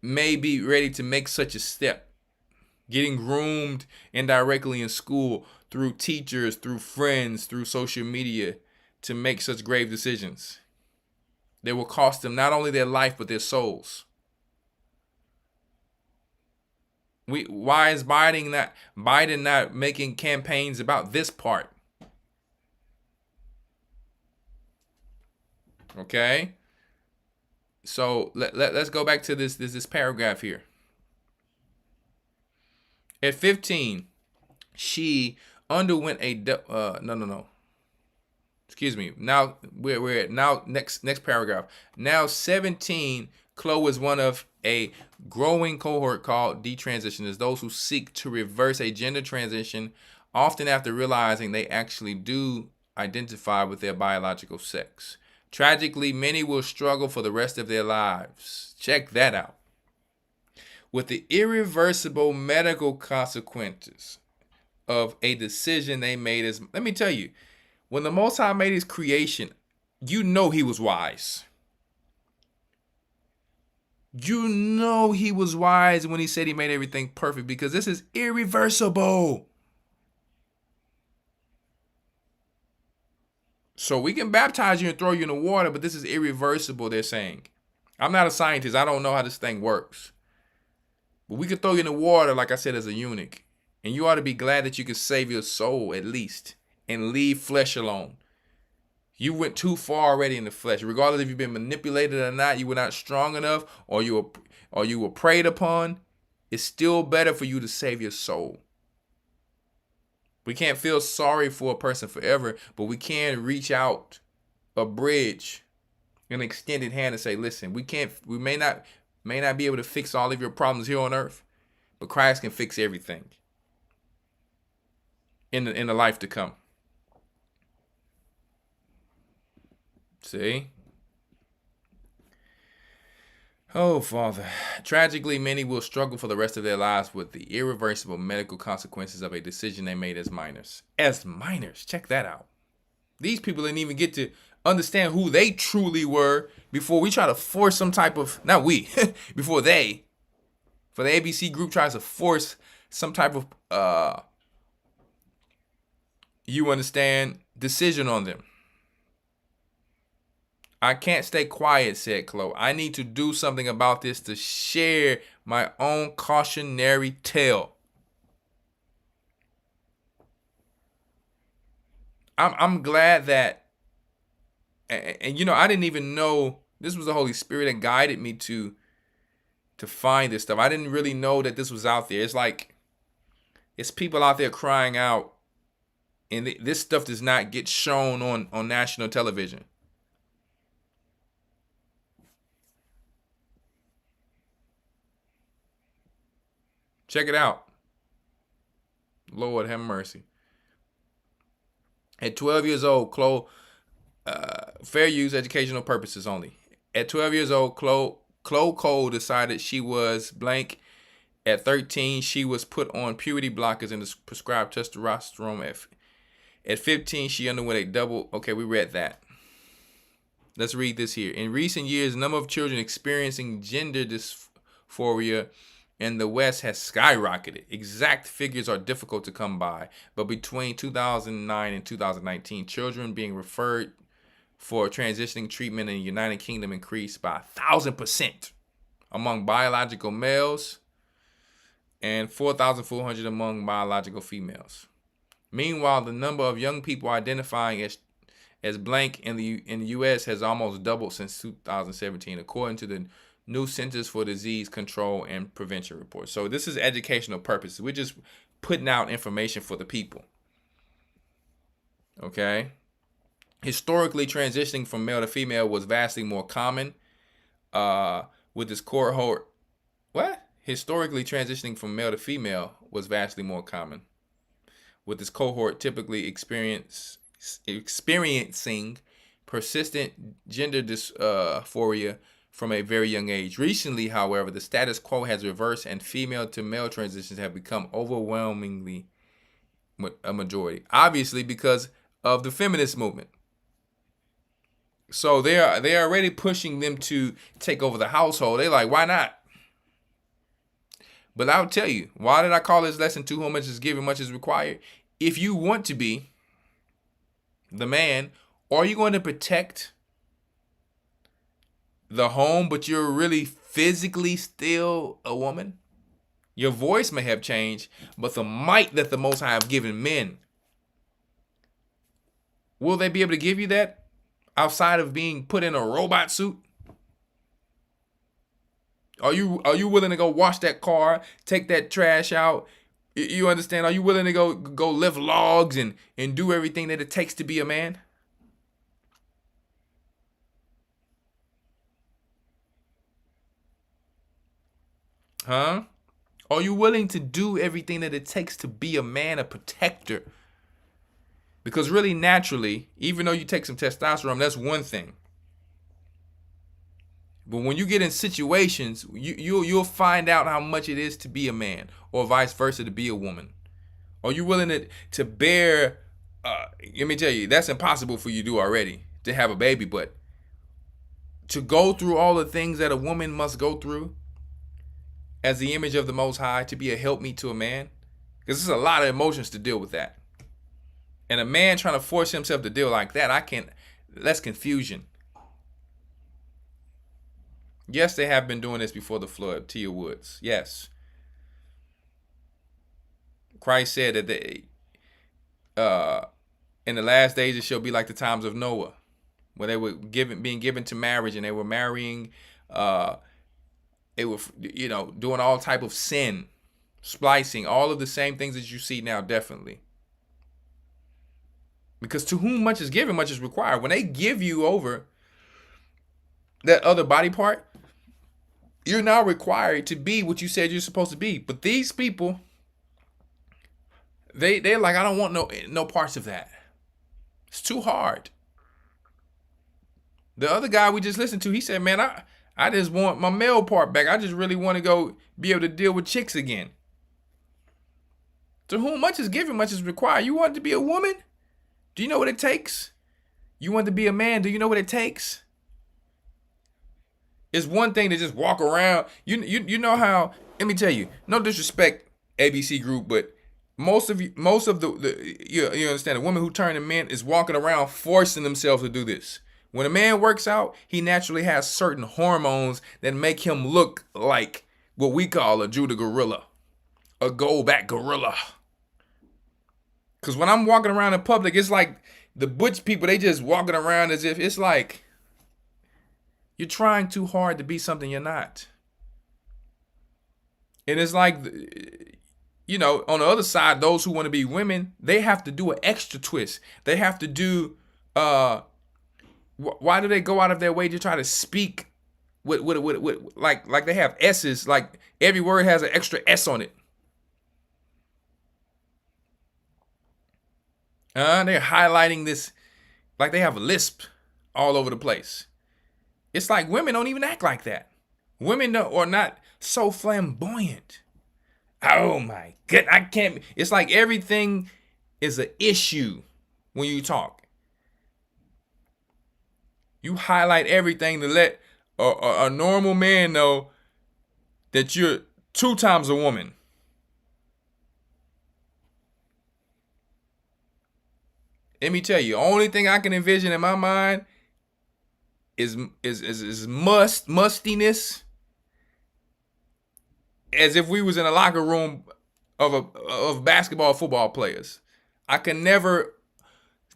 may be ready to make such a step. Getting groomed indirectly in school through teachers, through friends, through social media to make such grave decisions. They will cost them not only their life, but their souls. Why is Biden not making campaigns about this part? Okay. So let's go back to this paragraph here. At 15, she underwent a excuse me. Now we're at next paragraph. Now 17, Chloe is one of a growing cohort called detransitioners, those who seek to reverse a gender transition, often after realizing they actually do identify with their biological sex. Tragically, many will struggle for the rest of their lives. Check that out. With the irreversible medical consequences of a decision they made. Let me tell you, when the Most High made his creation, you know he was wise. You know he was wise when he said he made everything perfect, because this is irreversible. So we can baptize you and throw you in the water, but this is irreversible, they're saying. I'm not a scientist. I don't know how this thing works. But we could throw you in the water, like I said, as a eunuch. And you ought to be glad that you could save your soul, at least, and leave flesh alone. You went too far already in the flesh. Regardless if you've been manipulated or not, you were not strong enough, or you were preyed upon, it's still better for you to save your soul. We can't feel sorry for a person forever, but we can reach out a bridge, an extended hand, and say, listen, we may not be able to fix all of your problems here on earth, but Christ can fix everything in the life to come. See? Oh, Father. Tragically, many will struggle for the rest of their lives with the irreversible medical consequences of a decision they made as minors. As minors, check that out. These people didn't even get to understand who they truly were before we try to force some type of, not we, before the ABC group tries to force some type of, you understand, decision on them. I can't stay quiet, said Chloe. I need to do something about this to share my own cautionary tale. I'm glad that, and you know, I didn't even know this was the Holy Spirit that guided me to find this stuff. I didn't really know that this was out there. It's like, it's people out there crying out, and this stuff does not get shown on national television. Check it out. Lord have mercy. At 12 years old, Chloe, fair use, educational purposes only. At 12 years old, Chloe Cole decided she was blank. At 13, she was put on puberty blockers and prescribed testosterone. At 15, she underwent a double. Okay, we read that. Let's read this here. In recent years, the number of children experiencing gender dysphoria in the West has skyrocketed. Exact figures are difficult to come by, but between 2009 and 2019, children being referred for transitioning treatment in the United Kingdom increased by 1,000% among biological males and 4,400 among biological females. Meanwhile, the number of young people identifying as blank in the U.S. has almost doubled since 2017, according to the new Centers for Disease Control and Prevention report. So this is educational purposes. We're just putting out information for the people. Okay. Historically, transitioning from male to female was vastly more common. With this cohort, historically transitioning from male to female was vastly more common. With this cohort typically experiencing persistent gender dysphoria from a very young age. Recently, however, the status quo has reversed and female to male transitions have become overwhelmingly a majority, obviously because of the feminist movement. So they're already pushing them to take over the household. They're like, why not? But I'll tell you, why did I call this lesson to whom much is given, much is required? If you want to be the man, are you going to protect the home, but you're really physically still a woman? Your voice may have changed, but the might that the Most High have given men, will they be able to give you that outside of being put in a robot suit? Are you willing to go wash that car, take that trash out? You understand? Are you willing to go lift logs and do everything that it takes to be a man? Huh? Are you willing to do everything that it takes to be a man, a protector? Because really, naturally, even though you take some testosterone, that's one thing. But when you get in situations, you'll find out how much it is to be a man, or vice versa, to be a woman. Are you willing to bear? Let me tell you, that's impossible for you to do already, to have a baby. But to go through all the things that a woman must go through as the image of the Most High, to be a helpmeet to a man, because there's a lot of emotions to deal with that. And a man trying to force himself to deal like that, that's confusion. Yes, they have been doing this before the flood, Tia Woods. Yes. Christ said that in the last days it shall be like the times of Noah, where they were being given to marriage, and they were marrying, they were, doing all type of sin, splicing, all of the same things that you see now, definitely. Because to whom much is given, much is required. When they give you over that other body part, you're now required to be what you said you're supposed to be. But these people, they're like, I don't want no parts of that. It's too hard. The other guy we just listened to, he said, man, I just want my male part back. I just really want to go be able to deal with chicks again. To whom much is given, much is required. You want to be a woman? Do you know what it takes? You want to be a man? Do you know what it takes? It's one thing to just walk around. You know how, let me tell you, no disrespect, ABC group, but most of the you understand, the women who turn to men is walking around forcing themselves to do this. When a man works out, he naturally has certain hormones that make him look like what we call a Judah gorilla, a gold-back gorilla. Because when I'm walking around in public, it's like the butch people, they just walking around as if it's like you're trying too hard to be something you're not. And it's like, on the other side, those who want to be women, they have to do an extra twist. They have to do, why do they go out of their way to try to speak with like they have S's, like every word has an extra S on it. They're highlighting this like they have a lisp all over the place. It's like women don't even act like that. Women are not so flamboyant. Oh my God, I can't. It's like everything is an issue when you talk. You highlight everything to let a normal man know that you're 2 times a woman. Let me tell you, only thing I can envision in my mind is mustiness, as if we was in a locker room of basketball, football players. I can never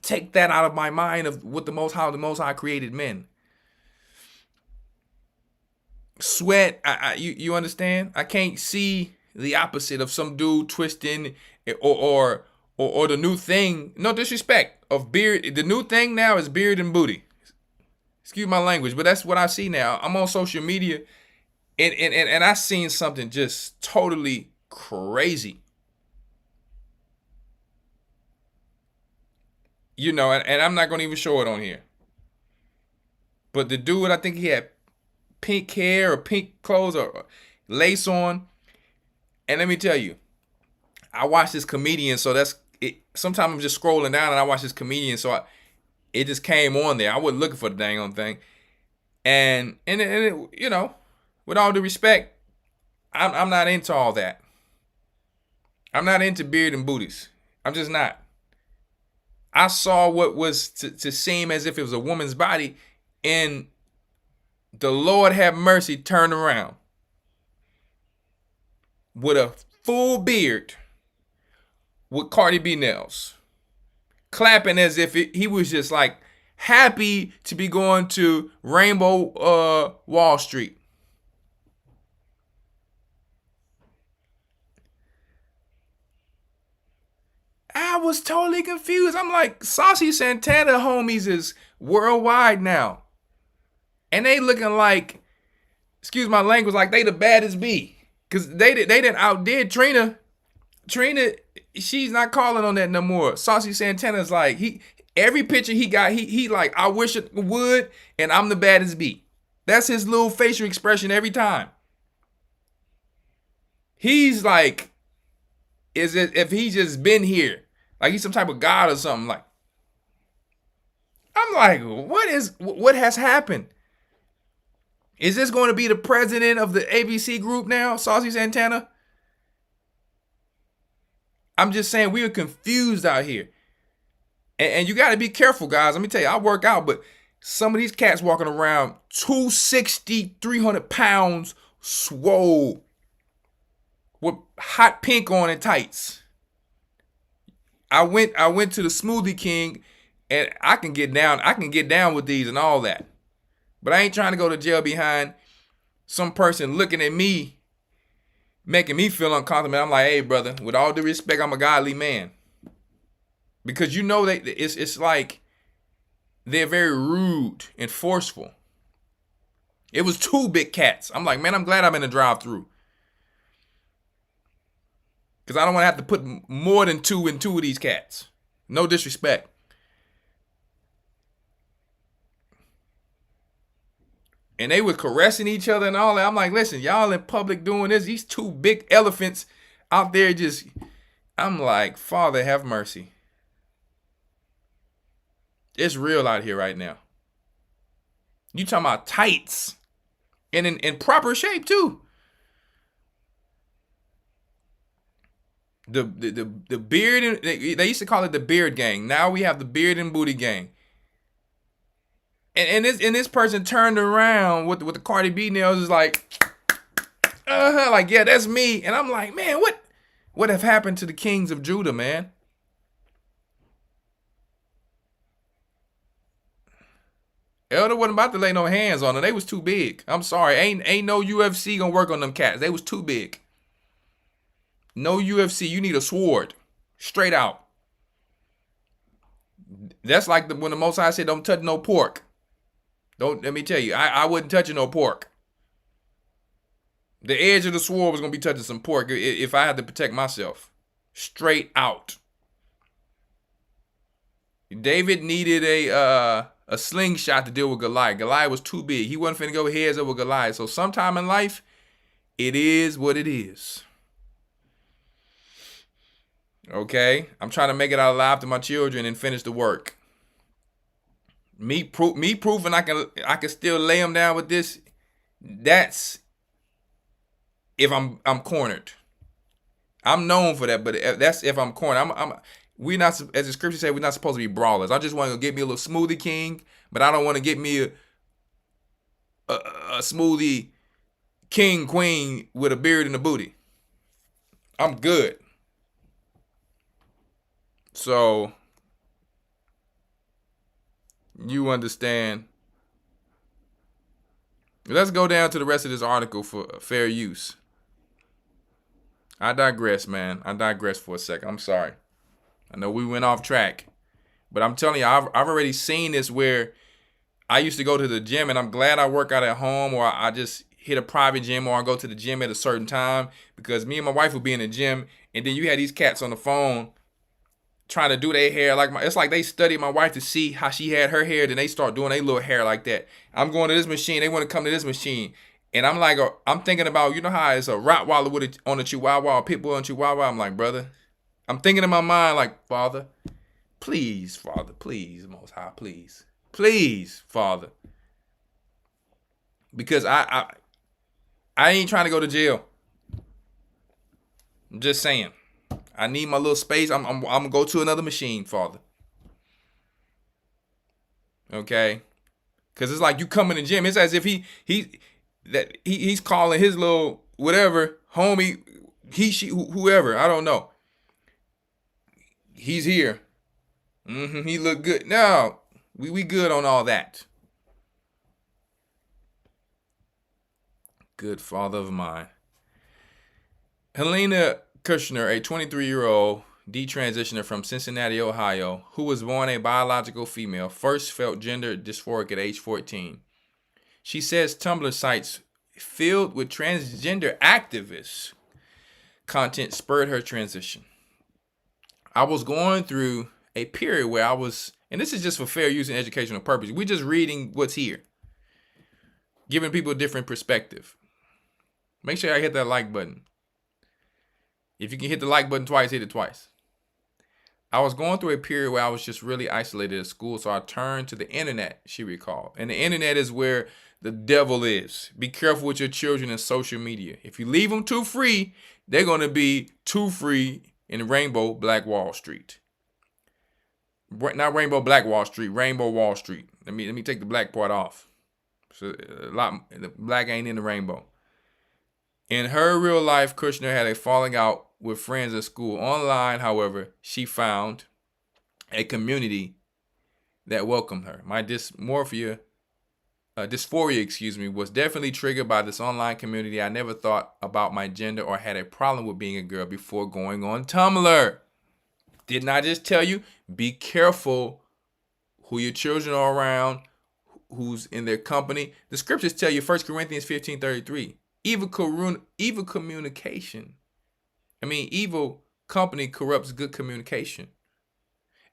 take that out of my mind of what the Most High created men. Sweat, you understand? I can't see the opposite of some dude twisting or the new thing, no disrespect, of beard. The new thing now is beard and booty. Excuse my language, but that's what I see now. I'm on social media and I seen something just totally crazy. And I'm not going to even show it on here. But the dude, I think he had pink hair or pink clothes or lace on. And let me tell you, I watch this comedian, so sometimes I'm just scrolling down and I watch this comedian, so it just came on there. I wasn't looking for the dang on thing. And it, you know, with all due respect, I'm not into all that. I'm not into beard and booties. I'm just not. I saw what was to seem as if it was a woman's body, and the Lord have mercy turned around with a full beard with Cardi B nails, clapping as if he was just like happy to be going to Rainbow Wall Street. I was totally confused. I'm like, Saucy Santana homies is worldwide now. And they looking like, excuse my language, like they the baddest bee. Because they didn't outdid Trina. Trina, she's not calling on that no more. Saucy Santana's like, every picture he got, he like, I wish it would, and I'm the baddest bee. That's his little facial expression every time. He's like, is it if he just been here? Like he's some type of god or something. Like, I'm like, what has happened? Is this going to be the president of the ABC group now, Saucy Santana? I'm just saying we are confused out here. And you got to be careful, guys. Let me tell you, I work out, but some of these cats walking around 260, 300 pounds, swole, with hot pink on and tights. I went to the Smoothie King, and I can get down with these and all that. But I ain't trying to go to jail behind some person looking at me, making me feel uncomfortable. I'm like, hey, brother, with all due respect, I'm a godly man. Because you know it's like they're very rude and forceful. It was two big cats. I'm like, man, I'm glad I'm in the drive-thru. Because I don't want to have to put more than two in two of these cats. No disrespect. And they were caressing each other and all that. I'm like, listen, y'all in public doing this. These two big elephants out there just, I'm like, Father, have mercy. It's real out here right now. You talking about tights. And in proper shape, too. The beard, they used to call it the beard gang. Now we have the beard and booty gang. And this person turned around with the Cardi B nails is like, like, yeah, that's me. And I'm like, man, what have happened to the kings of Judah, man? Elder wasn't about to lay no hands on them. They was too big. I'm sorry. Ain't no UFC gonna work on them cats. They was too big. No UFC. You need a sword. Straight out. That's like when the Most High said, don't touch no pork. Let me tell you, I wouldn't touch no pork. The edge of the sword was going to be touching some pork if I had to protect myself. Straight out. David needed a slingshot to deal with Goliath. Goliath was too big. He wasn't finna go heads up with Goliath. So sometime in life, it is what it is. Okay? I'm trying to make it out alive to my children and finish the work. Me proving I can still lay them down with this. That's if I'm cornered. I'm known for that, but that's if I'm cornered. We not, as the scripture says, we're not supposed to be brawlers. I just want to get me a little Smoothie King, but I don't want to get me a Smoothie King Queen with a beard and a booty. I'm good. So you understand. Let's go down to the rest of this article for fair use. I digress, man. I digress for a second. I'm sorry. I know we went off track. But I'm telling you, I've already seen this where I used to go to the gym, and I'm glad I work out at home, or I just hit a private gym, or I go to the gym at a certain time, because me and my wife would be in the gym, and then you had these cats on the phone trying to do their hair it's like they studied my wife to see how she had her hair, then they start doing their little hair like that. I'm going to this machine, they want to come to this machine, and I'm like, I'm thinking about, you know how it's a Rottweiler on a Chihuahua, a Pitbull on a Chihuahua. I'm like, brother, I'm thinking in my mind like, Father, please, Most High, please, Father. Because I ain't trying to go to jail. I'm just saying. I need my little space. I'm gonna go to another machine, Father. Okay? Because it's like you come in the gym. It's as if he's calling his little whatever, homie, she, whoever, I don't know. He's here. He look good. No, we good on all that. Good Father of mine. Helena Kushner, a 23-year-old detransitioner from Cincinnati, Ohio, who was born a biological female, first felt gender dysphoric at age 14. She says Tumblr sites filled with transgender activists content spurred her transition. I was going through a period where I was, and this is just for fair use and educational purposes. We're just reading what's here, giving people a different perspective. Make sure I hit that like button. If you can hit the like button twice, hit it twice. I was going through a period where I was just really isolated at school, so I turned to the internet, she recalled. And the internet is where the devil is. Be careful with your children and social media. If you leave them too free, they're going to be too free in Rainbow Black Wall Street. Not Rainbow Black Wall Street, Rainbow Wall Street. Let me take the black part off. So the black ain't in the rainbow. In her real life, Kushner had a falling out with friends at school. Online, however, she found a community that welcomed her. My dysphoria, was definitely triggered by this online community. I never thought about my gender or had a problem with being a girl before going on Tumblr. Didn't I just tell you? Be careful who your children are around, who's in their company. The scriptures tell you, 1 Corinthians 15:33, evil communication. Evil company corrupts good communication.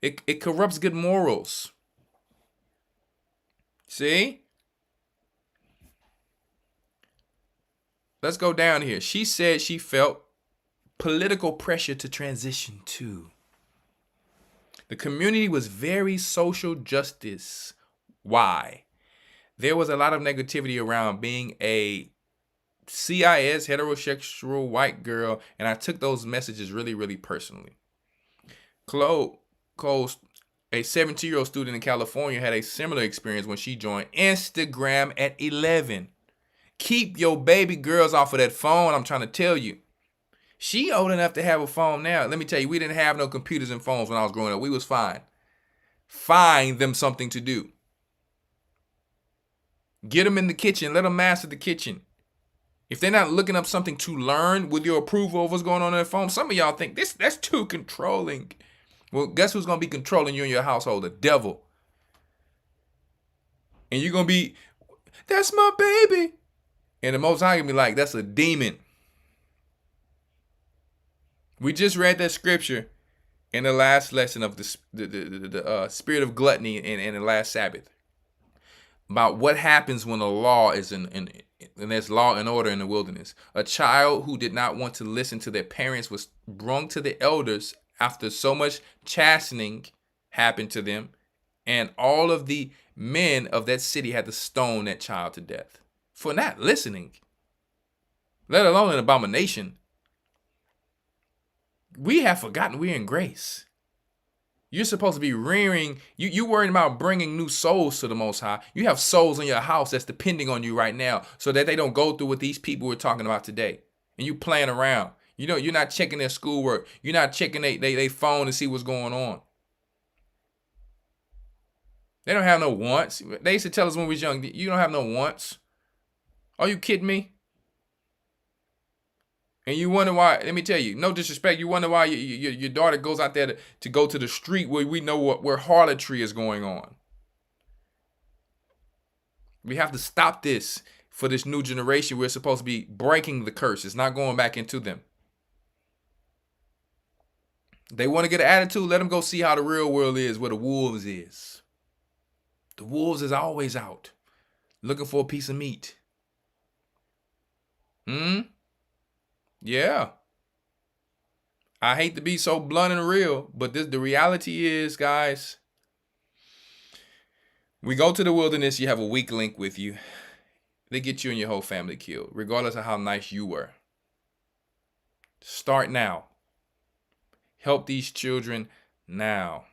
It corrupts good morals. See? Let's go down here. She said she felt political pressure to transition too. The community was very social justice. Why? There was a lot of negativity around being a CIS heterosexual white girl, and I took those messages really, really personally. Chloe, a 17-year-old student in California, had a similar experience when she joined Instagram at 11. Keep your baby girls off of that phone, I'm trying to tell you. She old enough to have a phone now. Let me tell you, we didn't have no computers and phones when I was growing up. We was fine. Find them something to do. Get them in the kitchen. Let them master the kitchen. If they're not looking up something to learn with your approval of what's going on their phone, some of y'all think that's too controlling. Well, guess who's going to be controlling you in your household? The devil. And you're going to be, that's my baby. And the Most High going to be like, that's a demon. We just read that scripture in the last lesson of the spirit of gluttony in the last Sabbath. About what happens when a law is and there's law and order in the wilderness. A child who did not want to listen to their parents was brought to the elders after so much chastening happened to them. And all of the men of that city had to stone that child to death for not listening, let alone an abomination. We have forgotten we're in grace. You're supposed to be rearing, you worrying about bringing new souls to the Most High. You have souls in your house that's depending on you right now so that they don't go through what these people we're talking about today. And you playing around. You know, you're not checking their schoolwork. You're not checking their phone to see what's going on. They don't have no wants. They used to tell us when we was young, you don't have no wants. Are you kidding me? And you wonder why, let me tell you, no disrespect, you wonder why your daughter goes out there to go to the street where we know where harlotry is going on. We have to stop this for this new generation. We're supposed to be breaking the curse. It's not going back into them. They want to get an attitude, let them go see how the real world is, where the wolves is. The wolves is always out, looking for a piece of meat. Yeah. I hate to be so blunt and real, but the reality is, guys, we go to the wilderness, you have a weak link with you. They get you and your whole family killed, regardless of how nice you were. Start now. Help these children now,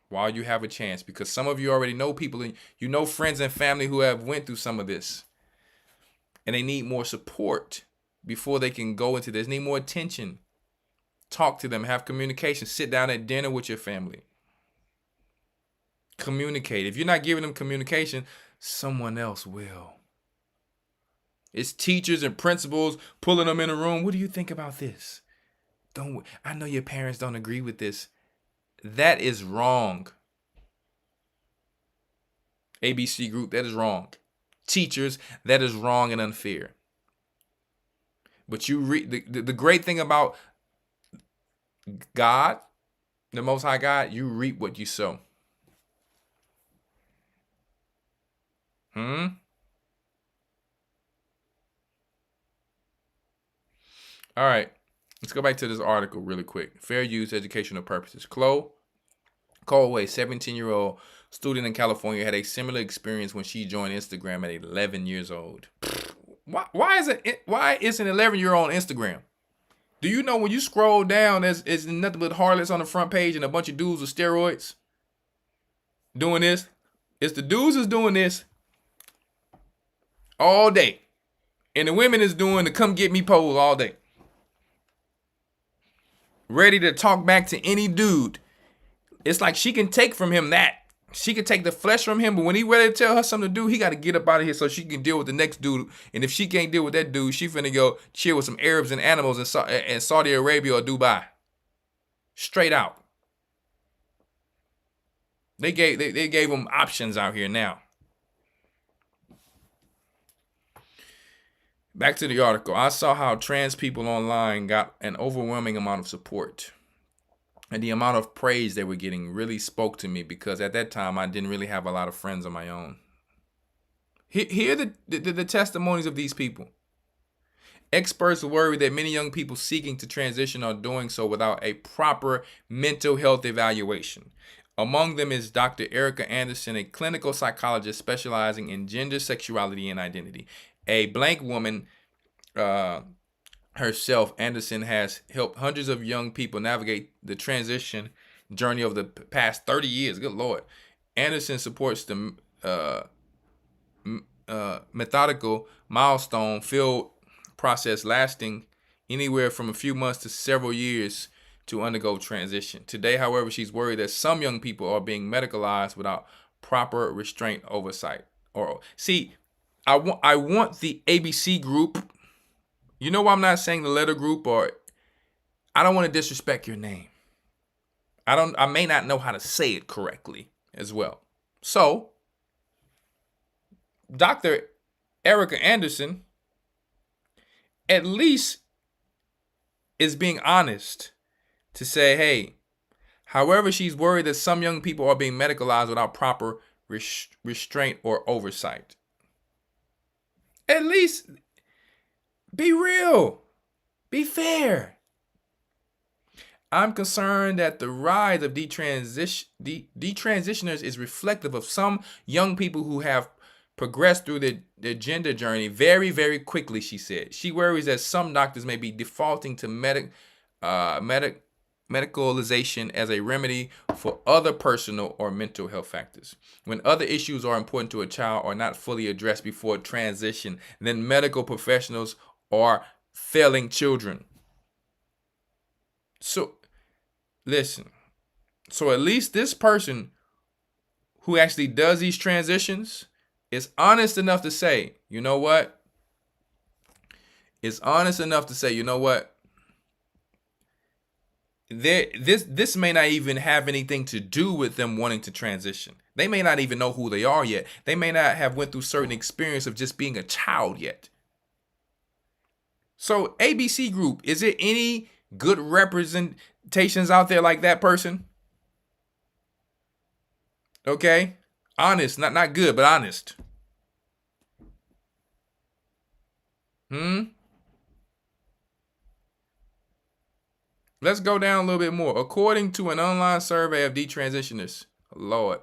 while you have a chance, because some of you already know people, and you know friends and family who have went through some of this, and they need more support before they can go into this. They need more attention. Talk to them, have communication, sit down at dinner with your family. Communicate. If you're not giving them communication, someone else will. It's teachers and principals pulling them in a room. What do you think about this? I know your parents don't agree with this. That is wrong. ABC group, that is wrong. Teachers, that is wrong and unfair. But you the great thing about God, the Most High God, you reap what you sow. All right. Let's go back to this article really quick. Fair use, educational purposes. Chloe Colway, 17-year-old student in California, had a similar experience when she joined Instagram at 11 years old. Why is an 11-year-old on Instagram? Do you know when you scroll down, there's nothing but harlots on the front page and a bunch of dudes with steroids doing this? It's the dudes is doing this all day. And the women is doing the come get me pose all day. Ready to talk back to any dude. It's like she can take from him that. She can take the flesh from him, but when he ready to tell her something to do, he got to get up out of here so she can deal with the next dude. And if she can't deal with that dude, she finna go chill with some Arabs and animals in Saudi Arabia or Dubai. Straight out. They gave them options out here now. Back to the article. I saw how trans people online got an overwhelming amount of support. And the amount of praise they were getting really spoke to me, because at that time I didn't really have a lot of friends of my own. Hear the testimonies of these people. Experts worry that many young people seeking to transition are doing so without a proper mental health evaluation. Among them is Dr. Erica Anderson, a clinical psychologist specializing in gender, sexuality, and identity. A blank woman herself, Anderson has helped hundreds of young people navigate the transition journey of the past 30 years. Good Lord. Anderson supports the methodical, milestone-filled process lasting anywhere from a few months to several years to undergo transition. Today, however, she's worried that some young people are being medicalized without proper restraint oversight. I want the ABC group. You know why I'm not saying the letter group, or I don't want to disrespect your name. I may not know how to say it correctly as well. So, Dr. Erica Anderson at least is being honest to say, hey, however, she's worried that some young people are being medicalized without proper restraint or oversight. At least be real. Be fair. I'm concerned that the rise of detransitioners is reflective of some young people who have progressed through their gender journey very, very quickly, she said. She worries that some doctors may be defaulting to medicalization as a remedy for other personal or mental health factors. When other issues are important to a child are not fully addressed before transition, then medical professionals are failing children. So, listen. So at least this person who actually does these transitions is honest enough to say, you know what? It's honest enough to say, you know what? This may not even have anything to do with them wanting to transition. They may not even know who they are yet. They may not have went through certain experience of just being a child yet. So ABC group, is it any good representations out there like that person? Okay? Honest, not good, but honest. Let's go down a little bit more. According to an online survey of detransitioners, Lord,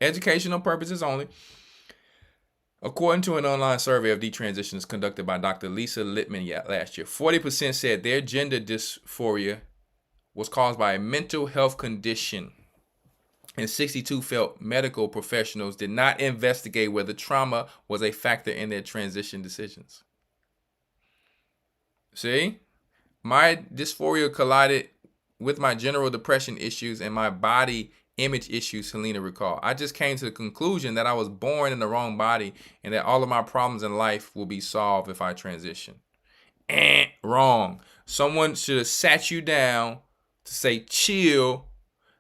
educational purposes only. According to an online survey of detransitioners conducted by Dr. Lisa Littman last year, 40% said their gender dysphoria was caused by a mental health condition, and 62% felt medical professionals did not investigate whether trauma was a factor in their transition decisions. See? My dysphoria collided with my general depression issues and my body image issues, Helena recalled. I just came to the conclusion that I was born in the wrong body and that all of my problems in life will be solved if I transition. Wrong. Someone should have sat you down to say, chill,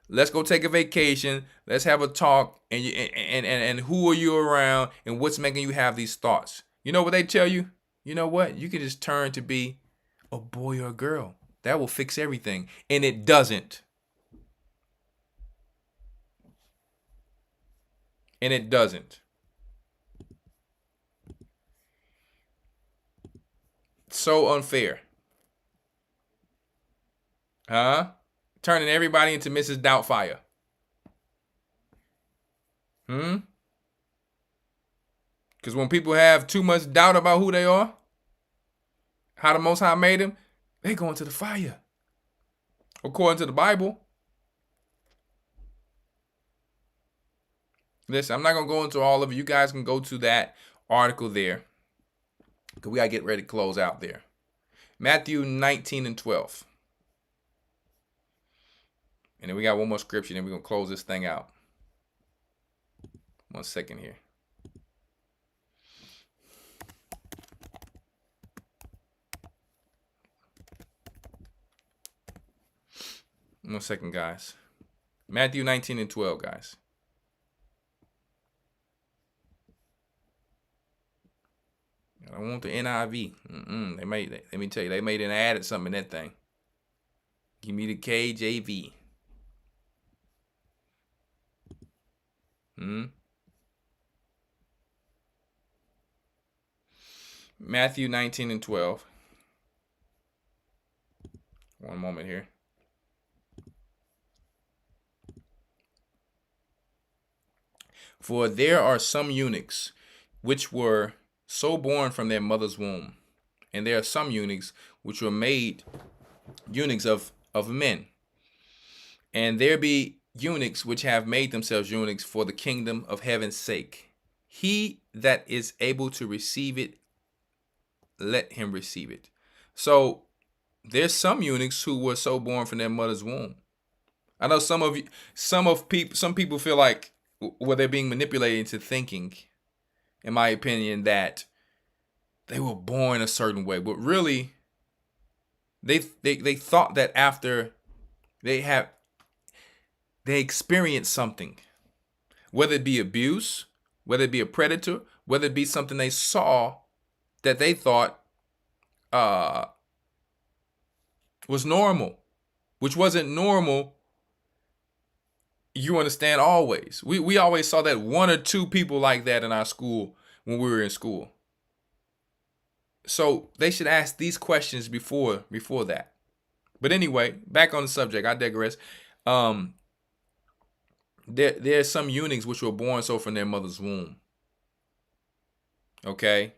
let's go take a vacation, let's have a talk, and who are you around and what's making you have these thoughts? You know what they tell you? You know what? You can just turn to be a boy or a girl. That will fix everything. And it doesn't. And it doesn't. So unfair. Huh? Turning everybody into Mrs. Doubtfire. Because when people have too much doubt about who they are, how the Most High made them, they go into the fire. According to the Bible. Listen, I'm not going to go into all of it. You guys can go to that article there. Because we got to get ready to close out there. Matthew 19 and 12. And then we got one more scripture, and then we're going to close this thing out. 1 second here. One second, guys. Matthew 19 and 12, guys. I want the NIV. Let me tell you, they made and added something in that thing. Give me the KJV. Matthew 19 and 12. One moment here. For there are some eunuchs which were so born from their mother's womb, and there are some eunuchs which were made eunuchs of men. And there be eunuchs which have made themselves eunuchs for the kingdom of heaven's sake. He that is able to receive it, let him receive it. So there's some eunuchs who were so born from their mother's womb. I know some people feel like, well, they're being manipulated into thinking, in my opinion, that they were born a certain way. But really, they thought that after they experienced something, whether it be abuse, whether it be a predator, whether it be something they saw that they thought was normal, which wasn't normal. You understand, always. We always saw that one or two people like that in our school when we were in school. So they should ask these questions before that. But anyway, back on the subject, I digress. There are some eunuchs which were born so from their mother's womb. Okay?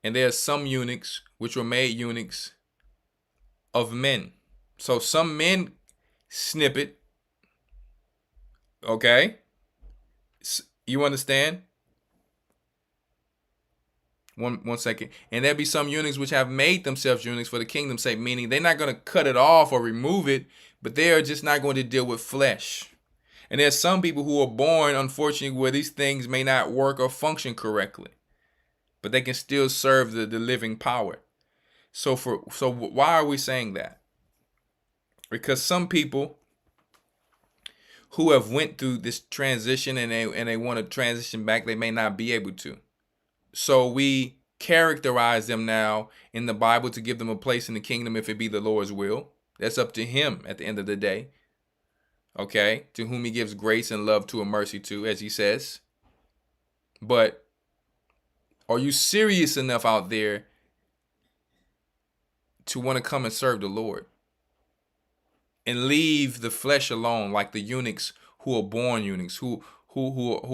And there are some eunuchs which were made eunuchs of men. So some men snip it. Okay? You understand? One second. And there be some eunuchs which have made themselves eunuchs for the kingdom's sake, meaning they're not going to cut it off or remove it, but they are just not going to deal with flesh. And there's some people who are born, unfortunately, where these things may not work or function correctly, but they can still serve the living power. So why are we saying that? Because some people who have went through this transition and they want to transition back, they may not be able to. So we characterize them now in the Bible to give them a place in the kingdom if it be the Lord's will. That's up to him at the end of the day. Okay? To whom he gives grace and love to and mercy to, as he says. But are you serious enough out there to want to come and serve the Lord? and leave the flesh alone, like the eunuchs who are born eunuchs, who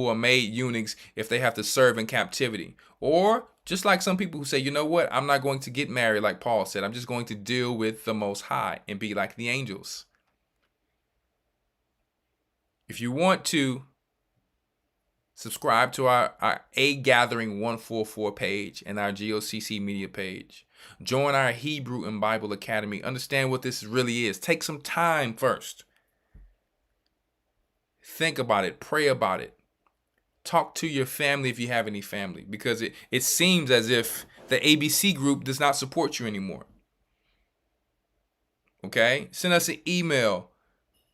are made eunuchs if they have to serve in captivity. Or just like some people who say, you know what, I'm not going to get married like Paul said. I'm just going to deal with the Most High and be like the angels. If you want to subscribe to our A Gathering 144 page and our G.O.C.C media page, join our Hebrew and Bible Academy. Understand what this really is. Take some time first. Think about it. Pray about it. Talk to your family if you have any family, because it seems as if the ABC group does not support you anymore. Okay? Send us an email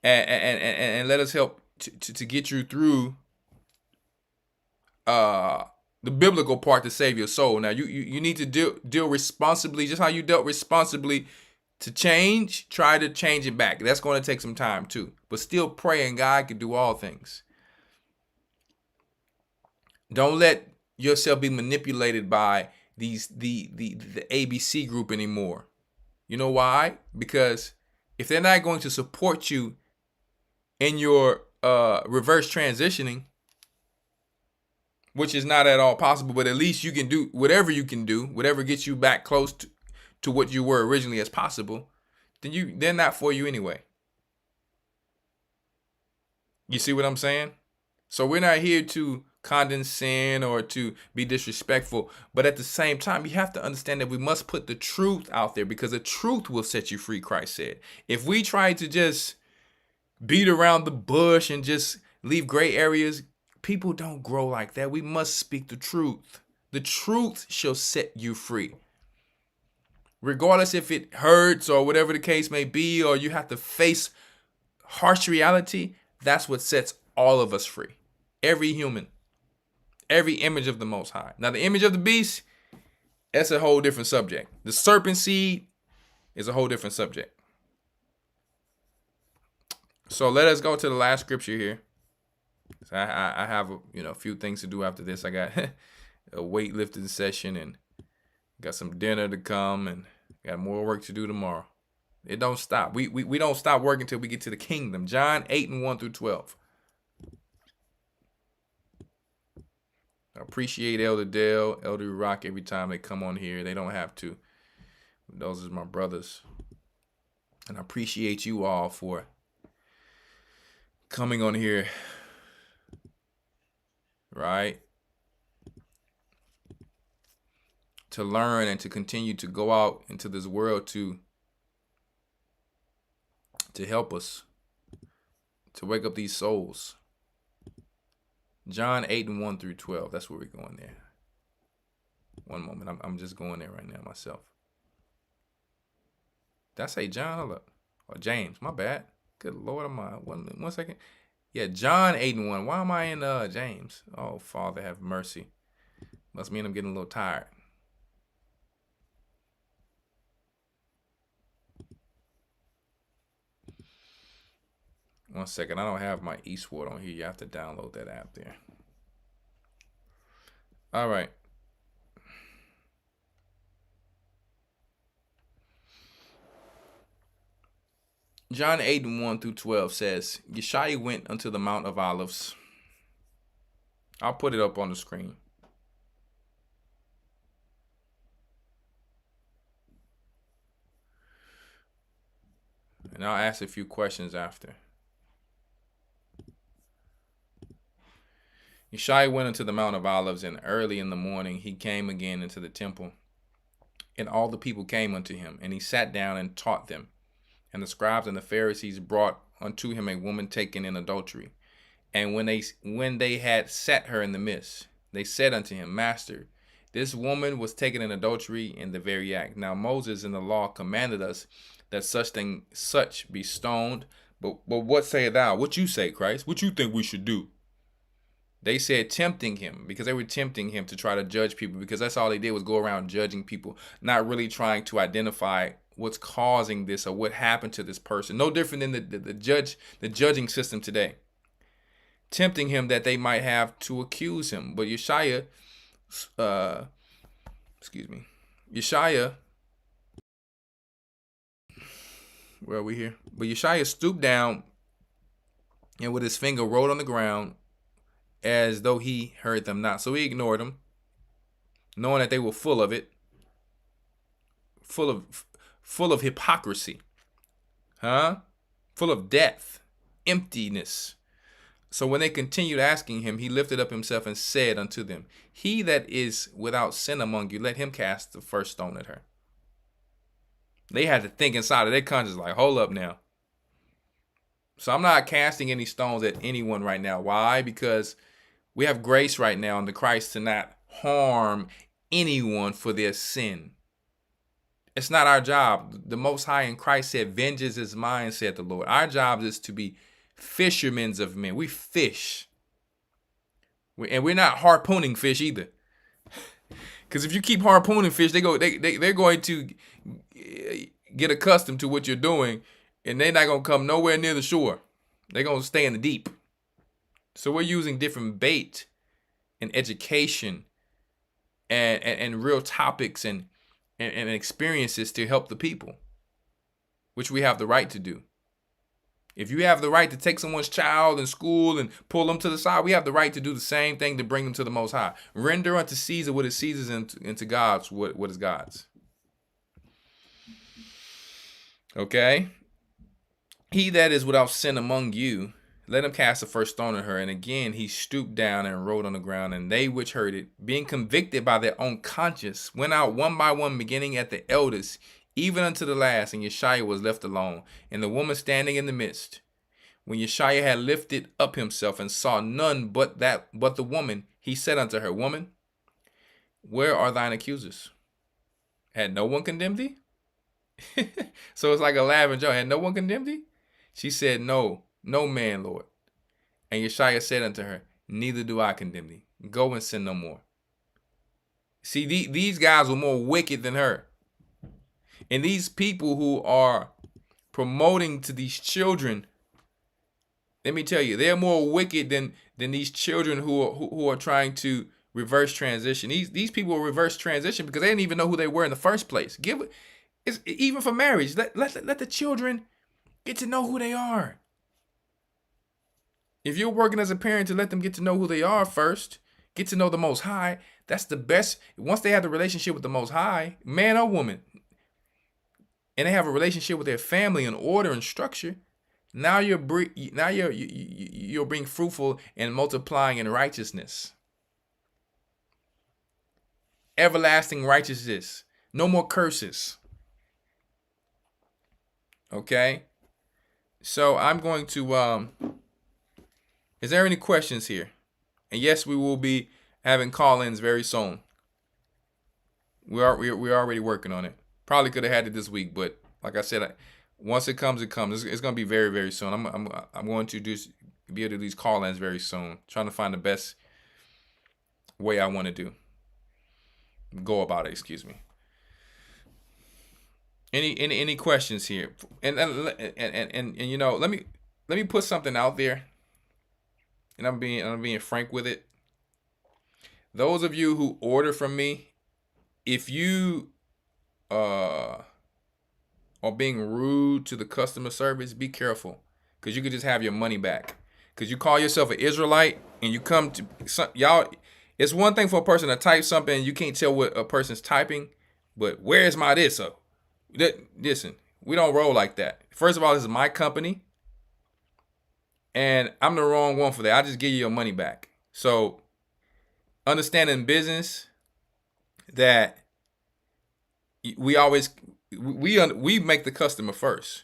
and let us help to get you through the biblical part to save your soul. Now, you need to deal responsibly, just how you dealt responsibly to change. Try to change it back. That's going to take some time too. But still praying God can do all things. Don't let yourself be manipulated by the ABC group anymore. You know why? Because if they're not going to support you in your reverse transitioning, which is not at all possible, but at least you can do whatever you can do, whatever gets you back close to what you were originally as possible, then they're not for you anyway. You see what I'm saying? So we're not here to condescend or to be disrespectful, but at the same time, you have to understand that we must put the truth out there, because the truth will set you free, Christ said. If we try to just beat around the bush and just leave gray areas, people don't grow like that. We must speak the truth. The truth shall set you free. Regardless if it hurts or whatever the case may be, or you have to face harsh reality, that's what sets all of us free. Every human. Every image of the Most High. Now, the image of the beast, that's a whole different subject. The serpent seed is a whole different subject. So let us go to the last scripture here. So I have a few things to do after this. I got a weightlifting session and got some dinner to come and got more work to do tomorrow. It don't stop. We don't stop working until we get to the kingdom. John 8:1-12. I appreciate Elder Dale, Elder Rawchaa every time they come on here. They don't have to. Those are my brothers. And I appreciate you all for coming on here. Right? To learn and to continue to go out into this world to help us to wake up these souls. John 8:1-12. That's where we're going there. One moment. I'm just going there right now myself. Did I say John? Hold up. Or James. My bad. Good Lord of mine. One second. Yeah, John 8:1. Why am I in James? Oh, Father, have mercy. Must mean I'm getting a little tired. One second. I don't have my Eastward on here. You have to download that app there. All right. John 8:1-12 says, Yeshua went unto the Mount of Olives. I'll put it up on the screen. And I'll ask a few questions after. Yeshua went into the Mount of Olives, and early in the morning he came again into the temple. And all the people came unto him, and he sat down and taught them. And the scribes and the Pharisees brought unto him a woman taken in adultery. And when they had set her in the midst, they said unto him, Master, this woman was taken in adultery in the very act. Now Moses in the law commanded us that such be stoned. But what say thou? What you say, Christ? What you think we should do? They said, tempting him, because they were tempting him to try to judge people, because that's all they did was go around judging people, not really trying to identify what's causing this or what happened to this person. No different than the judging system today. Tempting him that they might have to accuse him. But Yeshua Where are we here? But Yeshaya stooped down and with his finger wrote on the ground as though he heard them not. So he ignored them, knowing that they were full of it, full of hypocrisy, full of death, emptiness. So when they continued asking him, he lifted up himself and said unto them, he that is without sin among you, let him cast the first stone at her. They had to think inside of their conscience, like, hold up now. So I'm not casting any stones at anyone right now. Why? Because we have grace right now in the Christ to not harm anyone for their sin. It's not our job. The Most High in Christ said, vengeance is mine, said the Lord. Our job is to be fishermen of men. We fish. And we're not harpooning fish either. Because if you keep harpooning fish, they're going to get accustomed to what you're doing, and they're not going to come nowhere near the shore. They're going to stay in the deep. So we're using different bait and education and real topics and experiences to help the people, which we have the right to do. If you have the right to take someone's child in school and pull them to the side, we have the right to do the same thing to bring them to the Most High. Render unto Caesar what is Caesar's, and to God's what is God's. Okay? He that is without sin among you, let him cast the first stone at her. And again, he stooped down and wrote on the ground. And they which heard it, being convicted by their own conscience, went out one by one, beginning at the eldest, even unto the last, and Yeshaya was left alone, and the woman standing in the midst. When Yeshaya had lifted up himself and saw none but the woman, he said unto her, Woman, where are thine accusers? Had no one condemned thee? So it's like a laughing joke. Had no one condemned thee? She said, No, no man, Lord. And Yeshaya said unto her, Neither do I condemn thee. Go and sin no more. See, these guys were more wicked than her. And these people who are promoting to these children, let me tell you, they're more wicked than these children who are trying to reverse transition. These people will reverse transition because they didn't even know who they were in the first place. It's even for marriage. Let the children get to know who they are. If you're working as a parent to let them get to know who they are first, get to know the Most High, that's the best. Once they have the relationship with the Most High, man or woman, and they have a relationship with their family in order and structure, now you're being fruitful and multiplying in righteousness. Everlasting righteousness. No more curses. Okay? So I'm going to, is there any questions here? And yes, we will be having call-ins very soon. We're already working on it. Probably could have had it this week, but like I said, once it comes, it comes. It's going to be very, very soon. I'm going to be able to do these call-ins very soon. Trying to find the best way I want to go about it. Excuse me. Any questions here? And you know, let me put something out there. And I'm being frank with it. Those of you who order from me, if you are being rude to the customer service, be careful, because you could just have your money back. Because you call yourself an Israelite and you come to y'all. It's one thing for a person to type something and you can't tell what a person's typing, but where is my this? So listen, we don't roll like that. First of all, this is my company, and I'm the wrong one for that. I just give you your money back. So understand in business that we make the customer first,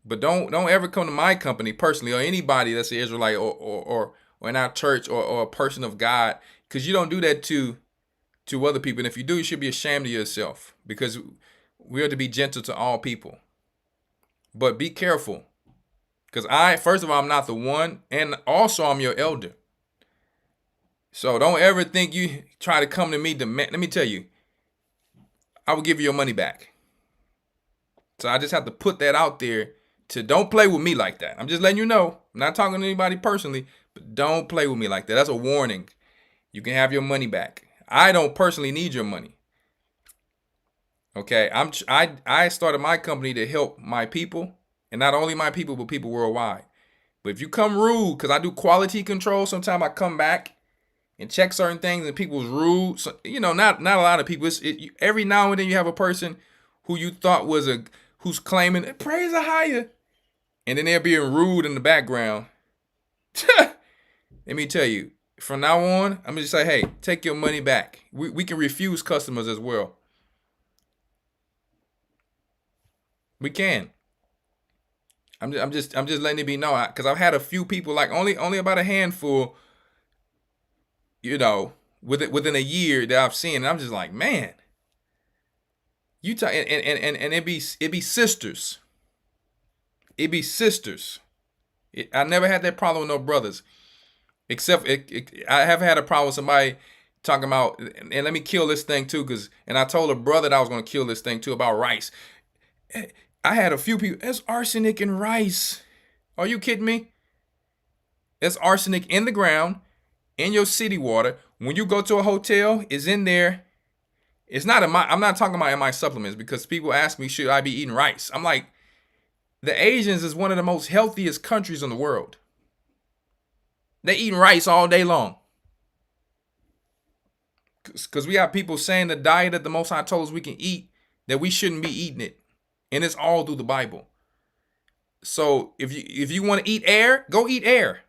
but don't ever come to my company personally or anybody that's an Israelite or in our church or a person of God, because you don't do that to other people. And if you do, you should be ashamed of yourself, because we are to be gentle to all people. But be careful, because first of all, I'm not the one, and also I'm your elder. So don't ever think you try to come to me demand. Let me tell you, I will give you your money back. So I just have to put that out there to don't play with me like that. I'm just letting you know. I'm not talking to anybody personally, but don't play with me like that. That's a warning. You can have your money back. I don't personally need your money. Okay, I started my company to help my people, and not only my people, but people worldwide. But if you come rude, because I do quality control, sometimes I come back and check certain things, and people's rude. So, not a lot of people. Every now and then you have a person who you thought who's claiming praise a higher, and then they're being rude in the background. Let me tell you, from now on, I'm gonna just say, hey, take your money back. We can refuse customers as well. We can. I'm just letting it be known, because I've had a few people, like only about a handful, within a year that I've seen, and I'm just like, man, and it be sisters. It be sisters. I never had that problem with no brothers, except I have had a problem with somebody talking about, and let me kill this thing too, and I told a brother that I was gonna kill this thing too about rice. I had a few people, there's arsenic in rice. Are you kidding me? There's arsenic in the ground, in your city water. When you go to a hotel, it's in there. It's not I'm not talking about in my supplements, because people ask me, should I be eating rice? I'm like, the Asians is one of the most healthiest countries in the world. They eating rice all day long. Because we have people saying the diet that the Most High told us we can eat, that we shouldn't be eating it. And it's all through the Bible. So if you want to eat air, go eat air.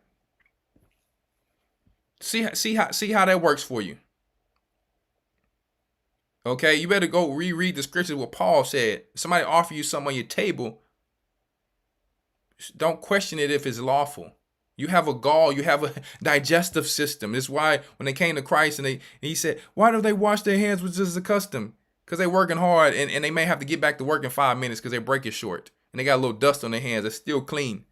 See how that works for you. Okay, you better go reread the scriptures. What Paul said. If somebody offer you something on your table, don't question it if it's lawful. You have a gall, you have a digestive system. That's why when they came to Christ and he said, why do they wash their hands, which is a custom? Because they're working hard, and they may have to get back to work in 5 minutes because their break is short. And they got a little dust on their hands. They're still clean.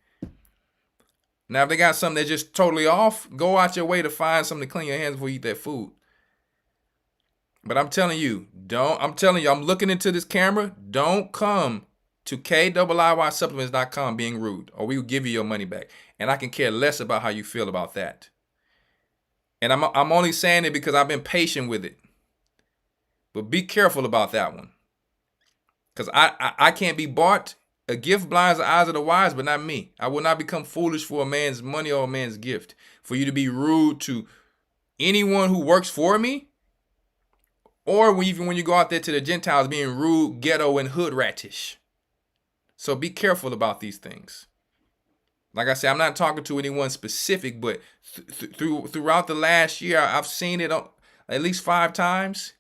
Now, if they got something that's just totally off, go out your way to find something to clean your hands before you eat that food. But I'm telling you, I'm looking into this camera. Don't come to KIIYSupplements.com being rude, or we will give you your money back. And I can care less about how you feel about that. And I'm only saying it because I've been patient with it. But be careful about that one. Because I can't be bought. A gift blinds the eyes of the wise, but not me. I will not become foolish for a man's money or a man's gift. For you to be rude to anyone who works for me, or even when you go out there to the Gentiles, being rude, ghetto, and hood ratish. So be careful about these things. Like I said, I'm not talking to anyone specific, but throughout the last year, I've seen it at least 5 times.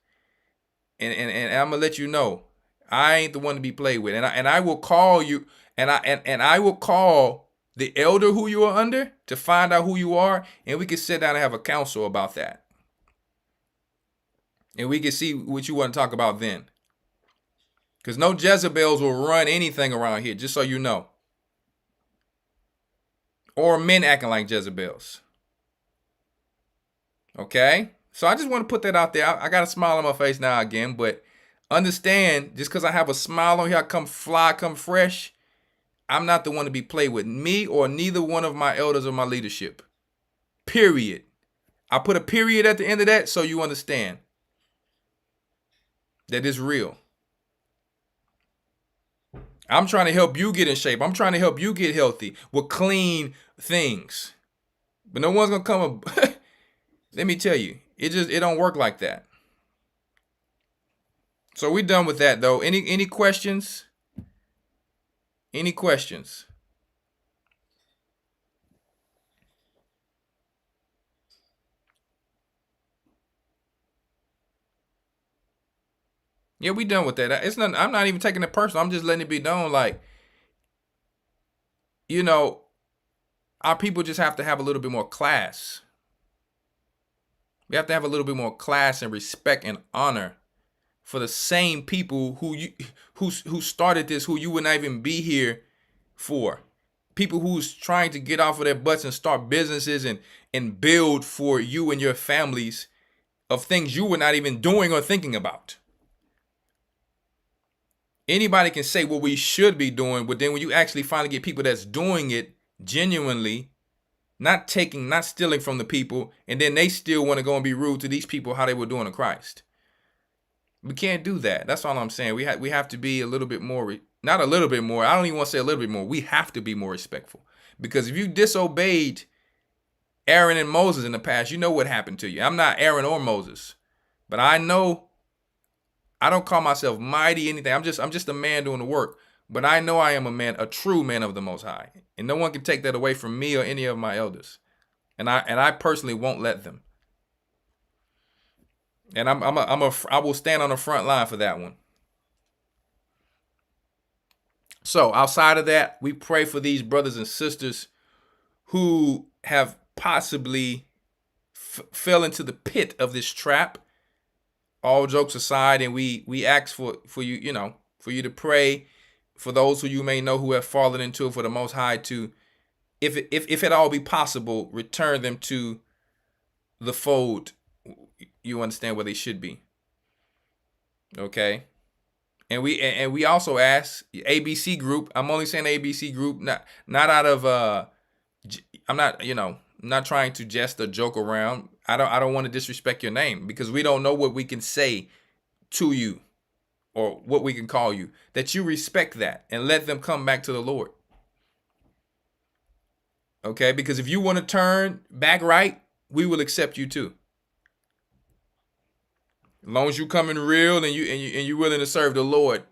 And I'm gonna let you know, I ain't the one to be played with. And I will call you, and I will call the elder who you are under to find out who you are, and we can sit down and have a council about that. And we can see what you want to talk about then. Because no Jezebels will run anything around here, just so you know. Or men acting like Jezebels. Okay? So I just want to put that out there. I got a smile on my face now again, but understand, just because I have a smile on here, I come fresh, I'm not the one to be played with. Me or neither one of my elders or my leadership. Period. I put a period at the end of that so you understand that it's real. I'm trying to help you get in shape. I'm trying to help you get healthy with clean things. But no one's going to come up. Let me tell you, it don't work like that. So we're done with that though. Any questions? Any questions? Yeah, we done with that. It's not. I'm not even taking it personal. I'm just letting it be known, like, our people just have to have a little bit more class. We have to have a little bit more class and respect and honor for the same people who started this, who you would not even be here for. People who's trying to get off of their butts and start businesses and build for you and your families of things you were not even doing or thinking about. Anybody can say what we should be doing, but then when you actually finally get people that's doing it genuinely, not stealing from the people, and then they still want to go and be rude to these people how they were doing to Christ. We can't do that. That's all I'm saying. We have to be a little bit more, not a little bit more. I don't even want to say a little bit more. We have to be more respectful. Because if you disobeyed Aaron and Moses in the past, you know what happened to you. I'm not Aaron or Moses, but I know I don't call myself mighty anything. I'm just a man doing the work. But I know I am a man, a true man of the Most High, and no one can take that away from me or any of my elders. And I personally won't let them. And I will stand on the front line for that one. So outside of that, we pray for these brothers and sisters who have possibly fell into the pit of this trap. All jokes aside, and we ask for you, for you to pray for those who you may know who have fallen into it, for the Most High to, if it all be possible, return them to the fold. You understand where they should be. Okay. And we also ask ABC group. I'm only saying ABC group, not out of I'm not trying to jest or joke around. I don't want to disrespect your name, because we don't know what we can say to you or what we can call you. That you respect that and let them come back to the Lord. Okay, because if you want to turn back right, we will accept you too. As long as you coming real and you willing to serve the Lord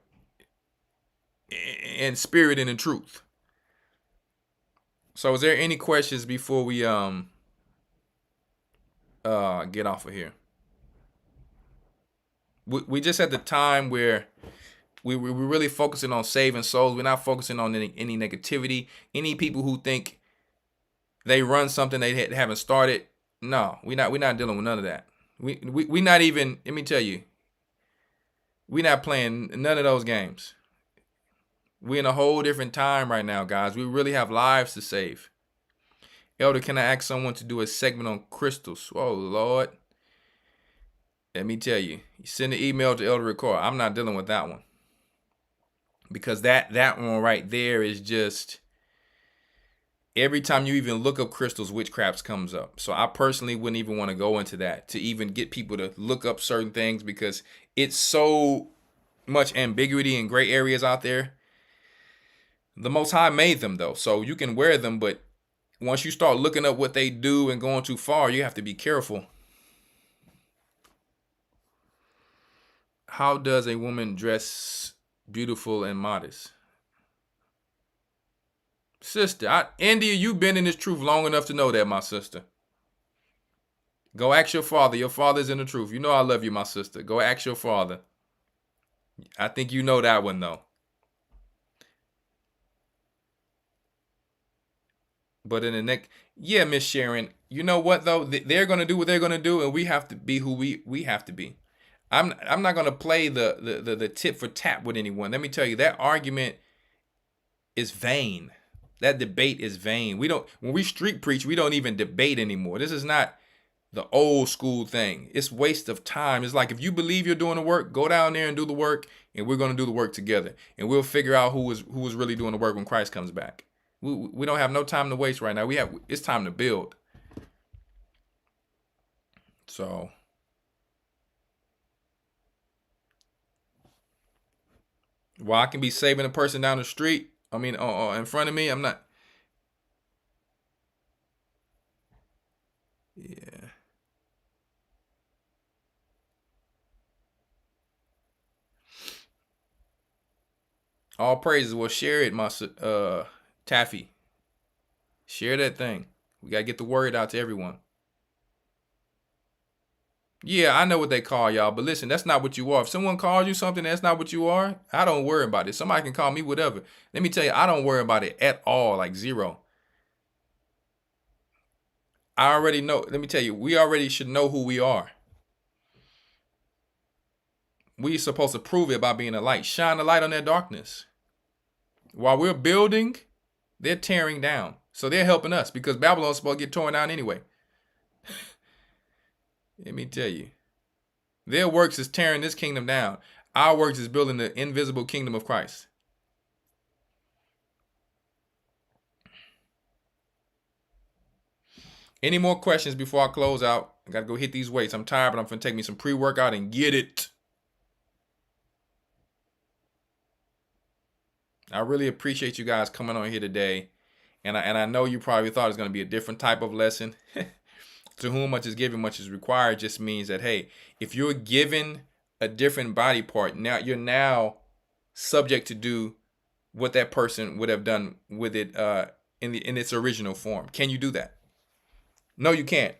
in spirit and in truth. So is there any questions before we get off of here? We just at the time where we're really focusing on saving souls. We're not focusing on any negativity. Any people who think they run something they haven't started. No, we're not dealing with none of that. We not even, let me tell you, we're not playing none of those games. We're in a whole different time right now, guys. We really have lives to save. Elder, can I ask someone to do a segment on crystals? Oh, Lord. Let me tell you. Send an email to Elder Rawchaa. I'm not dealing with that one. Because that one right there is just, every time you even look up crystals, witchcraft comes up. So I personally wouldn't even want to go into that, to even get people to look up certain things, because it's so much ambiguity and gray areas out there. The Most High made them, though, so you can wear them, but once you start looking up what they do and going too far, you have to be careful. How does a woman dress beautiful and modest? Sister, India, you've been in this truth long enough to know that, my sister. Go ask your father. Your father's in the truth. You know I love you, my sister. Go ask your father. I think you know that one, though. But in the next, yeah, Miss Sharon, you know what, though? They're going to do what they're going to do, and we have to be who we have to be. I'm not going to play the tit for tat with anyone. Let me tell you, that argument is vain. That debate is vain. When we street preach, we don't even debate anymore. This is not the old school thing. It's waste of time. It's like, if you believe you're doing the work, go down there and do the work, and we're going to do the work together. And we'll figure out who was really doing the work when Christ comes back. We don't have no time to waste right now. It's time to build. So while I can be saving a person down the street, in front of me, I'm not. Yeah. All praises. Well, share it, my Taffy. Share that thing. We gotta get the word out to everyone. Yeah, I know what they call y'all, but listen, that's not what you are. If someone calls you something that's not what you are, I don't worry about it. Somebody can call me whatever. Let me tell you, I don't worry about it at all, like zero. I already know. Let me tell you, we already should know who we are. We're supposed to prove it by being a light. Shine the light on their darkness. While we're building, they're tearing down. So they're helping us, because Babylon's supposed to get torn down anyway. Let me tell you. Their works is tearing this kingdom down. Our works is building the invisible kingdom of Christ. Any more questions before I close out? I got to go hit these weights. I'm tired, but I'm going to take me some pre-workout and get it. I really appreciate you guys coming on here today. And I know you probably thought it was going to be a different type of lesson. To whom much is given, much is required just means that, hey, if you're given a different body part, now you're now subject to do what that person would have done with it in its original form. Can you do that? No, you can't.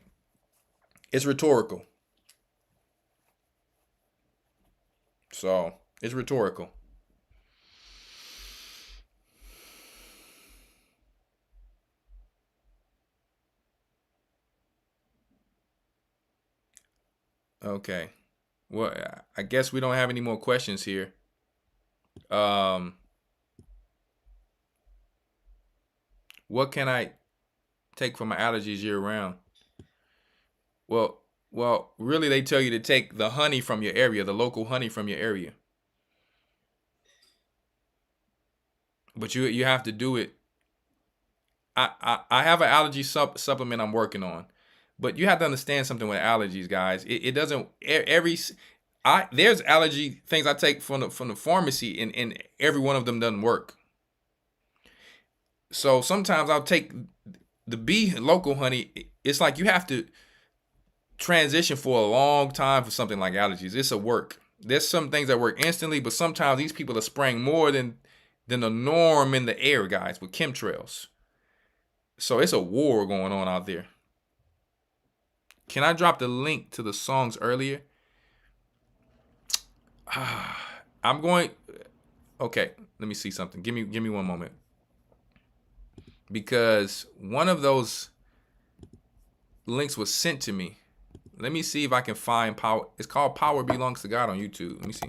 It's rhetorical. So it's rhetorical. Okay. Well, I guess we don't have any more questions here. What can I take for my allergies year round? Well, really they tell you to take the honey from your area, the local honey from your area. But you have to do it. I have an allergy supplement I'm working on. But you have to understand something with allergies, guys. It doesn't there's allergy things I take from the pharmacy, and every one of them doesn't work. So sometimes I'll take the bee local honey. It's like you have to transition for a long time for something like allergies. It's a work. There's some things that work instantly, but sometimes these people are spraying more than the norm in the air, guys, with chemtrails. So it's a war going on out there. Can I drop the link to the songs earlier? I'm going. Okay, let me see something. Give me one moment. Because one of those links was sent to me. Let me see if I can find Power. It's called Power Belongs to God on YouTube. Let me see.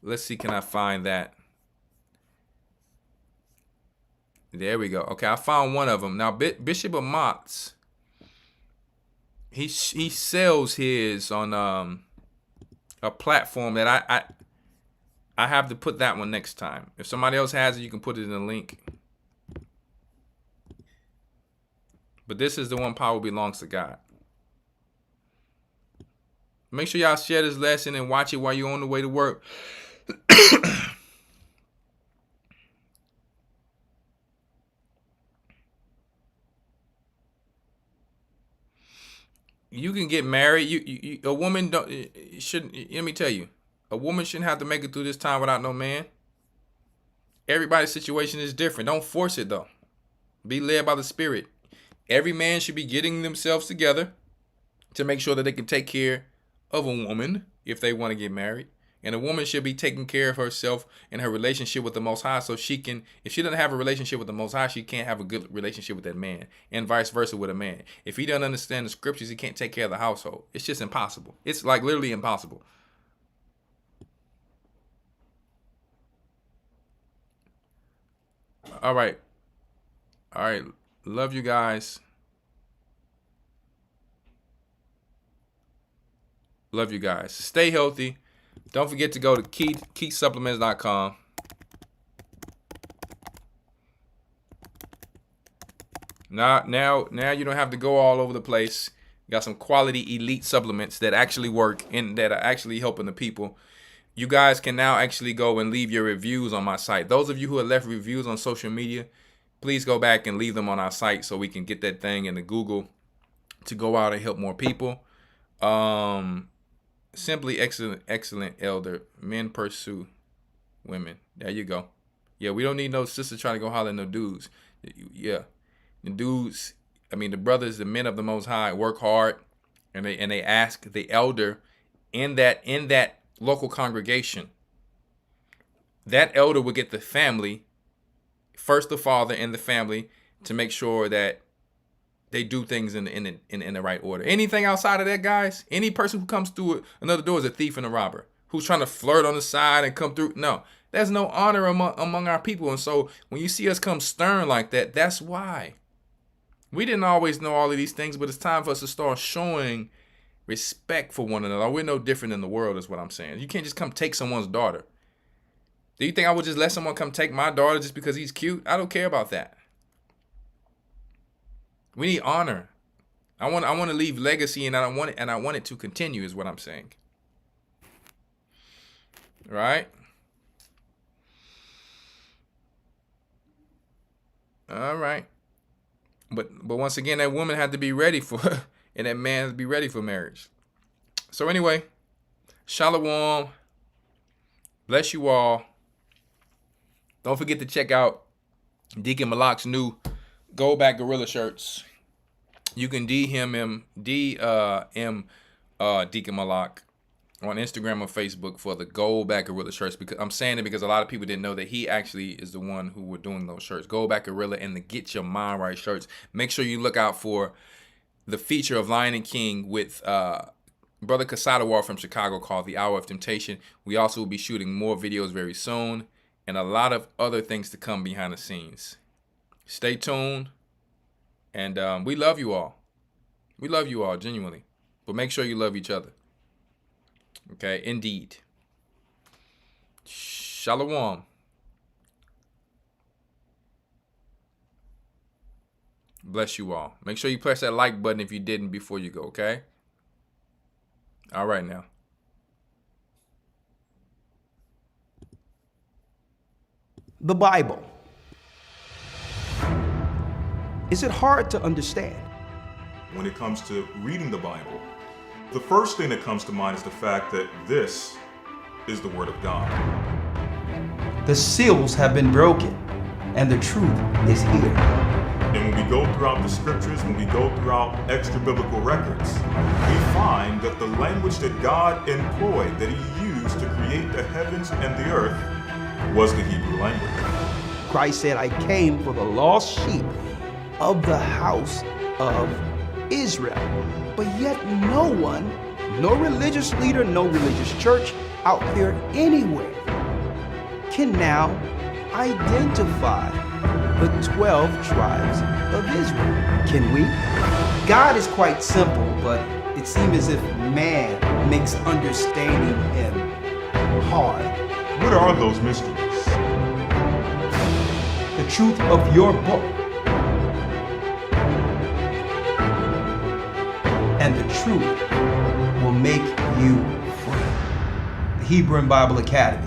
Let's see, can I find that? There we go. Okay, I found one of them. Now, Bishop of Mott's, he sells his on a platform that I have to put that one next time. If somebody else has it, you can put it in the link. But this is the one, Power Belongs to God. Make sure y'all share this lesson and watch it while you're on the way to work. You can get married. A woman shouldn't. Let me tell you, a woman shouldn't have to make it through this time without no man. Everybody's situation is different. Don't force it though. Be led by the Spirit. Every man should be getting themselves together to make sure that they can take care of a woman if they want to get married. And a woman should be taking care of herself and her relationship with the Most High, so she can, if she doesn't have a relationship with the Most High, she can't have a good relationship with that man, and vice versa with a man. If he doesn't understand the scriptures, he can't take care of the household. It's just impossible. It's like literally impossible. All right. Love you guys. Love you guys. Stay healthy. Don't forget to go to keysupplements.com. Now you don't have to go all over the place. You got some quality elite supplements that actually work and that are actually helping the people. You guys can now actually go and leave your reviews on my site. Those of you who have left reviews on social media, please go back and leave them on our site so we can get that thing into Google to go out and help more people. Simply excellent elder. Men pursue women. There you go. Yeah, we don't need no sisters trying to go holler at no dudes. Yeah, the dudes. I mean, the brothers, the men of the Most High, work hard, and they ask the elder in that local congregation. That elder will get the family, first the father and the family, to make sure that they do things in the right order. Anything outside of that, guys, any person who comes through another door is a thief and a robber who's trying to flirt on the side and come through. No, there's no honor among our people. And so when you see us come stern like that, that's why. We didn't always know all of these things, but it's time for us to start showing respect for one another. We're no different in the world, is what I'm saying. You can't just come take someone's daughter. Do you think I would just let someone come take my daughter just because he's cute? I don't care about that. We need honor. I want to leave legacy, and I want it to continue, is what I'm saying. Right? All right. But once again, that woman had to be ready for, and that man had to be ready for marriage. So anyway, shalom. Bless you all. Don't forget to check out Deacon Malak's new Go Back Gorilla shirts. You can DM Deacon Malak on Instagram or Facebook for the Go Back Gorilla shirts. Because I'm saying it because a lot of people didn't know that he actually is the one who were doing those shirts. Go Back Gorilla and the Get Your Mind Right shirts. Make sure you look out for the feature of Lion and King with Brother Kasadawar from Chicago called The Hour of Temptation. We also will be shooting more videos very soon and a lot of other things to come behind the scenes. Stay tuned. And we love you all. We love you all, genuinely. But make sure you love each other. Okay, indeed. Shalom. Bless you all. Make sure you press that like button if you didn't before you go, okay? All right now. The Bible. Is it hard to understand? When it comes to reading the Bible, the first thing that comes to mind is the fact that this is the Word of God. The seals have been broken, and the truth is here. And when we go throughout the scriptures, when we go throughout extra biblical records, we find that the language that God employed, that He used to create the heavens and the earth, was the Hebrew language. Christ said, I came for the lost sheep of the house of Israel. But yet no one, no religious leader, no religious church out there anywhere can now identify the 12 tribes of Israel. Can we? God is quite simple, but it seems as if man makes understanding Him hard. What are those mysteries? The truth of your book and the truth will make you free. The Hebrew and Bible Academy.